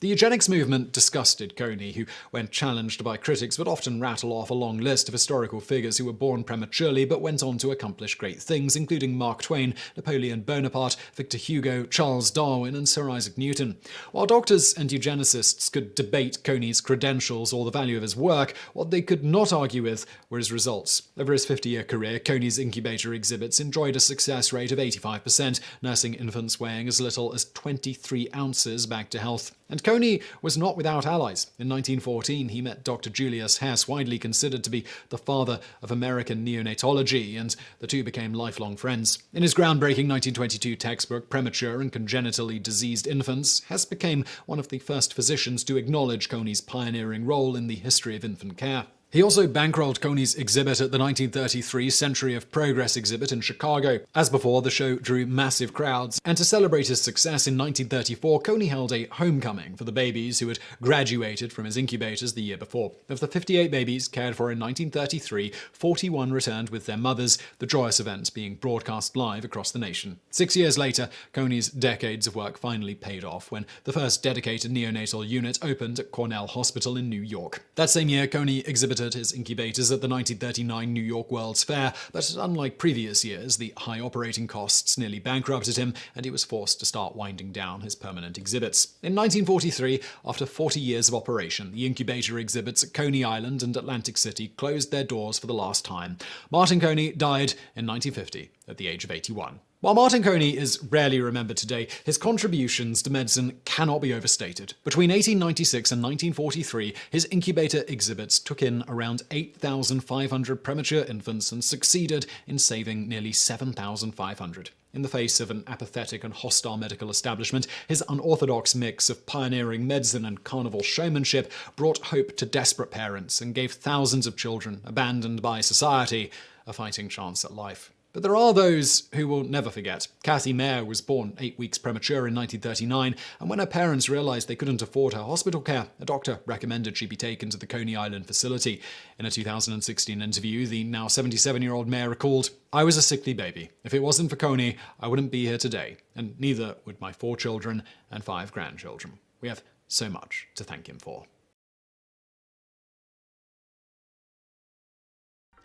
The eugenics movement disgusted Coney, who, when challenged by critics, would often rattle off a long list of historical figures who were born prematurely but went on to accomplish great things, including Mark Twain, Napoleon Bonaparte, Victor Hugo, Charles Darwin, and Sir Isaac Newton. While doctors and eugenicists could debate Coney's credentials or the value of his work, what they could not argue with were his results. Over his 50-year career, Coney's incubator exhibits enjoyed a success rate of 85%, nursing infants weighing as little as 23 ounces back to health. And Coney was not without allies. In 1914, he met Dr. Julius Hess, widely considered to be the father of American neonatology, and the two became lifelong friends. In his groundbreaking 1922 textbook, Premature and Congenitally Diseased Infants, Hess became one of the first physicians to acknowledge Coney's pioneering role in the history of infant care. He also bankrolled Coney's exhibit at the 1933 Century of Progress exhibit in Chicago. As before, the show drew massive crowds, and to celebrate his success in 1934, Coney held a homecoming for the babies who had graduated from his incubators the year before. Of the 58 babies cared for in 1933, 41 returned with their mothers, the joyous event being broadcast live across the nation. 6 years later, Coney's decades of work finally paid off when the first dedicated neonatal unit opened at Cornell Hospital in New York. That same year, Coney exhibited his incubators at the 1939 New York World's Fair, but unlike previous years, the high operating costs nearly bankrupted him, and he was forced to start winding down his permanent exhibits. In 1943, after 40 years of operation, the incubator exhibits at Coney Island and Atlantic City closed their doors for the last time. Martin Coney died in 1950 at the age of 81. While Martin Coney is rarely remembered today, his contributions to medicine cannot be overstated. Between 1896 and 1943, his incubator exhibits took in around 8,500 premature infants and succeeded in saving nearly 7,500. In the face of an apathetic and hostile medical establishment, his unorthodox mix of pioneering medicine and carnival showmanship brought hope to desperate parents and gave thousands of children, abandoned by society, a fighting chance at life. But there are those who will never forget. Kathy Mayer was born 8 weeks premature in 1939, and when her parents realized they couldn't afford her hospital care, a doctor recommended she be taken to the Coney Island facility. In a 2016 interview, the now 77-year-old Mayer recalled, "I was a sickly baby. If it wasn't for Coney, I wouldn't be here today, and neither would my 4 children and 5 grandchildren. We have so much to thank him for."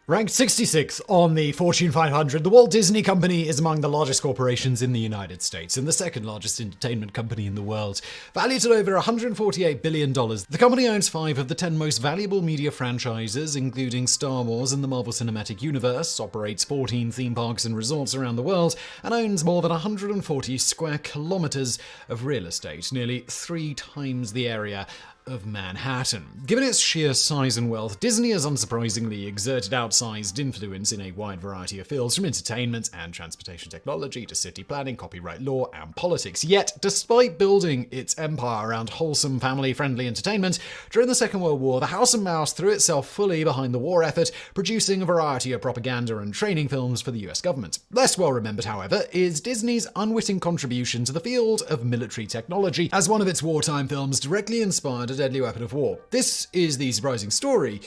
Ranked 66th on the Fortune 500, the Walt Disney Company is among the largest corporations in the United States and the second largest entertainment company in the world. Valued at over $148 billion, the company owns 5 of the 10 most valuable media franchises, including Star Wars and the Marvel Cinematic Universe, operates 14 theme parks and resorts around the world, and owns more than 140 square kilometers of real estate, nearly 3 times the area of Manhattan. Given its sheer size and wealth, Disney has unsurprisingly exerted outsized influence in a wide variety of fields, from entertainment and transportation technology to city planning, copyright law, and politics. Yet, despite building its empire around wholesome, family-friendly entertainment, during the Second World War, the House of Mouse threw itself fully behind the war effort, producing a variety of propaganda and training films for the US government. Less well remembered, however, is Disney's unwitting contribution to the field of military technology, as one of its wartime films directly inspired a deadly weapon of war. This is the surprising story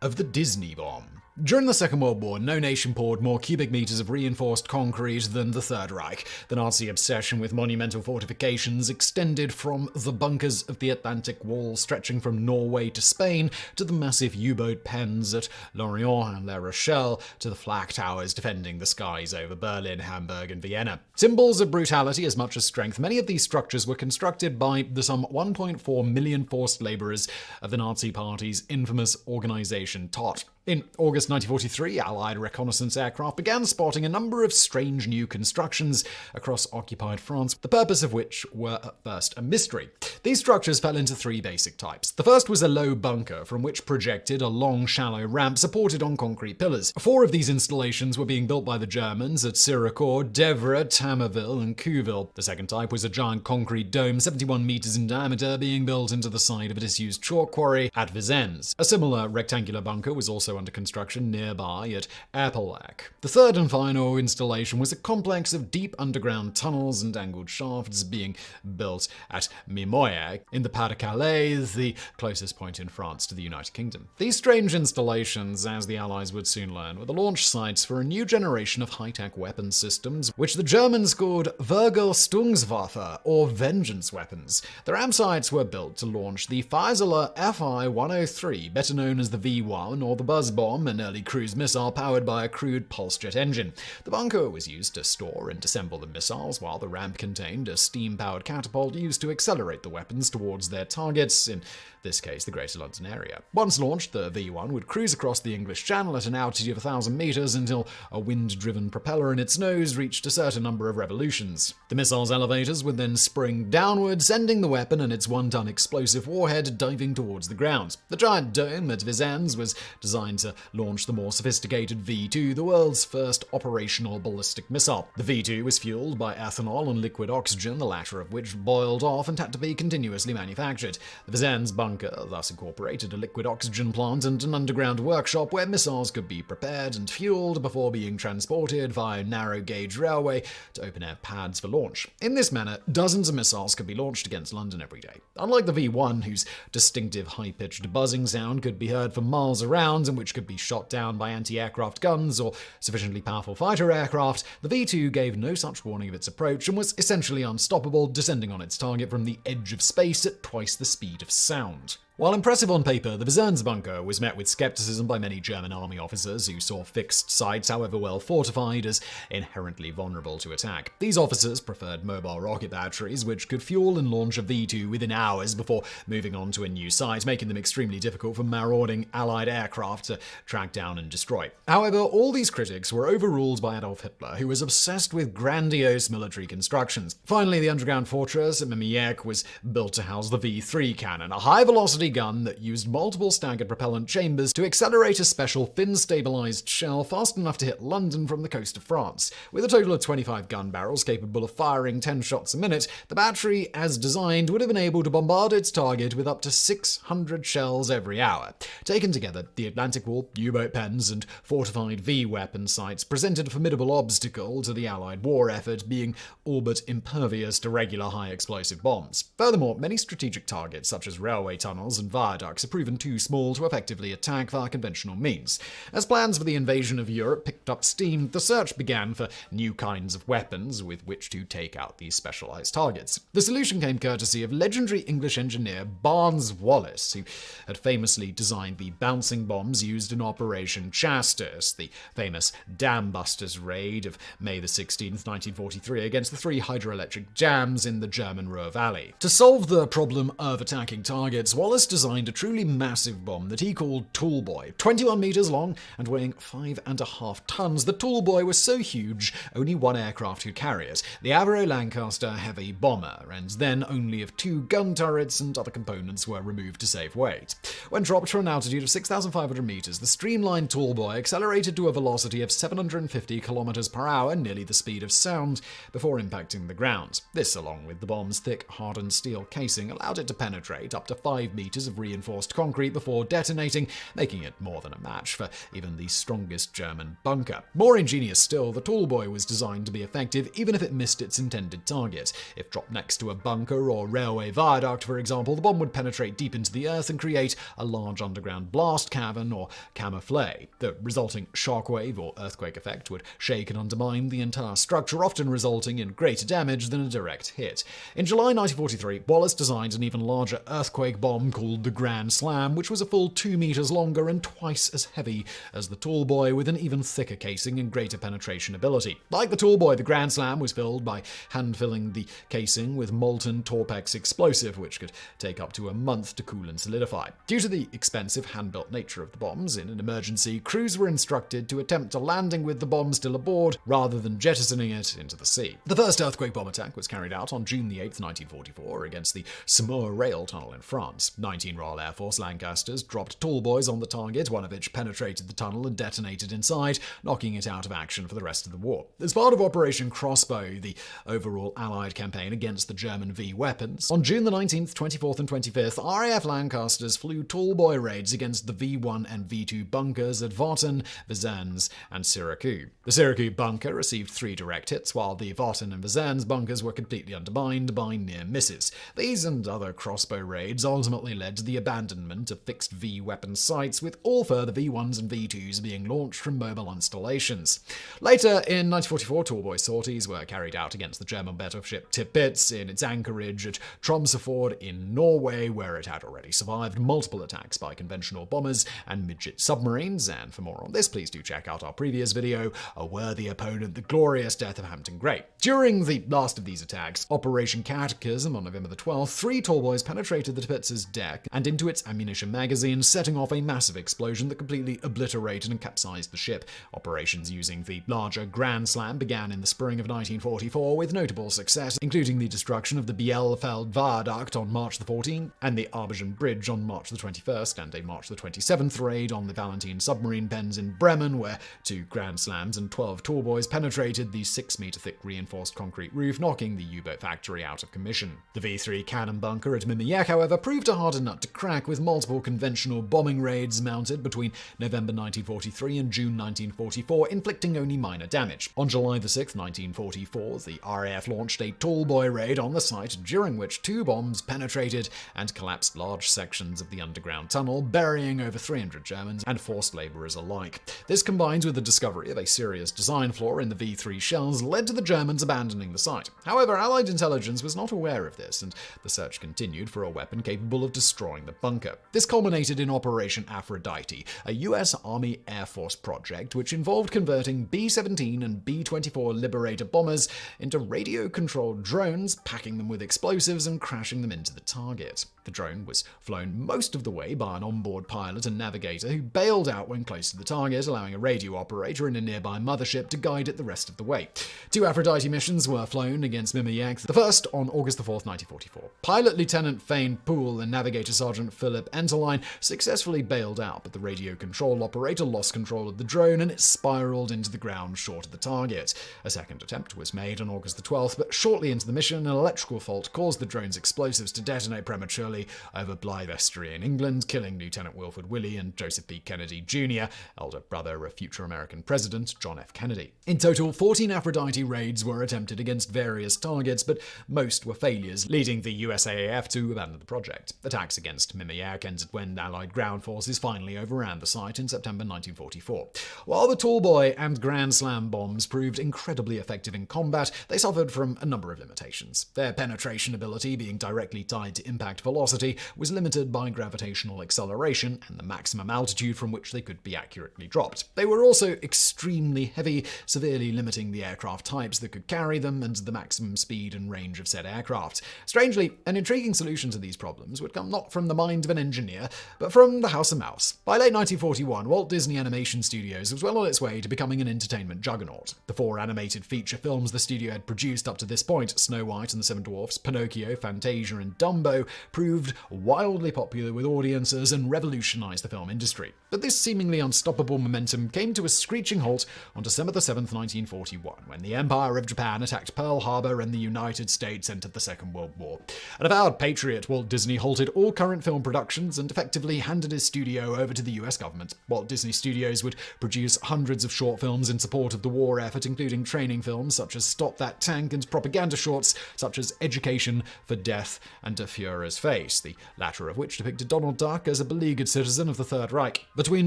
of the Disney bomb. During the Second World War, no nation poured more cubic meters of reinforced concrete than the Third Reich. The Nazi obsession with monumental fortifications extended from the bunkers of the Atlantic Wall stretching from Norway to Spain, to the massive U-boat pens at Lorient and La Rochelle, to the flak towers defending the skies over Berlin, Hamburg, and Vienna. Symbols of brutality as much as strength, many of these structures were constructed by the some 1.4 million forced laborers of the Nazi Party's infamous organization TOT. In August 1943, Allied reconnaissance aircraft began spotting a number of strange new constructions across occupied France, the purpose of which were at first a mystery. These structures fell into three basic types. The first was a low bunker from which projected a long, shallow ramp supported on concrete pillars. Four of these installations were being built by the Germans at Siracourt, Devre, Tamerville, and Couville. The second type was a giant concrete dome, 71 meters in diameter, being built into the side of a disused chalk quarry at Vincennes. A similar rectangular bunker was also under construction nearby at Epelac. The third and final installation was a complex of deep underground tunnels and angled shafts being built at Mimoyac in the Pas-de-Calais, the closest point in France to the United Kingdom. These strange installations, as the Allies would soon learn, were the launch sites for a new generation of high-tech weapon systems, which the Germans called Vergeltungswaffe, or vengeance weapons. The ram sites were built to launch the Fieseler Fi-103, better known as the V1 or the Buzz Bomb, an early cruise missile powered by a crude pulse jet engine. The bunker was used to store and assemble the missiles, while the ramp contained a steam-powered catapult used to accelerate the weapons towards their targets, in this case the Greater London area. Once launched, the V1 would cruise across the English Channel at an altitude of 1,000 meters until a wind-driven propeller in its nose reached a certain number of revolutions. The missile's elevators would then spring downward, sending the weapon and its 1-ton explosive warhead diving towards the ground. The giant dome at Vincennes was designed to launch the more sophisticated V2, the world's first operational ballistic missile. The V2 was fueled by ethanol and liquid oxygen, the latter of which boiled off and had to be continuously manufactured. The Vincennes bunker thus incorporated a liquid oxygen plant and an underground workshop where missiles could be prepared and fueled before being transported via narrow-gauge railway to open-air pads for launch. In this manner, dozens of missiles could be launched against London every day. Unlike the V1, whose distinctive high-pitched buzzing sound could be heard for miles around and which could be shot down by anti-aircraft guns or sufficiently powerful fighter aircraft, the V2 gave no such warning of its approach and was essentially unstoppable, descending on its target from the edge of space at twice the speed of sound. While impressive on paper, the Vincennes bunker was met with skepticism by many German army officers who saw fixed sites, however well fortified, as inherently vulnerable to attack. These officers preferred mobile rocket batteries, which could fuel and launch a V2 within hours before moving on to a new site, making them extremely difficult for marauding Allied aircraft to track down and destroy. However, all these critics were overruled by Adolf Hitler, who was obsessed with grandiose military constructions. Finally, the underground fortress at Mimiec was built to house the V3 cannon, a high-velocity gun that used multiple staggered propellant chambers to accelerate a special fin-stabilized shell fast enough to hit London from the coast of France. With a total of 25 gun barrels capable of firing 10 shots a minute, the battery, as designed, would have been able to bombard its target with up to 600 shells every hour. Taken together, the Atlantic Wall, U-boat pens, and fortified V-weapon sites presented a formidable obstacle to the Allied war effort, being all but impervious to regular high-explosive bombs. Furthermore, many strategic targets, such as railway tunnels and viaducts, are proven too small to effectively attack via conventional means. As plans for the invasion of Europe picked up steam, the search began for new kinds of weapons with which to take out these specialized targets. The solution came courtesy of legendary English engineer Barnes Wallis, who had famously designed the bouncing bombs used in Operation Chastis, the famous Dam Busters raid of May 16, 1943, against the 3 hydroelectric dams in the German Ruhr Valley. To solve the problem of attacking targets, Wallis designed a truly massive bomb that he called Tall Boy. 21 meters long and weighing 5.5 tons, the Tall Boy was so huge only one aircraft could carry it, the Avro Lancaster heavy bomber, and then only if 2 gun turrets and other components were removed to save weight. When dropped from an altitude of 6,500 meters, the streamlined Tall Boy accelerated to a velocity of 750 kilometers per hour, nearly the speed of sound, before impacting the ground. This, along with the bomb's thick, hardened steel casing, allowed it to penetrate up to 5 meters of reinforced concrete before detonating, making it more than a match for even the strongest German bunker. More ingenious still, the Tall Boy was designed to be effective even if it missed its intended target. If dropped next to a bunker or railway viaduct, for example, the bomb would penetrate deep into the earth and create a large underground blast cavern or camouflage. The resulting shockwave or earthquake effect would shake and undermine the entire structure, often resulting in greater damage than a direct hit. In July 1943, Wallace designed an even larger earthquake bomb called the Grand Slam, which was a full 2 meters longer and twice as heavy as the Tall Boy, with an even thicker casing and greater penetration ability. Like the Tall Boy, the Grand Slam was filled by hand-filling the casing with molten Torpex explosive, which could take up to a month to cool and solidify. Due to the expensive hand-built nature of the bombs, in an emergency, crews were instructed to attempt a landing with the bomb still aboard, rather than jettisoning it into the sea. The first earthquake bomb attack was carried out on June 8, 1944, against the Saumur rail tunnel in France. 19 Royal Air Force Lancasters dropped Tall Boys on the target, one of which penetrated the tunnel and detonated inside, knocking it out of action for the rest of the war. As part of Operation Crossbow, the overall Allied campaign against the German V weapons, on June 19th, 24th, and 25th, RAF Lancasters flew Tall Boy raids against the V1 and V2 bunkers at Vautin, Vincennes, and Syracuse. The Syracuse bunker received 3 direct hits, while the Vautin and Vincennes bunkers were completely undermined by near misses. These and other crossbow raids ultimately led to the abandonment of fixed V weapon sites, with all further V1s and V2s being launched from mobile installations. Later, in 1944, Tall Boy sorties were carried out against the German battleship Tirpitz in its anchorage at Tromsøfjord in Norway, where it had already survived multiple attacks by conventional bombers and midget submarines. And for more on this, please do check out our previous video, A Worthy Opponent, The Glorious Death of Hampton Great. During the last of these attacks, Operation Catechism on November the 12th, 3 Tall Boys penetrated the Tirpitz's deck and into its ammunition magazine, setting off a massive explosion that completely obliterated and capsized the ship. Operations using the larger Grand Slam began in the spring of 1944 with notable success, including the destruction of the Bielefeld Viaduct on March the 14th and the Arbigen Bridge on March the 21st, and a March the 27th raid on the Valentine submarine pens in Bremen, where 2 Grand Slams and 12 Tall Boys penetrated the 6-meter thick reinforced concrete roof, knocking the U-boat factory out of commission. The V3 cannon bunker at Mimiyek, however, proved a harder nut to crack, with multiple conventional bombing raids mounted between November 1943 and June 1944, inflicting only minor damage. On July the 6th, 1944, the RAF launched a Tall Boy raid on the site, during which 2 bombs penetrated and collapsed large sections of the underground tunnel, burying over 300 Germans and forced laborers alike. This, combined with the discovery of a serious design flaw in the V3 shells, led to the Germans abandoning the site. However, Allied intelligence was not aware of this, and the search continued for a weapon capable of destroying the bunker. This culminated in Operation Aphrodite, a US Army Air Force project which involved converting B-17 and B-24 Liberator bombers into radio-controlled drones, packing them with explosives and crashing them into the target. The drone was flown most of the way by an onboard pilot and navigator who bailed out when close to the target, allowing a radio operator in a nearby mothership to guide it the rest of the way. 2 Aphrodite missions were flown against Mimiyek, the first on August 4, 1944. Pilot Lieutenant Fane Poole and Navigator Sergeant Philip Enterline successfully bailed out, but the radio control operator lost control of the drone and it spiraled into the ground short of the target. A second attempt was made on August 12th, but shortly into the mission, an electrical fault caused the drone's explosives to detonate prematurely over Blythe Estuary in England, killing Lieutenant Wilford Willey and Joseph P. Kennedy Jr., elder brother of future American President John F. Kennedy. In total, 14 Aphrodite raids were attempted against various targets, but most were failures, leading the USAAF to abandon the project. Attacks against Mimiyek ended when Allied ground forces finally overran the site in September 1944. While the Tall Boy and Grand Slam bombs proved incredibly effective in combat, they suffered from a number of limitations. Their penetration ability, being directly tied to impact velocity, was limited by gravitational acceleration and the maximum altitude from which they could be accurately dropped. They were also extremely heavy, severely limiting the aircraft types that could carry them and the maximum speed and range of said aircraft. Strangely, an intriguing solution to these problems would come come not from the mind of an engineer, but from the House of Mouse. By late 1941, Walt Disney Animation Studios was well on its way to becoming an entertainment juggernaut. The 4 animated feature films the studio had produced up to this point, Snow White and the Seven Dwarfs, Pinocchio, Fantasia, and Dumbo, proved wildly popular with audiences and revolutionized the film industry. But this seemingly unstoppable momentum came to a screeching halt on December 7, 1941, when the Empire of Japan attacked Pearl Harbor and the United States entered the Second World War. An avowed patriot, Walt Disney halted all current film productions and effectively handed his studio over to the US government. Walt Disney Studios would produce hundreds of short films in support of the war effort, including training films such as Stop That Tank and propaganda shorts such as Education for Death and Der Fuhrer's Face, the latter of which depicted Donald Duck as a beleaguered citizen of the Third Reich. Between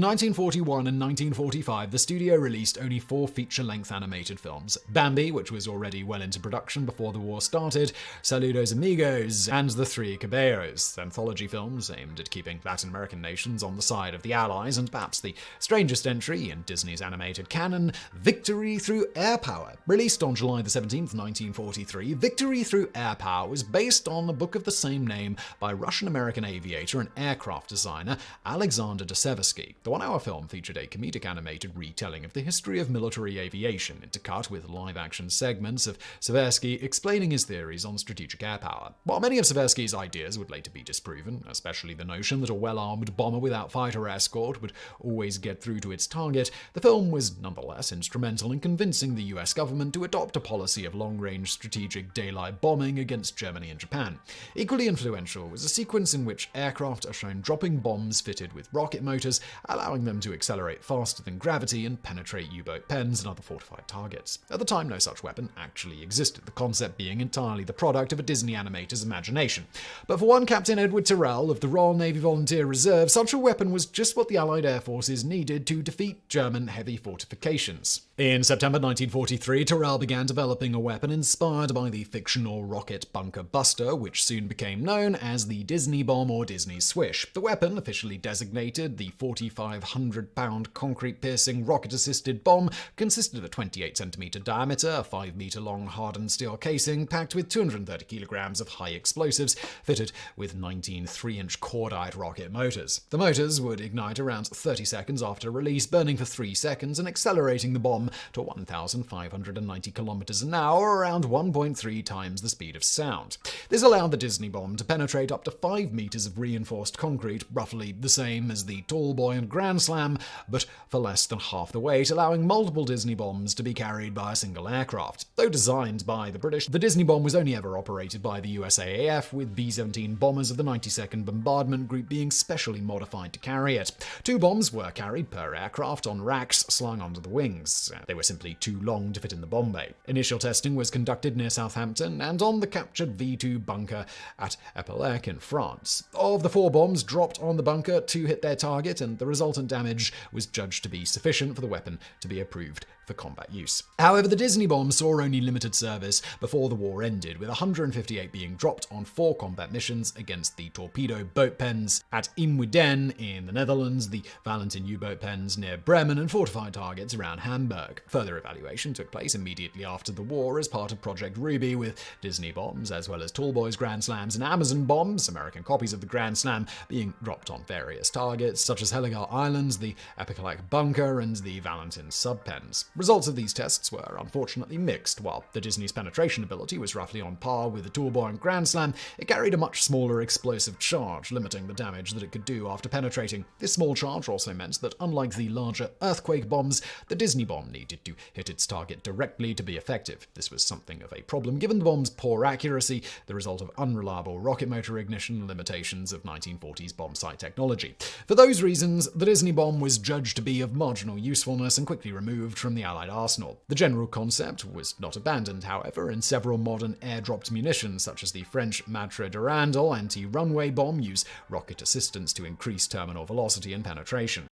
1941 and 1945, the studio released only 4 feature-length animated films: Bambi, which was already well into production before the war started, Saludos Amigos, and The Three Caballeros, anthology films aimed at keeping Latin American nations on the side of the Allies, and perhaps the strangest entry in Disney's animated canon, Victory Through Air Power. Released on July 17, 1943, Victory Through Air Power was based on the book of the same name by Russian-American aviator and aircraft designer Alexander Dostoevsky. The 1-hour film featured a comedic animated retelling of the history of military aviation, intercut with live-action segments of Seversky explaining his theories on strategic air power. While many of Seversky's ideas would later be disproven, especially the notion that a well-armed bomber without fighter escort would always get through to its target, the film was nonetheless instrumental in convincing the US government to adopt a policy of long-range strategic daylight bombing against Germany and Japan. Equally influential was a sequence in which aircraft are shown dropping bombs fitted with rocket motors, allowing them to accelerate faster than gravity and penetrate U-boat pens and other fortified targets. At the time, no such weapon actually existed, the concept being entirely the product of a Disney animator's imagination. But for one Captain Edward Tyrrell of the Royal Navy Volunteer Reserve, such a weapon was just what the Allied air forces needed to defeat German heavy fortifications. In September 1943, Tyrrell began developing a weapon inspired by the fictional rocket bunker buster, which soon became known as the Disney Bomb or Disney Swish. The weapon, officially designated the 4,500-pound concrete-piercing rocket-assisted bomb, consisted of a 28-centimeter diameter, a 5-meter-long hardened steel casing packed with 230 kilograms of high explosives, fitted with 19 3-inch cordite rocket motors. The motors would ignite around 30 seconds after release, burning for 3 seconds and accelerating the bomb to 1,590 kilometers an hour, or around 1.3 times the speed of sound. This allowed the Disney Bomb to penetrate up to 5 meters of reinforced concrete, roughly the same as the Tall Boy and Grand Slam, but for less than half the weight, allowing multiple Disney bombs to be carried by a single aircraft. Though designed by the British, the Disney Bomb was only ever operated by the USAAF, with B-17 bombers of the 92nd Bombardment Group being specially modified to carry it. 2 bombs were carried per aircraft on racks slung onto the wings. They were simply too long to fit in the bomb bay. Initial testing was conducted near Southampton and on the captured V2 bunker at Epelec in France. Of the 4 bombs dropped on the bunker, 2 hit their target, and the resultant damage was judged to be sufficient for the weapon to be approved for combat use. However, the Disney Bomb saw only limited service before the war ended, with 158 being dropped on 4 combat missions against the torpedo boat pens at Imweden in the Netherlands, the Valentin U-boat pens near Bremen, and fortified targets around Hamburg. Further evaluation took place immediately after the war as part of Project Ruby, with Disney bombs, as well as Tallboy's Grand Slams and Amazon bombs, American copies of the Grand Slam, being dropped on various targets, such as Heligar Islands, the Epelec bunker, and the Valentin subpens. Results of these tests were unfortunately mixed. While the Disney's penetration ability was roughly on par with the Tallboy and Grand Slam, it carried a much smaller explosive charge, limiting the damage that it could do after penetrating. This small charge also meant that, unlike the larger earthquake bombs, the Disney Bomb needed to hit its target directly to be effective. This was something of a problem given the bomb's poor accuracy, the result of unreliable rocket motor ignition and limitations of 1940s bomb sight technology. For those reasons, the Disney Bomb was judged to be of marginal usefulness and quickly removed from the Allied arsenal. The general concept was not abandoned, however, and several modern air-dropped munitions, such as the French Matre Durandal anti-runway bomb, use rocket assistance to increase terminal velocity and penetration.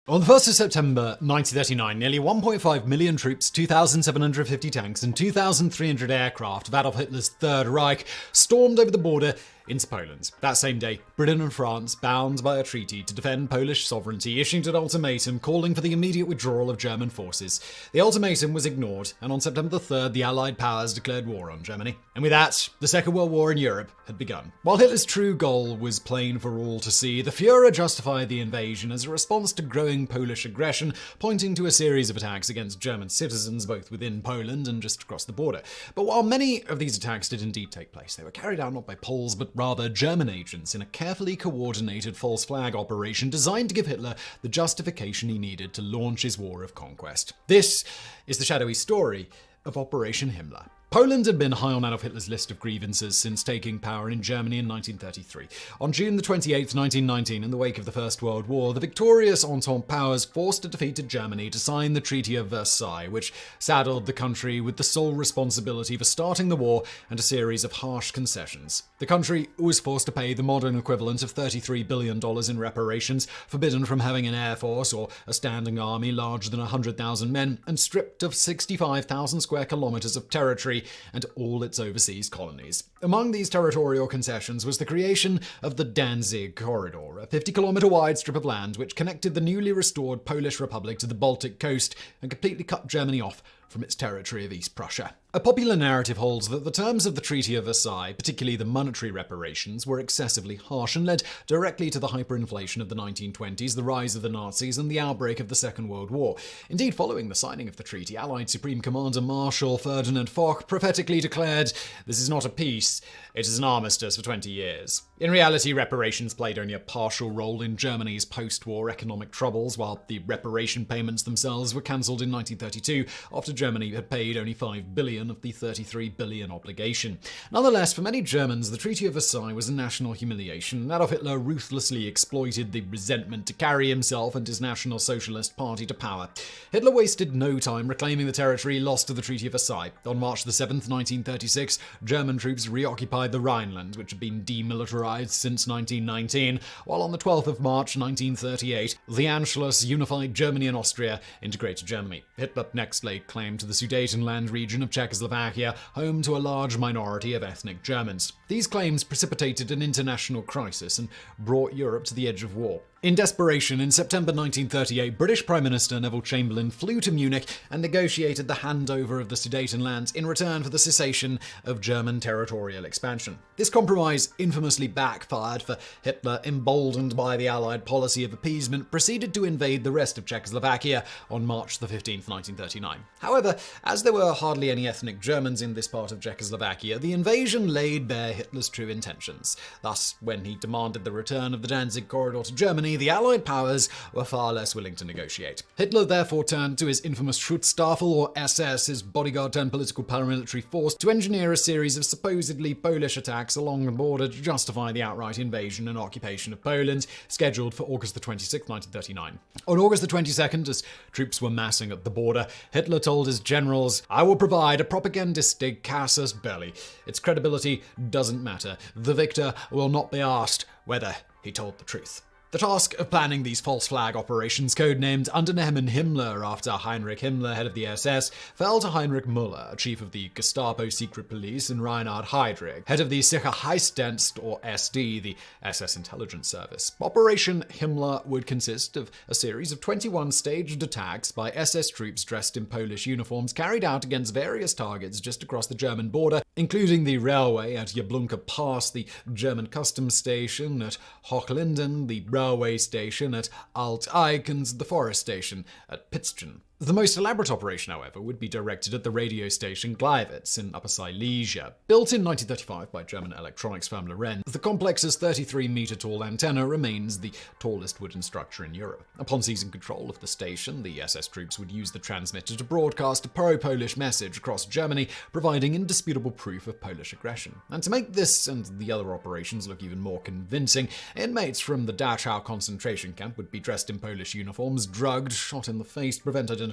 On the 1st of September 1939, nearly 1.5 million troops, 2,750 tanks, and 2,300 aircraft of Adolf Hitler's Third Reich stormed over the border into Poland. That same day, Britain and France, bound by a treaty to defend Polish sovereignty, issued an ultimatum calling for the immediate withdrawal of German forces. The ultimatum was ignored, and on September 3rd, the Allied powers declared war on Germany. And with that, the Second World War in Europe had begun. While Hitler's true goal was plain for all to see, the Führer justified the invasion as a response to growing Polish aggression, pointing to a series of attacks against German citizens both within Poland and just across the border. But while many of these attacks did indeed take place, they were carried out not by Poles but rather German agents in a carefully coordinated false flag operation designed to give Hitler the justification he needed to launch his war of conquest. This is the shadowy story of Operation Himmler. Poland had been high on Adolf Hitler's list of grievances since taking power in Germany in 1933. On June 28, 1919, in the wake of the First World War, the victorious Entente powers forced a defeated Germany to sign the Treaty of Versailles, which saddled the country with the sole responsibility for starting the war and a series of harsh concessions. The country was forced to pay the modern equivalent of $33 billion in reparations, forbidden from having an air force or a standing army larger than 100,000 men, and stripped of 65,000 square kilometers of territory and all its overseas colonies. Among these territorial concessions was the creation of the Danzig Corridor, a 50-kilometer wide strip of land which connected the newly restored Polish Republic to the Baltic coast and completely cut Germany off from its territory of East Prussia. A popular narrative holds that the terms of the Treaty of Versailles, particularly the monetary reparations, were excessively harsh and led directly to the hyperinflation of the 1920s, the rise of the Nazis, and the outbreak of the Second World War. Indeed, following the signing of the treaty, Allied Supreme Commander Marshal Ferdinand Foch prophetically declared, "This is not a peace, it is an armistice for 20 years." In reality, reparations played only a partial role in Germany's post-war economic troubles, while the reparation payments themselves were cancelled in 1932 after Germany had paid only $5 billion of the $33 billion obligation. Nonetheless, for many Germans, the Treaty of Versailles was a national humiliation, and Adolf Hitler ruthlessly exploited the resentment to carry himself and his National Socialist Party to power. Hitler wasted no time reclaiming the territory lost to the Treaty of Versailles. On March 7, 1936, German troops reoccupied the Rhineland, which had been demilitarized since 1919, while on the 12th of March 1938, the Anschluss unified Germany and Austria into Greater Germany. Hitler next laid claim to the Sudetenland region of Czechoslovakia, home to a large minority of ethnic Germans. These claims precipitated an international crisis and brought Europe to the edge of war. In desperation, in September 1938, British Prime Minister Neville Chamberlain flew to Munich and negotiated the handover of the Sudetenland in return for the cessation of German territorial expansion. This compromise infamously backfired, for Hitler, emboldened by the Allied policy of appeasement, proceeded to invade the rest of Czechoslovakia on March 15, 1939. However, as there were hardly any ethnic Germans in this part of Czechoslovakia, the invasion laid bare Hitler's true intentions. Thus, when he demanded the return of the Danzig Corridor to Germany, the Allied powers were far less willing to negotiate. Hitler therefore turned to his infamous Schutzstaffel, or SS, his bodyguard turned political paramilitary force, to engineer a series of supposedly Polish attacks along the border to justify the outright invasion and occupation of Poland, scheduled for August 26, 1939. On August 22nd, as troops were massing at the border, Hitler told his generals, "I will provide a propagandistic casus belli. Its credibility doesn't matter. The victor will not be asked whether he told the truth." The task of planning these false flag operations, codenamed Unternehmen Himmler after Heinrich Himmler, head of the SS, fell to Heinrich Müller, chief of the Gestapo secret police, and Reinhard Heydrich, head of the Sicherheitsdienst, or SD, the SS intelligence service. Operation Himmler would consist of a series of 21 staged attacks by SS troops dressed in Polish uniforms, carried out against various targets just across the German border, including the railway at Jablunka Pass, the German customs station at Hochlinden, the railway station at Alt-Eich, and the forest station at Pitzchen. The most elaborate operation, however, would be directed at the radio station Gleiwitz in Upper Silesia. Built in 1935 by German electronics firm Lorenz, the complex's 33-meter-tall antenna remains the tallest wooden structure in Europe. Upon seizing control of the station, the SS troops would use the transmitter to broadcast a pro-Polish message across Germany, providing indisputable proof of Polish aggression. And to make this and the other operations look even more convincing, inmates from the Dachau concentration camp would be dressed in Polish uniforms, drugged, shot in the face, prevent identification,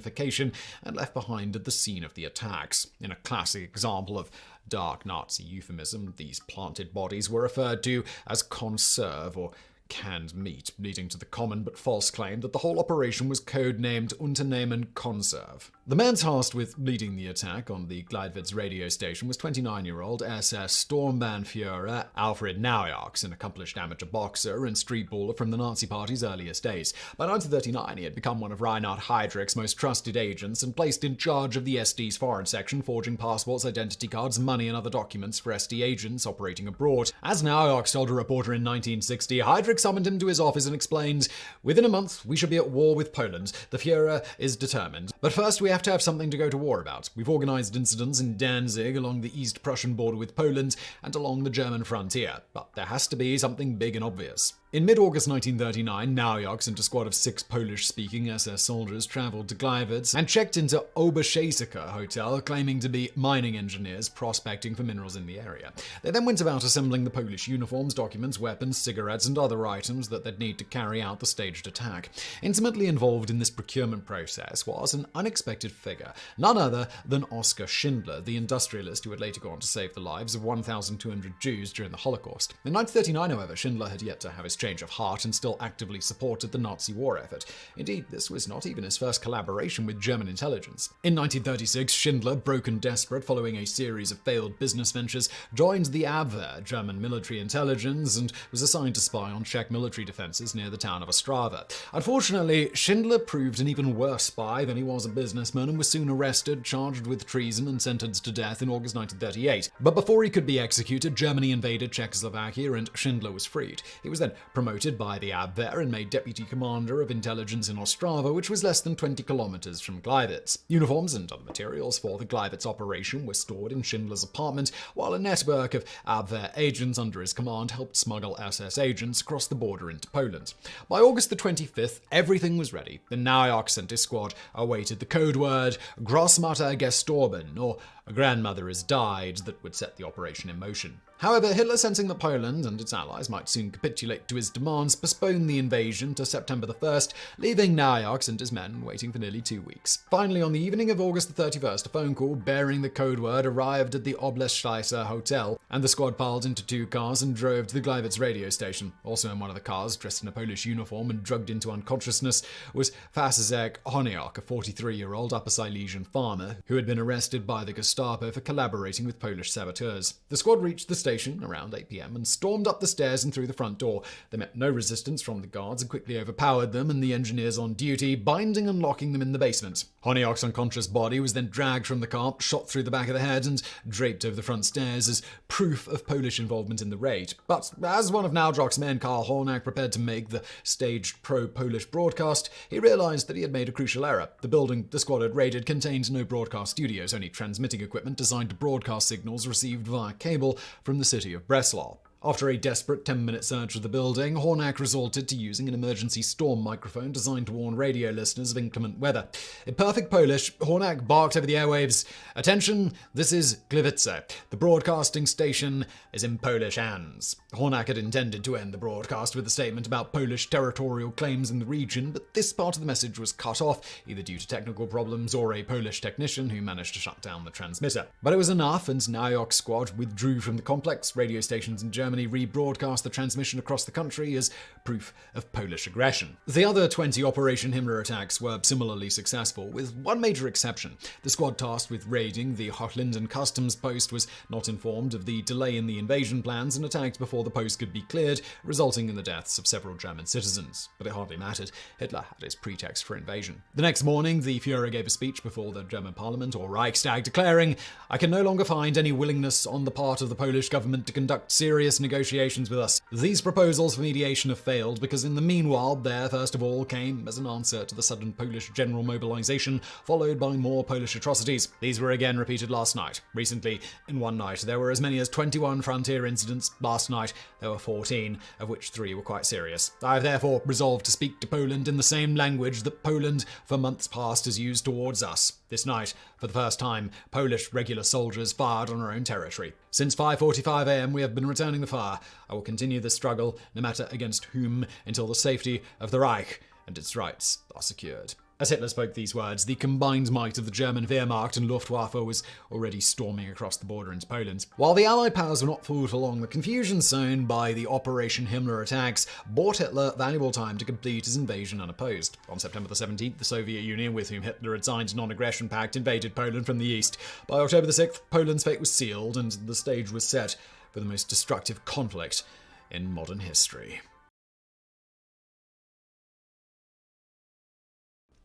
and left behind at the scene of the attacks. In a classic example of dark Nazi euphemism, these planted bodies were referred to as Konserve, or canned meat, leading to the common but false claim that the whole operation was codenamed Unternehmen Konserve. The man tasked with leading the attack on the Gleiwitz radio station was 29-year-old SS Sturmbannführer Alfred Naujoks, an accomplished amateur boxer and street baller from the Nazi Party's earliest days. By 1939, he had become one of Reinhard Heydrich's most trusted agents and placed in charge of the SD's foreign section, forging passports, identity cards, money, and other documents for SD agents operating abroad. As Naujoks told a reporter in 1960, Heydrich summoned him to his office and explained, "Within a month, we shall be at war with Poland. The Führer is determined. But first, we have to have something to go to war about. We've organized incidents in Danzig, along the East Prussian border with Poland, and along the German frontier. But there has to be something big and obvious." In mid-August 1939, Naujoks and a squad of 6 Polish-speaking SS soldiers traveled to Gleiwitz and checked into Oberschäsiker Hotel, claiming to be mining engineers prospecting for minerals in the area. They then went about assembling the Polish uniforms, documents, weapons, cigarettes, and other items that they'd need to carry out the staged attack. Intimately involved in this procurement process was an unexpected figure, none other than Oskar Schindler, the industrialist who would later go on to save the lives of 1,200 Jews during the Holocaust. In 1939, however, Schindler had yet to have his change of heart and still actively supported the Nazi war effort. Indeed, this was not even his first collaboration with German intelligence. In 1936, Schindler, broken desperate following a series of failed business ventures, joined the Abwehr, German military intelligence, and was assigned to spy on Czech military defenses near the town of Ostrava. Unfortunately, Schindler proved an even worse spy than he was a businessman and was soon arrested, charged with treason, and sentenced to death in August 1938. But before he could be executed, Germany invaded Czechoslovakia and Schindler was freed. He was then promoted by the Abwehr and made deputy commander of intelligence in Ostrava, which was less than 20 kilometers from Gleiwitz. Uniforms and other materials for the Gleiwitz operation were stored in Schindler's apartment, while a network of Abwehr agents under his command helped smuggle SS agents across the border into Poland. By August the 25th, everything was ready. The Naujoks and his squad awaited the code word Großmutter gestorben, or "a grandmother has died," that would set the operation in motion. However, Hitler, sensing that Poland and its allies might soon capitulate to his demands, postponed the invasion to September the 1st, leaving Naujoks and his men waiting for nearly 2 weeks. Finally, on the evening of August the 31st, a phone call bearing the code word arrived at the Obsessive hotel, and the squad piled into 2 cars and drove to the Gleiwitz radio station. Also in one of the cars, dressed in a Polish uniform and drugged into unconsciousness, was Fasizek Honiok, a 43-year-old Upper Silesian farmer who had been arrested by the Gestapo for collaborating with Polish saboteurs. The squad reached the station around 8 p.m. and stormed up the stairs and through the front door. They met no resistance from the guards and quickly overpowered them and the engineers on duty, binding and locking them in the basement. Honiok's unconscious body was then dragged from the car, shot through the back of the head, and draped over the front stairs as proof of Polish involvement in the raid. But as one of Naujoks' men, Karl Hornak, prepared to make the staged pro-Polish broadcast, he realized that he had made a crucial error. The building the squad had raided contained no broadcast studios, only transmitting equipment designed to broadcast signals received via cable from the city of Breslau. After a desperate 10-minute search of the building, Hornak resorted to using an emergency storm microphone designed to warn radio listeners of inclement weather. In perfect Polish, Hornak barked over the airwaves, "Attention, this is Gliwice. The broadcasting station is in Polish hands." Hornak had intended to end the broadcast with a statement about Polish territorial claims in the region, but this part of the message was cut off, either due to technical problems or a Polish technician who managed to shut down the transmitter. But it was enough, and Naujoks' squad withdrew from the complex. Radio stations in Germany rebroadcast the transmission across the country as proof of Polish aggression. The other 20 Operation Himmler attacks were similarly successful, with one major exception. The squad tasked with raiding the Hochlinden customs post was not informed of the delay in the invasion plans and attacked before the post could be cleared, resulting in the deaths of several German citizens. But it hardly mattered. Hitler had his pretext for invasion. The next morning, the Führer gave a speech before the German parliament, or Reichstag, declaring, "I can no longer find any willingness on the part of the Polish government to conduct serious negotiations with us. These proposals for mediation have failed because in the meanwhile there first of all came as an answer to the sudden Polish general mobilization, followed by more Polish atrocities. These were again repeated last night. Recently, in one night, there were as many as 21 frontier incidents. Last night, there were 14, of which 3 were quite serious. I have therefore resolved to speak to Poland in the same language that Poland for months past has used towards us. This night, for the first time, Polish regular soldiers fired on our own territory. Since 5:45 a.m. we have been returning the fire. I will continue this struggle, no matter against whom, until the safety of the Reich and its rights are secured." As Hitler spoke these words, the combined might of the German Wehrmacht and Luftwaffe was already storming across the border into Poland. While the Allied powers were not fooled for long, the confusion sown by the Operation Himmler attacks bought Hitler valuable time to complete his invasion unopposed. On September the 17th, the Soviet Union, with whom Hitler had signed a non-aggression pact, invaded Poland from the east. By October the 6th, Poland's fate was sealed and the stage was set for the most destructive conflict in modern history.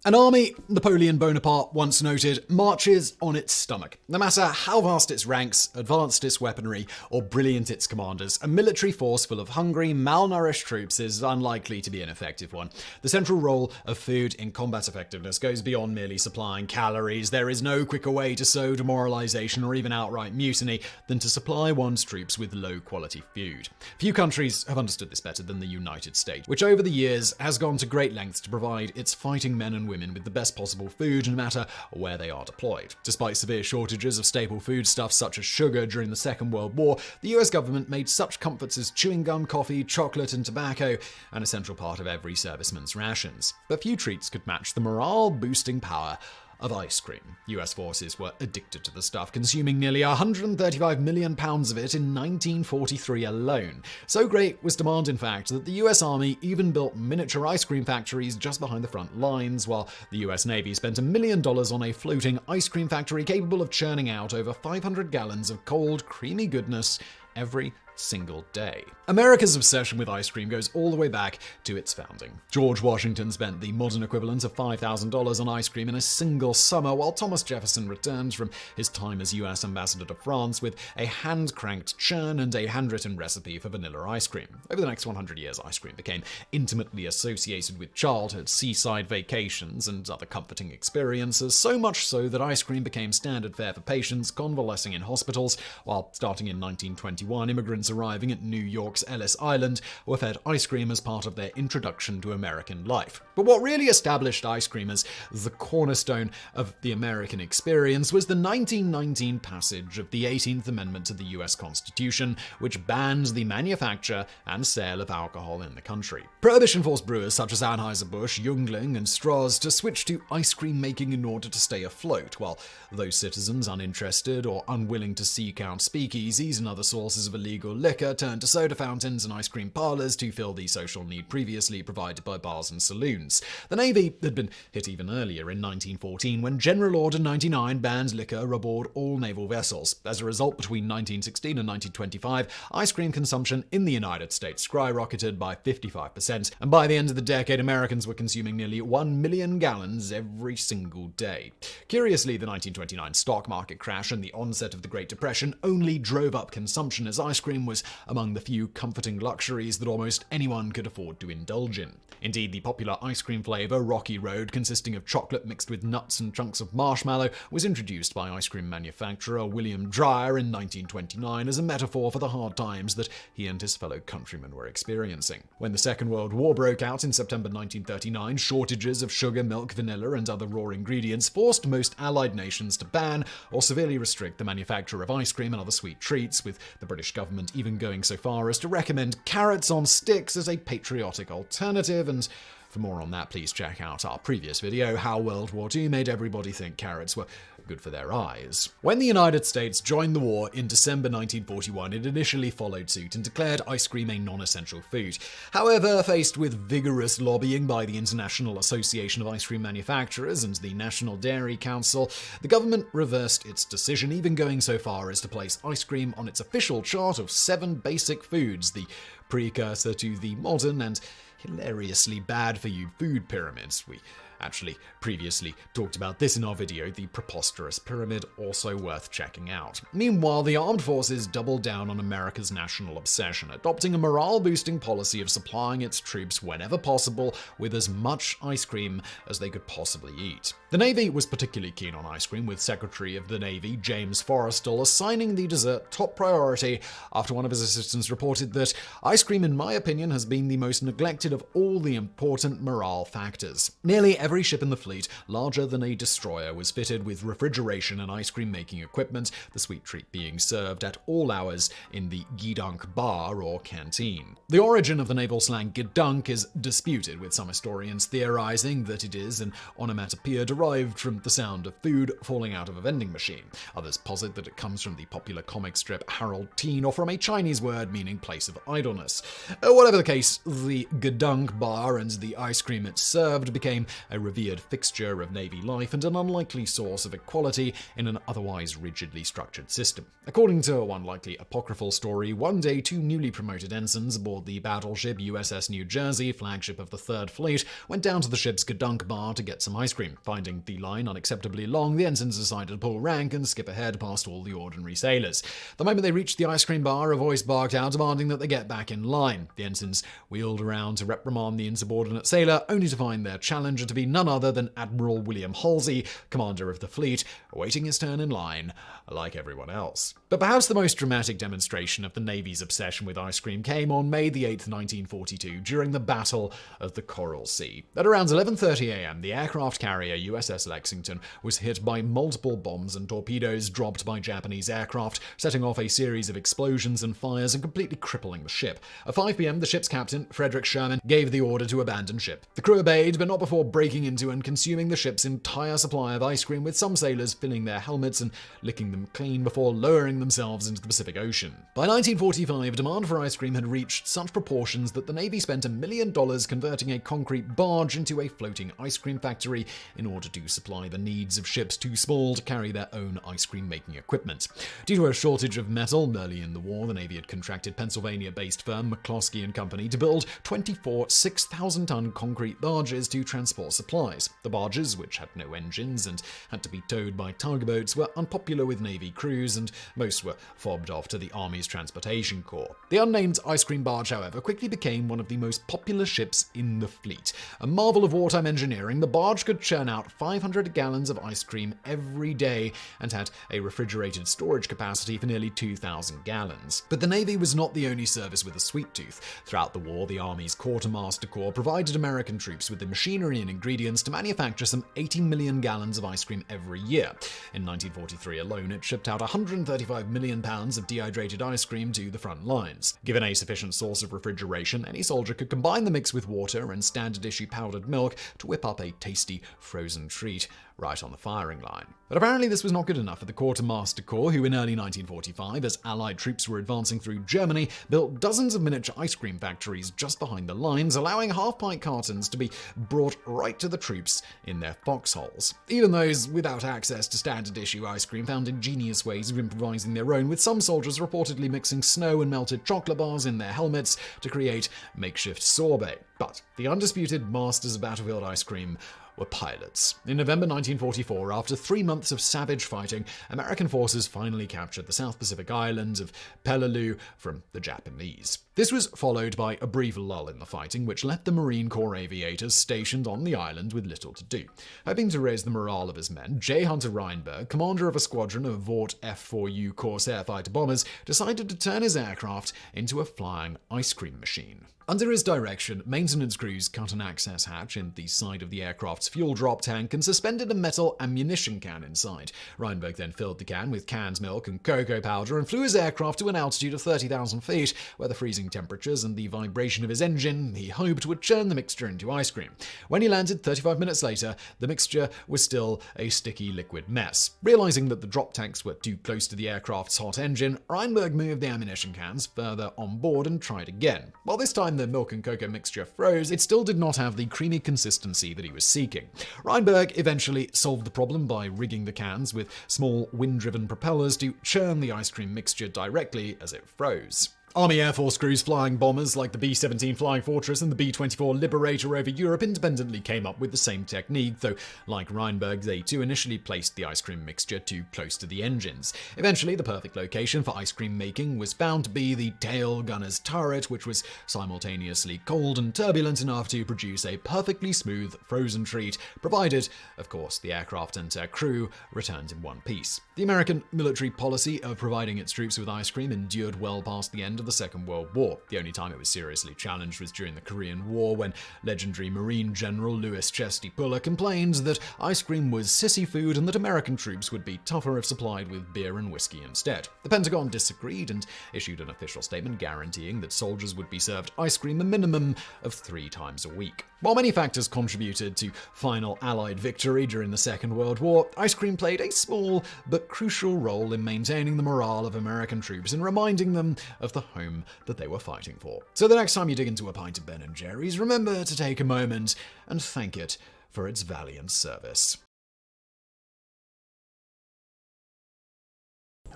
An army, Napoleon Bonaparte once noted, marches on its stomach. No matter how vast its ranks, advanced its weaponry, or brilliant its commanders, a military force full of hungry, malnourished troops is unlikely to be an effective one. The central role of food in combat effectiveness goes beyond merely supplying calories. There is no quicker way to sow demoralization or even outright mutiny than to supply one's troops with low-quality food. Few countries have understood this better than the United States, which over the years has gone to great lengths to provide its fighting men and women with the best possible food no matter where they are deployed. Despite severe shortages of staple foodstuffs such as sugar during the Second World War, the US government made such comforts as chewing gum, coffee, chocolate, and tobacco an essential part of every serviceman's rations. But few treats could match the morale-boosting power of ice cream. US forces were addicted to the stuff, consuming nearly 135 million pounds of it in 1943 alone. So great was demand, in fact, that the US Army even built miniature ice cream factories just behind the front lines, while the US Navy spent $1 million on a floating ice cream factory capable of churning out over 500 gallons of cold, creamy goodness every single day. America's obsession with ice cream goes all the way back to its founding. George Washington spent the modern equivalent of $5,000 on ice cream in a single summer, while Thomas Jefferson returned from his time as US ambassador to France with a hand-cranked churn and a handwritten recipe for vanilla ice cream. Over the next 100 years, ice cream became intimately associated with childhood, seaside vacations, and other comforting experiences, so much so that ice cream became standard fare for patients convalescing in hospitals, while starting in 1921, immigrants arriving at New York's Ellis Island were fed ice cream as part of their introduction to American life. But what really established ice cream as the cornerstone of the American experience was the 1919 passage of the 18th Amendment to the US Constitution, which banned the manufacture and sale of alcohol in the country. Prohibition forced brewers such as Anheuser-Busch, Yuengling, and Strauss to switch to ice cream making in order to stay afloat, while those citizens uninterested or unwilling to seek out speakeasies and other sources of illegal liquor turned to soda fountains and ice cream parlors to fill the social need previously provided by bars and saloons. The Navy had been hit even earlier in 1914 when General Order 99 banned liquor aboard all naval vessels. As a result, between 1916 and 1925, ice cream consumption in the United States skyrocketed by 55%, and by the end of the decade, Americans were consuming nearly 1 million gallons every single day. Curiously, the 1929 stock market crash and the onset of the Great Depression only drove up consumption, as ice cream was among the few comforting luxuries that almost anyone could afford to indulge in. Indeed, the popular ice cream flavor Rocky Road, consisting of chocolate mixed with nuts and chunks of marshmallow, was introduced by ice cream manufacturer William Dreyer in 1929 as a metaphor for the hard times that he and his fellow countrymen were experiencing. When the Second World War broke out in September 1939, shortages of sugar, milk, vanilla, and other raw ingredients forced most Allied nations to ban or severely restrict the manufacture of ice cream and other sweet treats, with the British government even going so far as to recommend carrots on sticks as a patriotic alternative. And for more on that, please check out our previous video, How World War II Made Everybody Think Carrots Were Good for Their Eyes. When the United States joined the war in December 1941, it initially followed suit and declared ice cream a non-essential food. However, faced with vigorous lobbying by the International Association of Ice Cream Manufacturers and the National Dairy Council, the government reversed its decision, even going so far as to place ice cream on its official chart of 7 basic foods, the precursor to the modern and hilariously bad-for-you food pyramids. We actually previously talked about this in our video, The Preposterous Pyramid, also worth checking out. Meanwhile, the armed forces doubled down on America's national obsession, adopting a morale-boosting policy of supplying its troops whenever possible with as much ice cream as they could possibly eat. The Navy was particularly keen on ice cream, with Secretary of the Navy James Forrestal assigning the dessert top priority after one of his assistants reported that ice cream, in my opinion, has been the most neglected of all the important morale factors. Nearly every ship in the fleet, larger than a destroyer, was fitted with refrigeration and ice cream making equipment, the sweet treat being served at all hours in the gidunk bar or canteen. The origin of the naval slang gidunk is disputed, with some historians theorizing that it is an onomatopoeia derived from the sound of food falling out of a vending machine. Others posit that it comes from the popular comic strip Harold Teen, or from a Chinese word meaning place of idleness. Whatever the case, the gidunk bar and the ice cream it served became a revered fixture of Navy life and an unlikely source of equality in an otherwise rigidly structured system. According to one likely apocryphal story, one day two newly promoted ensigns aboard the battleship USS New Jersey, flagship of the Third Fleet, went down to the ship's gidunk bar to get some ice cream. Finding the line unacceptably long, the ensigns decided to pull rank and skip ahead past all the ordinary sailors. The moment they reached the ice cream bar, a voice barked out demanding that they get back in line. The ensigns wheeled around to reprimand the insubordinate sailor, only to find their challenger to be none other than Admiral William Halsey, commander of the fleet, awaiting his turn in line like everyone else. But perhaps the most dramatic demonstration of the Navy's obsession with ice cream came on May the 8th, 1942, during the Battle of the Coral Sea. At around 11:30 a.m., the aircraft carrier USS Lexington was hit by multiple bombs and torpedoes dropped by Japanese aircraft, setting off a series of explosions and fires and completely crippling the ship. At 5 p.m., the ship's captain, Frederick Sherman, gave the order to abandon ship. The crew obeyed, but not before breaking into and consuming the ship's entire supply of ice cream, with some sailors filling their helmets and licking them clean before lowering themselves into the Pacific Ocean. By 1945, demand for ice cream had reached such proportions that the Navy spent $1 million converting a concrete barge into a floating ice cream factory in order to supply the needs of ships too small to carry their own ice cream making equipment. Due to a shortage of metal, early in the war, the Navy had contracted Pennsylvania-based firm McCloskey & Company to build 24 6,000-ton concrete barges to transport supplies. The barges, which had no engines and had to be towed by tugboats, were unpopular with Navy crews, and most were fobbed off to the Army's Transportation Corps. The unnamed ice cream barge, however, quickly became one of the most popular ships in the fleet. A marvel of wartime engineering, the barge could churn out 500 gallons of ice cream every day and had a refrigerated storage capacity for nearly 2,000 gallons. But the Navy was not the only service with a sweet tooth. Throughout the war, the Army's Quartermaster Corps provided American troops with the machinery and ingredients to manufacture some 80 million gallons of ice cream every year. In 1943 alone, it shipped out 135 million pounds of dehydrated ice cream to the front lines. Given a sufficient source of refrigeration, any soldier could combine the mix with water and standard issue powdered milk to whip up a tasty frozen treat right on the firing line. But apparently this was not good enough for the Quartermaster Corps, who in early 1945, as Allied troops were advancing through Germany, built dozens of miniature ice cream factories just behind the lines, allowing half-pint cartons to be brought right to the troops in their foxholes. Even those without access to standard issue ice cream found ingenious ways of improvising their own, with some soldiers reportedly mixing snow and melted chocolate bars in their helmets to create makeshift sorbet. But the undisputed masters of battlefield ice cream were pilots. In November 1944, after 3 months of savage fighting, American forces finally captured the South Pacific island of Peleliu from the Japanese. This was followed by a brief lull in the fighting, which left the Marine Corps aviators stationed on the island with little to do. Hoping to raise the morale of his men, J. Hunter Reinberg, commander of a squadron of Vought F-4U Corsair fighter bombers, decided to turn his aircraft into a flying ice cream machine. Under his direction, maintenance crews cut an access hatch in the side of the aircraft's fuel drop tank and suspended a metal ammunition can inside. Reinberg then filled the can with canned milk and cocoa powder and flew his aircraft to an altitude of 30,000 feet, where the freezing temperatures and the vibration of his engine, he hoped, would churn the mixture into ice cream. When he landed 35 minutes later, the mixture was still a sticky liquid mess. Realizing that the drop tanks were too close to the aircraft's hot engine, Reinberg moved the ammunition cans further on board and tried again. While this time the milk and cocoa mixture froze, it still did not have the creamy consistency that he was seeking. Reinberg eventually solved the problem by rigging the cans with small wind-driven propellers to churn the ice cream mixture directly as it froze. Army Air Force crews flying bombers like the B-17 Flying Fortress and the B-24 Liberator over Europe independently came up with the same technique, though, like Rheinberg, they too initially placed the ice cream mixture too close to the engines. Eventually, the perfect location for ice cream making was found to be the tail gunner's turret, which was simultaneously cold and turbulent enough to produce a perfectly smooth, frozen treat, provided, of course, the aircraft and their crew returned in one piece. The American military policy of providing its troops with ice cream endured well past the end of the Second World War. The only time it was seriously challenged was during the Korean War, when legendary Marine General Louis Chesty Puller complained that ice cream was sissy food and that American troops would be tougher if supplied with beer and whiskey instead. The Pentagon disagreed and issued an official statement guaranteeing that soldiers would be served ice cream a minimum of 3 times a week. While many factors contributed to final Allied victory during the Second World War, ice cream played a small but crucial role in maintaining the morale of American troops and reminding them of the home that they were fighting for. So the next time you dig into a pint of Ben & Jerry's, remember to take a moment and thank it for its valiant service.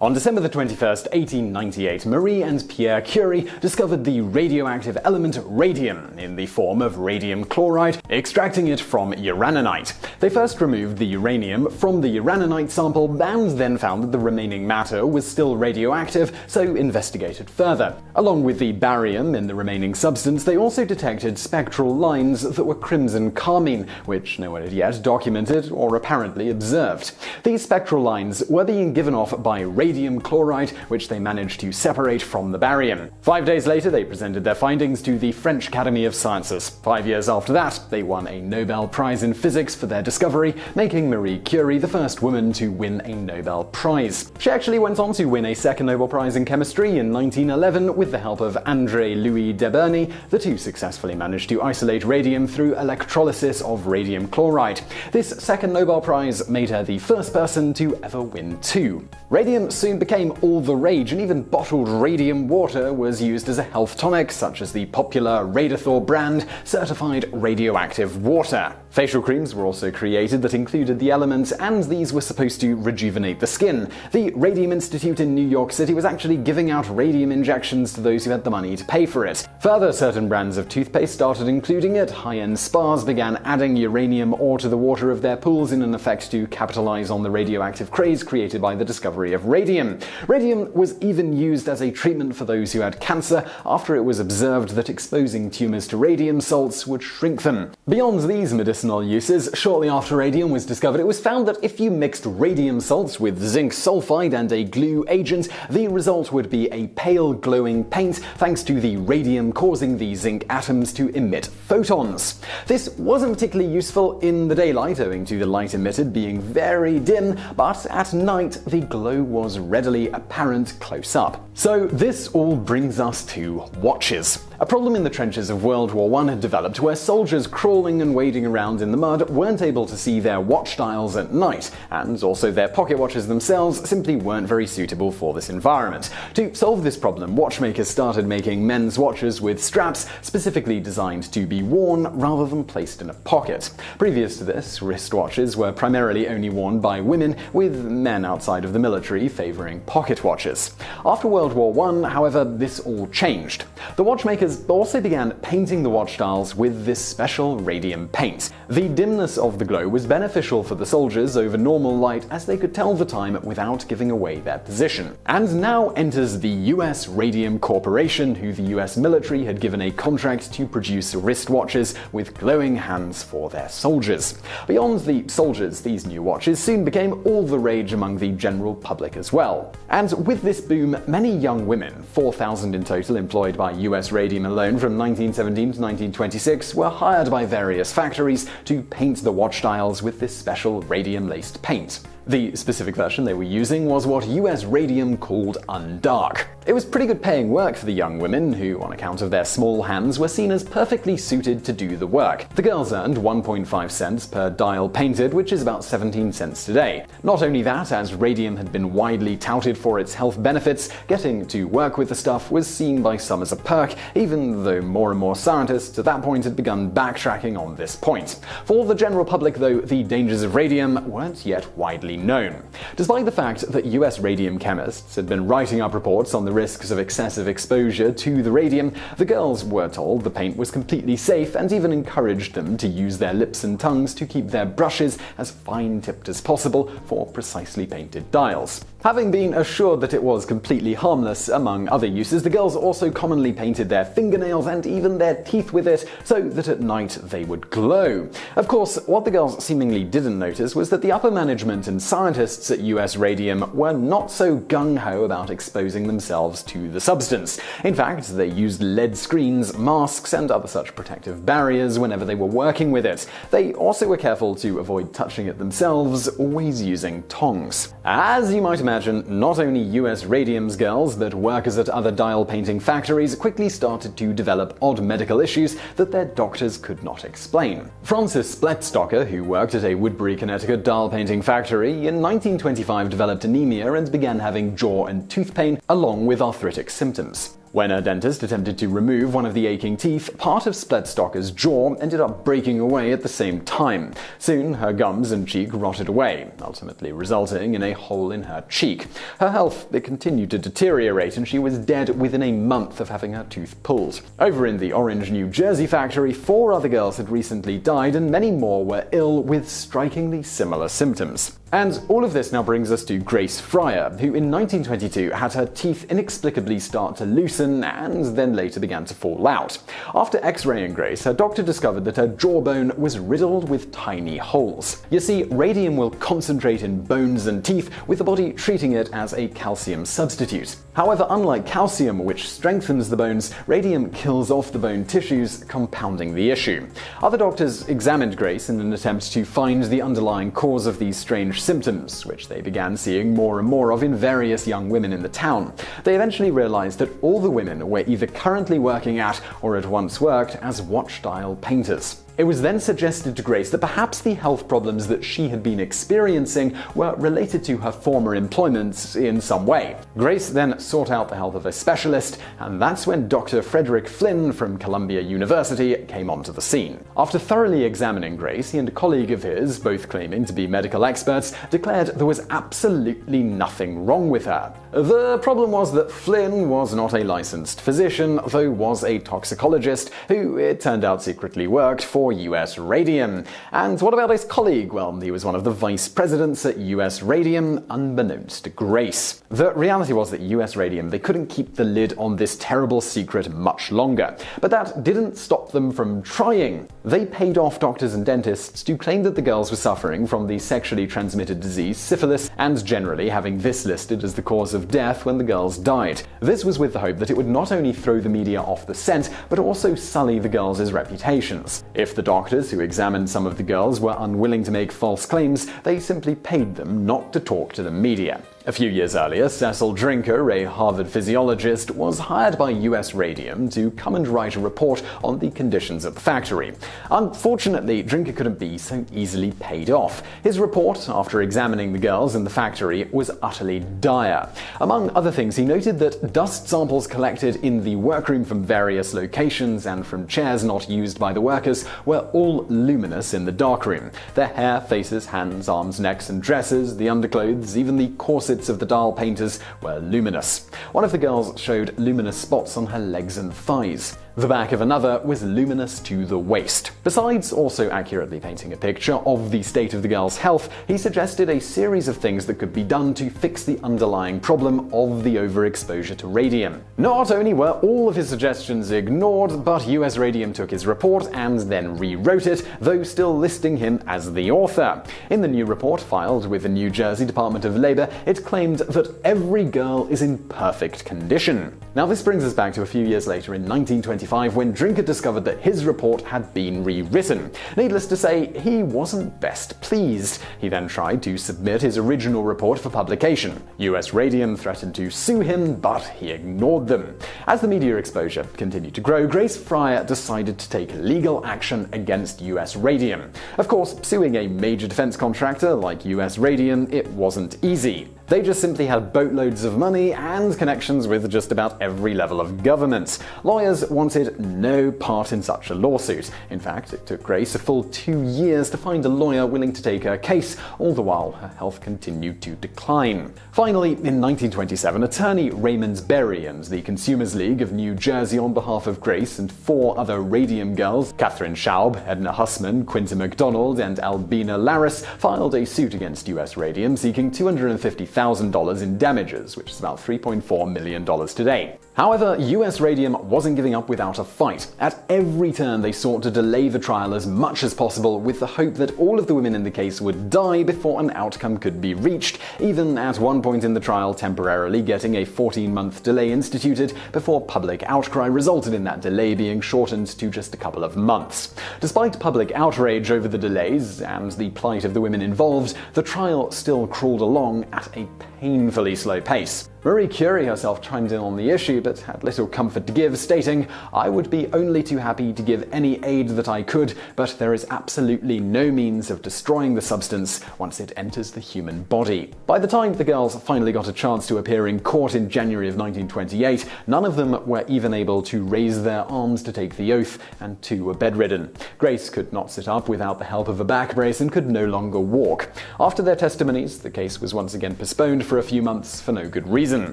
On December 21st, 1898, Marie and Pierre Curie discovered the radioactive element radium in the form of radium chloride, extracting it from uraninite. They first removed the uranium from the uraninite sample and then found that the remaining matter was still radioactive, so investigated further. Along with the barium in the remaining substance, they also detected spectral lines that were crimson carmine, which no one had yet documented or apparently observed. These spectral lines were being given off by radium chloride, which they managed to separate from the barium. 5 days later, they presented their findings to the French Academy of Sciences. 5 years after that, they won a Nobel Prize in Physics for their discovery, making Marie Curie the first woman to win a Nobel Prize. She actually went on to win a second Nobel Prize in Chemistry in 1911 with the help of André Louis de Berny. The two successfully managed to isolate radium through electrolysis of radium chloride. This second Nobel Prize made her the first person to ever win 2. Radium soon became all the rage, and even bottled radium water was used as a health tonic, such as the popular Radiator brand certified radioactive water. Facial creams were also created that included the element, and these were supposed to rejuvenate the skin. The Radium Institute in New York City was actually giving out radium injections to those who had the money to pay for it. Further, certain brands of toothpaste started including it. High-end spas began adding uranium ore to the water of their pools in an effect to capitalize on the radioactive craze created by the discovery of radium. Radium was even used as a treatment for those who had cancer after it was observed that exposing tumors to radium salts would shrink them. Beyond these medicinal uses, shortly after radium was discovered, it was found that if you mixed radium salts with zinc sulfide and a glue agent, the result would be a pale glowing paint, thanks to the radium causing the zinc atoms to emit photons. This wasn't particularly useful in the daylight, owing to the light emitted being very dim, but at night the glow was readily apparent close up. So this all brings us to watches. A problem in the trenches of World War I had developed where soldiers crawling and wading around in the mud weren't able to see their watch dials at night, and also their pocket watches themselves simply weren't very suitable for this environment. To solve this problem, watchmakers started making men's watches with straps specifically designed to be worn rather than placed in a pocket. Previous to this, wristwatches were primarily only worn by women, with men outside of the military favoring pocket watches. After World War I, however, this all changed. The watchmakers also began painting the watch dials with this special radium paint. The dimness of the glow was beneficial for the soldiers over normal light, as they could tell the time without giving away their position. And now enters the US Radium Corporation, who the US military had given a contract to produce wristwatches with glowing hands for their soldiers. Beyond the soldiers, these new watches soon became all the rage among the general public as well. And with this boom, many young women, 4,000 in total employed by US Radium alone from 1917 to 1926, were hired by various factories to paint the watch dials with this special radium-laced paint. The specific version they were using was what US Radium called undark. It was pretty good paying work for the young women, who, on account of their small hands, were seen as perfectly suited to do the work. The girls earned 1.5 cents per dial painted, which is about 17 cents today. Not only that, as radium had been widely touted for its health benefits, getting to work with the stuff was seen by some as a perk, even though more and more scientists at that point had begun backtracking on this point. For the general public, though, the dangers of radium weren't yet widely widely known. Despite the fact that US radium chemists had been writing up reports on the risks of excessive exposure to the radium, the girls were told the paint was completely safe and even encouraged them to use their lips and tongues to keep their brushes as fine-tipped as possible for precisely painted dials. Having been assured that it was completely harmless, among other uses, the girls also commonly painted their fingernails and even their teeth with it so that at night they would glow. Of course, what the girls seemingly didn't notice was that the upper management and scientists at US Radium were not so gung-ho about exposing themselves to the substance. In fact, they used lead screens, masks, and other such protective barriers whenever they were working with it. They also were careful to avoid touching it themselves, always using tongs. As you might imagine, not only US Radium's girls, but workers at other dial painting factories quickly started to develop odd medical issues that their doctors could not explain. Francis Spletstocker, who worked at a Woodbury, Connecticut dial painting factory, in 1925 developed anemia and began having jaw and tooth pain along with arthritic symptoms. When a dentist attempted to remove one of the aching teeth, part of Spletstocker's jaw ended up breaking away at the same time. Soon, her gums and cheek rotted away, ultimately resulting in a hole in her cheek. Her health continued to deteriorate, and she was dead within a month of having her tooth pulled. Over in the Orange, New Jersey factory, 4 other girls had recently died, and many more were ill with strikingly similar symptoms. And all of this now brings us to Grace Fryer, who in 1922 had her teeth inexplicably start to loosen and then later began to fall out. After x-raying Grace, her doctor discovered that her jawbone was riddled with tiny holes. You see, radium will concentrate in bones and teeth, with the body treating it as a calcium substitute. However, unlike calcium, which strengthens the bones, radium kills off the bone tissues, compounding the issue. Other doctors examined Grace in an attempt to find the underlying cause of these strange symptoms, which they began seeing more and more of in various young women in the town. They eventually realized that all the women were either currently working at or had once worked as watch dial painters. It was then suggested to Grace that perhaps the health problems that she had been experiencing were related to her former employment in some way. Grace then sought out the help of a specialist, and that's when Dr. Frederick Flynn from Columbia University came onto the scene. After thoroughly examining Grace, he and a colleague of his, both claiming to be medical experts, declared there was absolutely nothing wrong with her. The problem was that Flynn was not a licensed physician, though was a toxicologist who, it turned out, secretly worked for US Radium. And what about his colleague? Well, he was one of the vice presidents at US Radium, unbeknownst to Grace. The reality was that US Radium, they couldn't keep the lid on this terrible secret much longer. But that didn't stop them from trying. They paid off doctors and dentists to claim that the girls were suffering from the sexually transmitted disease syphilis, and generally having this listed as the cause of death when the girls died. This was with the hope that it would not only throw the media off the scent, but also sully the girls' reputations. If the doctors who examined some of the girls were unwilling to make false claims, they simply paid them not to talk to the media. A few years earlier, Cecil Drinker, a Harvard physiologist, was hired by US Radium to come and write a report on the conditions at the factory. Unfortunately, Drinker couldn't be so easily paid off. His report, after examining the girls in the factory, was utterly dire. Among other things, he noted that dust samples collected in the workroom from various locations and from chairs not used by the workers were all luminous in the darkroom. Their hair, faces, hands, arms, necks, and dresses, the underclothes, even the corsets of the dial painters were luminous. One of the girls showed luminous spots on her legs and thighs. The back of another was luminous to the waist. Besides also accurately painting a picture of the state of the girl's health, he suggested a series of things that could be done to fix the underlying problem of the overexposure to radium. Not only were all of his suggestions ignored, but US Radium took his report and then rewrote it, though still listing him as the author. In the new report filed with the New Jersey Department of Labor, it claimed that every girl is in perfect condition. Now this brings us back to a few years later in 1925, when Drinker discovered that his report had been rewritten. Needless to say, he wasn't best pleased. He then tried to submit his original report for publication. US Radium threatened to sue him, but he ignored them. As the media exposure continued to grow, Grace Fryer decided to take legal action against US Radium. Of course, suing a major defense contractor like US Radium, it wasn't easy. They just simply had boatloads of money and connections with just about every level of government. Lawyers wanted no part in such a lawsuit. In fact, it took Grace a full 2 years to find a lawyer willing to take her case, all the while her health continued to decline. Finally, in 1927, attorney Raymond Berry and the Consumers League of New Jersey, on behalf of Grace and 4 other Radium girls, Catherine Schaub, Edna Hussman, Quinta MacDonald, and Albina Laris, filed a suit against US Radium seeking $250,000 in damages, which is about $3.4 million today. However, US Radium wasn't giving up without a fight. At every turn, they sought to delay the trial as much as possible with the hope that all of the women in the case would die before an outcome could be reached, even at one point in the trial temporarily getting a 14-month delay instituted before public outcry resulted in that delay being shortened to just a couple of months. Despite public outrage over the delays and the plight of the women involved, the trial still crawled along at a painfully slow pace. Marie Curie herself chimed in on the issue, but had little comfort to give, stating, "I would be only too happy to give any aid that I could, but there is absolutely no means of destroying the substance once it enters the human body." By the time the girls finally got a chance to appear in court in January of 1928, none of them were even able to raise their arms to take the oath, and 2 were bedridden. Grace could not sit up without the help of a back brace and could no longer walk. After their testimonies, the case was once again postponed for a few months for no good reason.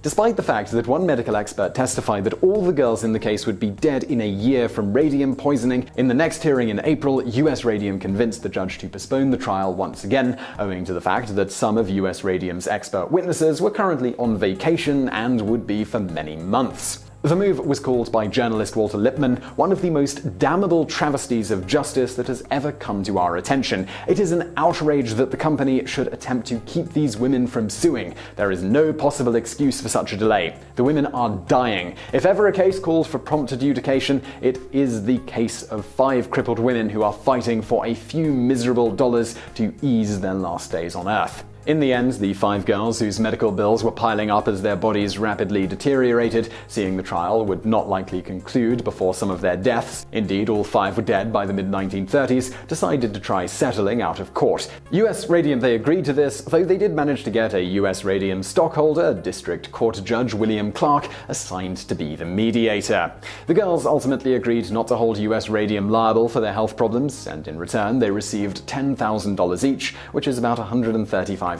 Despite the fact that one medical expert testified that all the girls in the case would be dead in a year from radium poisoning, in the next hearing in April, US Radium convinced the judge to postpone the trial once again, owing to the fact that some of US Radium's expert witnesses were currently on vacation and would be for many months. The move was called by journalist Walter Lippmann one of the most damnable travesties of justice that has ever come to our attention. It is an outrage that the company should attempt to keep these women from suing. There is no possible excuse for such a delay. The women are dying. If ever a case calls for prompt adjudication, it is the case of 5 crippled women who are fighting for a few miserable dollars to ease their last days on Earth. In the end, the 5 girls whose medical bills were piling up as their bodies rapidly deteriorated, seeing the trial would not likely conclude before some of their deaths, indeed all 5 were dead by the mid-1930s, decided to try settling out of court. US Radium, they agreed to this, though they did manage to get a US Radium stockholder, District Court Judge William Clark, assigned to be the mediator. The girls ultimately agreed not to hold US Radium liable for their health problems, and in return they received $10,000 each, which is about $135,000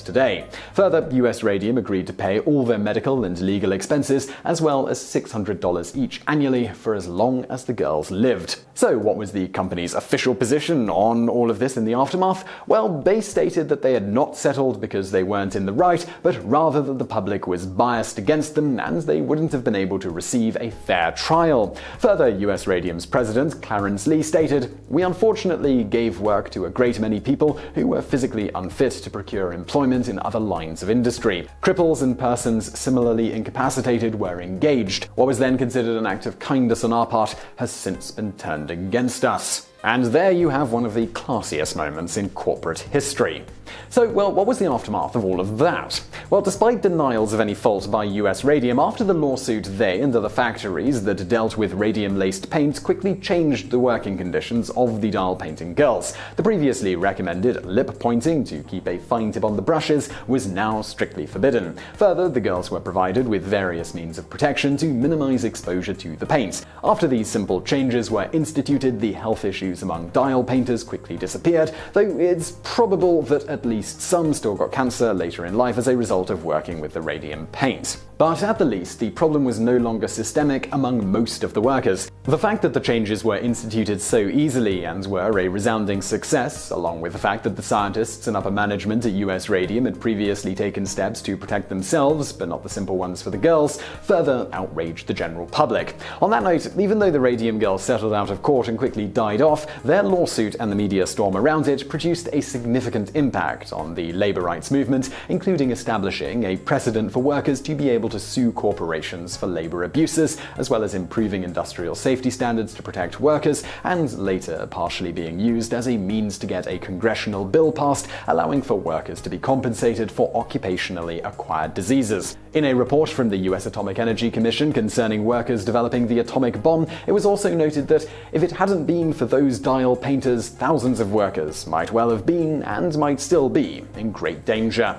today. Further, US Radium agreed to pay all their medical and legal expenses, as well as $600 each annually for as long as the girls lived. So what was the company's official position on all of this in the aftermath? Well, they stated that they had not settled because they weren't in the right, but rather that the public was biased against them and they wouldn't have been able to receive a fair trial. Further, US Radium's president, Clarence Lee, stated, "We unfortunately gave work to a great many people who were physically unfit to procure employment in other lines of industry. Cripples and persons similarly incapacitated were engaged. What was then considered an act of kindness on our part has since been turned against us." And there you have one of the classiest moments in corporate history. So, well, what was the aftermath of all of that? Well, despite denials of any fault by US Radium, after the lawsuit, they and other factories that dealt with radium-laced paint quickly changed the working conditions of the dial painting girls. The previously recommended lip pointing to keep a fine tip on the brushes was now strictly forbidden. Further, the girls were provided with various means of protection to minimize exposure to the paint. After these simple changes were instituted, the health issues among dial painters quickly disappeared, though it's probable that at least some still got cancer later in life as a result of working with the radium paint. But at the least, the problem was no longer systemic among most of the workers. The fact that the changes were instituted so easily and were a resounding success, along with the fact that the scientists and upper management at US Radium had previously taken steps to protect themselves, but not the simple ones for the girls, further outraged the general public. On that note, even though the Radium girls settled out of court and quickly died off, their lawsuit and the media storm around it produced a significant impact on the labor rights movement, including establishing a precedent for workers to be able to sue corporations for labor abuses, as well as improving industrial safety standards to protect workers, and later partially being used as a means to get a congressional bill passed allowing for workers to be compensated for occupationally acquired diseases. In a report from the US Atomic Energy Commission concerning workers developing the atomic bomb, it was also noted that if it hadn't been for those dial painters, thousands of workers might well have been and might still be in great danger.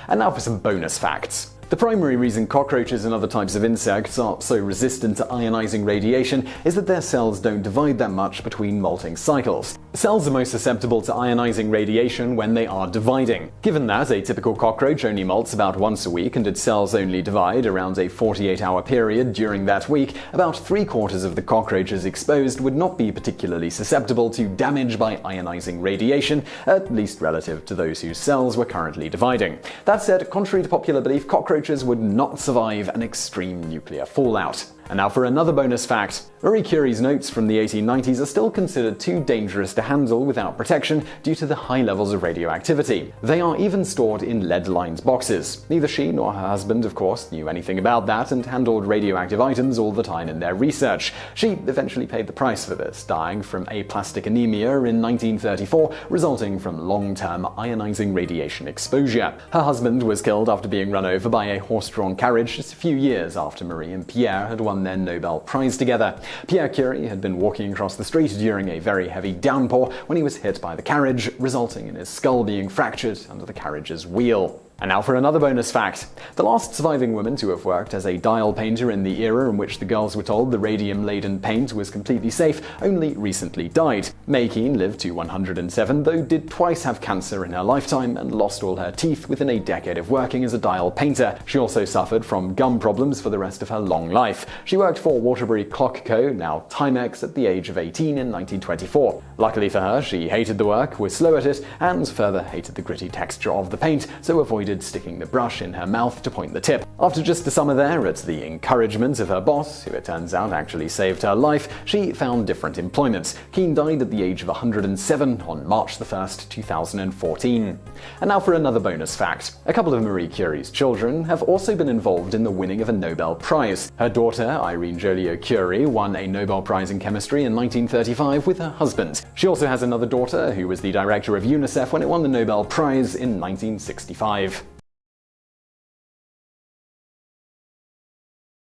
And now for some bonus facts. The primary reason cockroaches and other types of insects are so resistant to ionizing radiation is that their cells don't divide that much between molting cycles. Cells are most susceptible to ionizing radiation when they are dividing. Given that a typical cockroach only molts about once a week and its cells only divide around a 48-hour period during that week, about 3/4 of the cockroaches exposed would not be particularly susceptible to damage by ionizing radiation, at least relative to those whose cells were currently dividing. That said, contrary to popular belief, cockroaches would not survive an extreme nuclear fallout. And now for another bonus fact. Marie Curie's notes from the 1890s are still considered too dangerous to handle without protection due to the high levels of radioactivity. They are even stored in lead-lined boxes. Neither she nor her husband, of course, knew anything about that and handled radioactive items all the time in their research. She eventually paid the price for this, dying from aplastic anemia in 1934, resulting from long-term ionizing radiation exposure. Her husband was killed after being run over by a horse-drawn carriage just a few years after Marie and Pierre had won their Nobel Prize together. Pierre Curie had been walking across the street during a very heavy downpour when he was hit by the carriage, resulting in his skull being fractured under the carriage's wheel. And now for another bonus fact. The last surviving woman to have worked as a dial painter in the era in which the girls were told the radium-laden paint was completely safe only recently died. May Keane lived to 107, though did twice have cancer in her lifetime and lost all her teeth within a decade of working as a dial painter. She also suffered from gum problems for the rest of her long life. She worked for Waterbury Clock Co., now Timex, at the age of 18 in 1924. Luckily for her, she hated the work, was slow at it, and further hated the gritty texture of the paint, so avoided sticking the brush in her mouth to point the tip. After just a summer there, at the encouragement of her boss, who it turns out actually saved her life, she found different employment. Keane died at the age of 107 on March 1st, 2014. And now for another bonus fact. A couple of Marie Curie's children have also been involved in the winning of a Nobel Prize. Her daughter, Irene Joliot-Curie, won a Nobel Prize in Chemistry in 1935 with her husband. She also has another daughter who was the director of UNICEF when it won the Nobel Prize in 1965.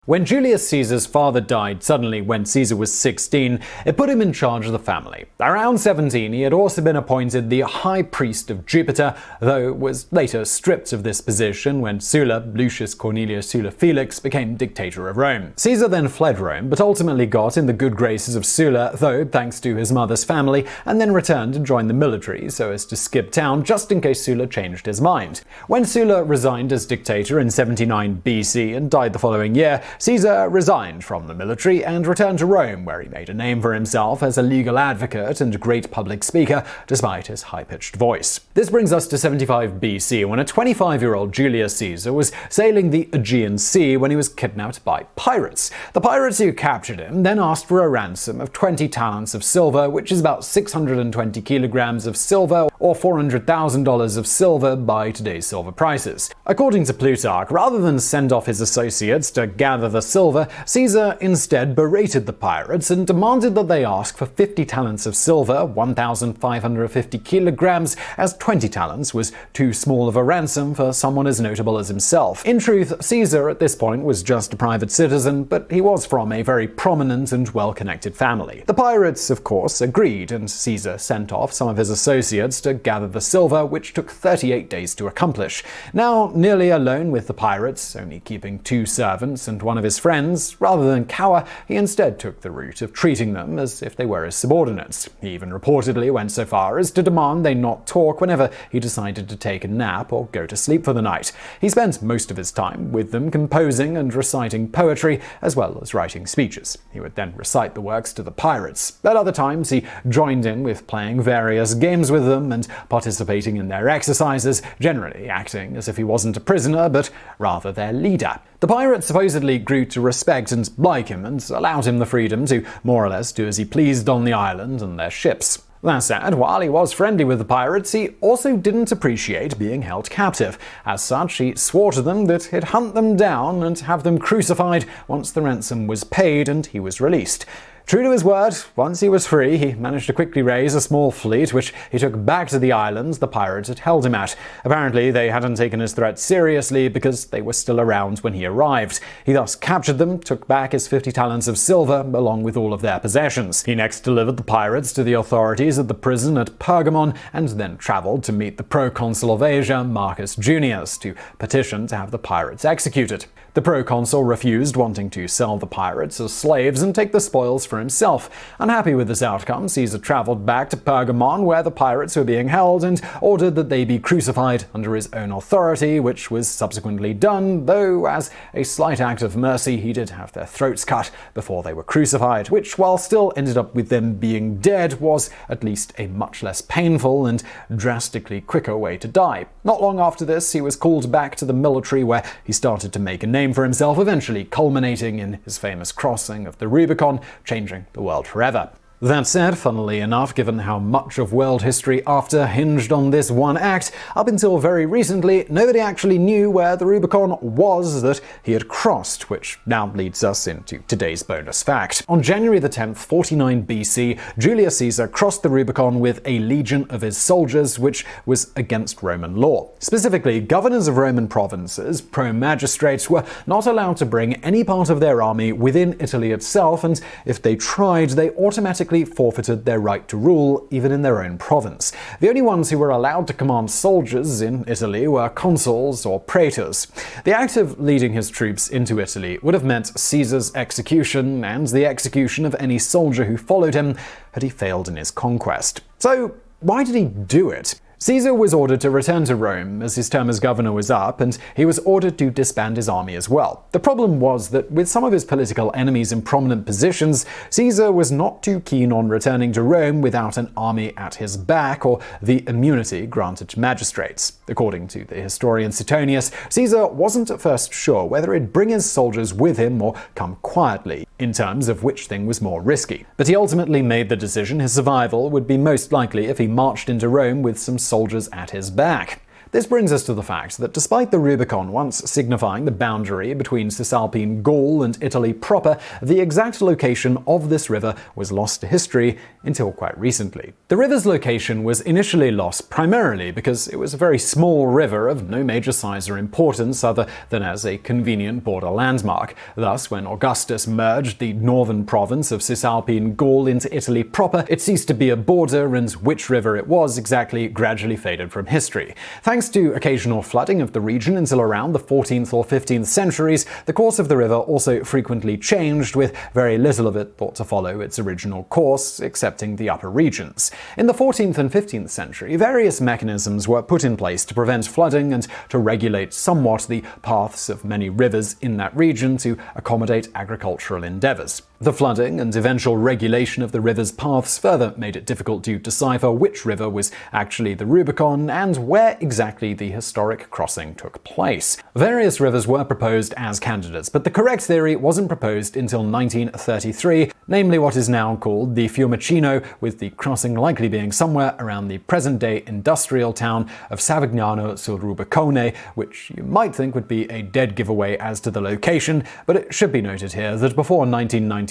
When Julius Caesar's father died suddenly when Caesar was 16, it put him in charge of the family. Around 17, he had also been appointed the High Priest of Jupiter, though was later stripped of this position when Sulla, Lucius Cornelius Sulla Felix, became dictator of Rome. Caesar then fled Rome, but ultimately got in the good graces of Sulla, though thanks to his mother's family, and then returned and joined the military so as to skip town just in case Sulla changed his mind. When Sulla resigned as dictator in 79 BC and died the following year, Caesar resigned from the military and returned to Rome, where he made a name for himself as a legal advocate and great public speaker, despite his high-pitched voice. This brings us to 75 BC, when a 25-year-old Julius Caesar was sailing the Aegean Sea when he was kidnapped by pirates. The pirates who captured him then asked for a ransom of 20 talents of silver, which is about 620 kilograms of silver, or $400,000 of silver by today's silver prices. According to Plutarch, rather than send off his associates to gather the silver, Caesar instead berated the pirates and demanded that they ask for 50 talents of silver, 1,550 kilograms, as 20 talents was too small of a ransom for someone as notable as himself. In truth, Caesar at this point was just a private citizen, but he was from a very prominent and well-connected family. The pirates, of course, agreed, and Caesar sent off some of his associates to gather the silver, which took 38 days to accomplish. Now nearly alone with the pirates, only keeping 2 servants and one of his friends, rather than cower, he instead took the route of treating them as if they were his subordinates. He even reportedly went so far as to demand they not talk whenever he decided to take a nap or go to sleep for the night. He spent most of his time with them composing and reciting poetry, as well as writing speeches. He would then recite the works to the pirates. At other times, he joined in with playing various games with them and participating in their exercises, generally acting as if he wasn't a prisoner, but rather their leader. The pirates supposedly grew to respect and like him and allowed him the freedom to more or less do as he pleased on the island and their ships. That said, while he was friendly with the pirates, he also didn't appreciate being held captive. As such, he swore to them that he'd hunt them down and have them crucified once the ransom was paid and he was released. True to his word, once he was free, he managed to quickly raise a small fleet, which he took back to the islands the pirates had held him at. Apparently, they hadn't taken his threat seriously because they were still around when he arrived. He thus captured them, took back his 50 talents of silver, along with all of their possessions. He next delivered the pirates to the authorities at the prison at Pergamon, and then traveled to meet the proconsul of Asia, Marcus Junius, to petition to have the pirates executed. The proconsul refused, wanting to sell the pirates as slaves and take the spoils for himself. Unhappy with this outcome, Caesar traveled back to Pergamon, where the pirates were being held, and ordered that they be crucified under his own authority, which was subsequently done, though as a slight act of mercy he did have their throats cut before they were crucified, which, while still ended up with them being dead, was at least a much less painful and drastically quicker way to die. Not long after this, he was called back to the military, where he started to make a name for himself, eventually culminating in his famous crossing of the Rubicon, changing the world forever. That said, funnily enough, given how much of world history after hinged on this one act, up until very recently, nobody actually knew where the Rubicon was that he had crossed, which now leads us into today's bonus fact. On January the 10th, 49 BC, Julius Caesar crossed the Rubicon with a legion of his soldiers, which was against Roman law. Specifically, governors of Roman provinces, pro-magistrates, were not allowed to bring any part of their army within Italy itself, and if they tried, they automatically forfeited their right to rule, even in their own province. The only ones who were allowed to command soldiers in Italy were consuls or praetors. The act of leading his troops into Italy would have meant Caesar's execution and the execution of any soldier who followed him had he failed in his conquest. So, why did he do it? Caesar was ordered to return to Rome as his term as governor was up, and he was ordered to disband his army as well. The problem was that with some of his political enemies in prominent positions, Caesar was not too keen on returning to Rome without an army at his back or the immunity granted to magistrates. According to the historian Suetonius, Caesar wasn't at first sure whether he'd bring his soldiers with him or come quietly, in terms of which thing was more risky. But he ultimately made the decision his survival would be most likely if he marched into Rome with some soldiers at his back. This brings us to the fact that despite the Rubicon once signifying the boundary between Cisalpine Gaul and Italy proper, the exact location of this river was lost to history until quite recently. The river's location was initially lost primarily because it was a very small river of no major size or importance other than as a convenient border landmark. Thus, when Augustus merged the northern province of Cisalpine Gaul into Italy proper, it ceased to be a border, and which river it was exactly gradually faded from history. Thanks to occasional flooding of the region until around the 14th or 15th centuries, the course of the river also frequently changed, with very little of it thought to follow its original course, excepting the upper regions. In the 14th and 15th century, various mechanisms were put in place to prevent flooding and to regulate somewhat the paths of many rivers in that region to accommodate agricultural endeavors. The flooding and eventual regulation of the river's paths further made it difficult to decipher which river was actually the Rubicon and where exactly the historic crossing took place. Various rivers were proposed as candidates, but the correct theory wasn't proposed until 1933, namely what is now called the Fiumicino, with the crossing likely being somewhere around the present-day industrial town of Savignano sul Rubicone, which you might think would be a dead giveaway as to the location, but it should be noted here that before 1991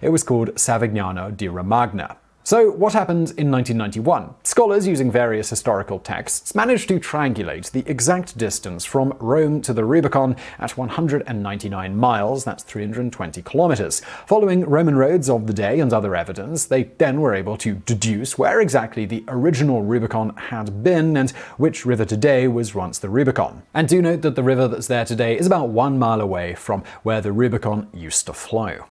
it was called Savignano di Romagna. So, what happened in 1991? Scholars, using various historical texts, managed to triangulate the exact distance from Rome to the Rubicon at 199 miles, that's 320 kilometers. Following Roman roads of the day and other evidence, they then were able to deduce where exactly the original Rubicon had been and which river today was once the Rubicon. And do note that the river that's there today is about 1 mile away from where the Rubicon used to flow.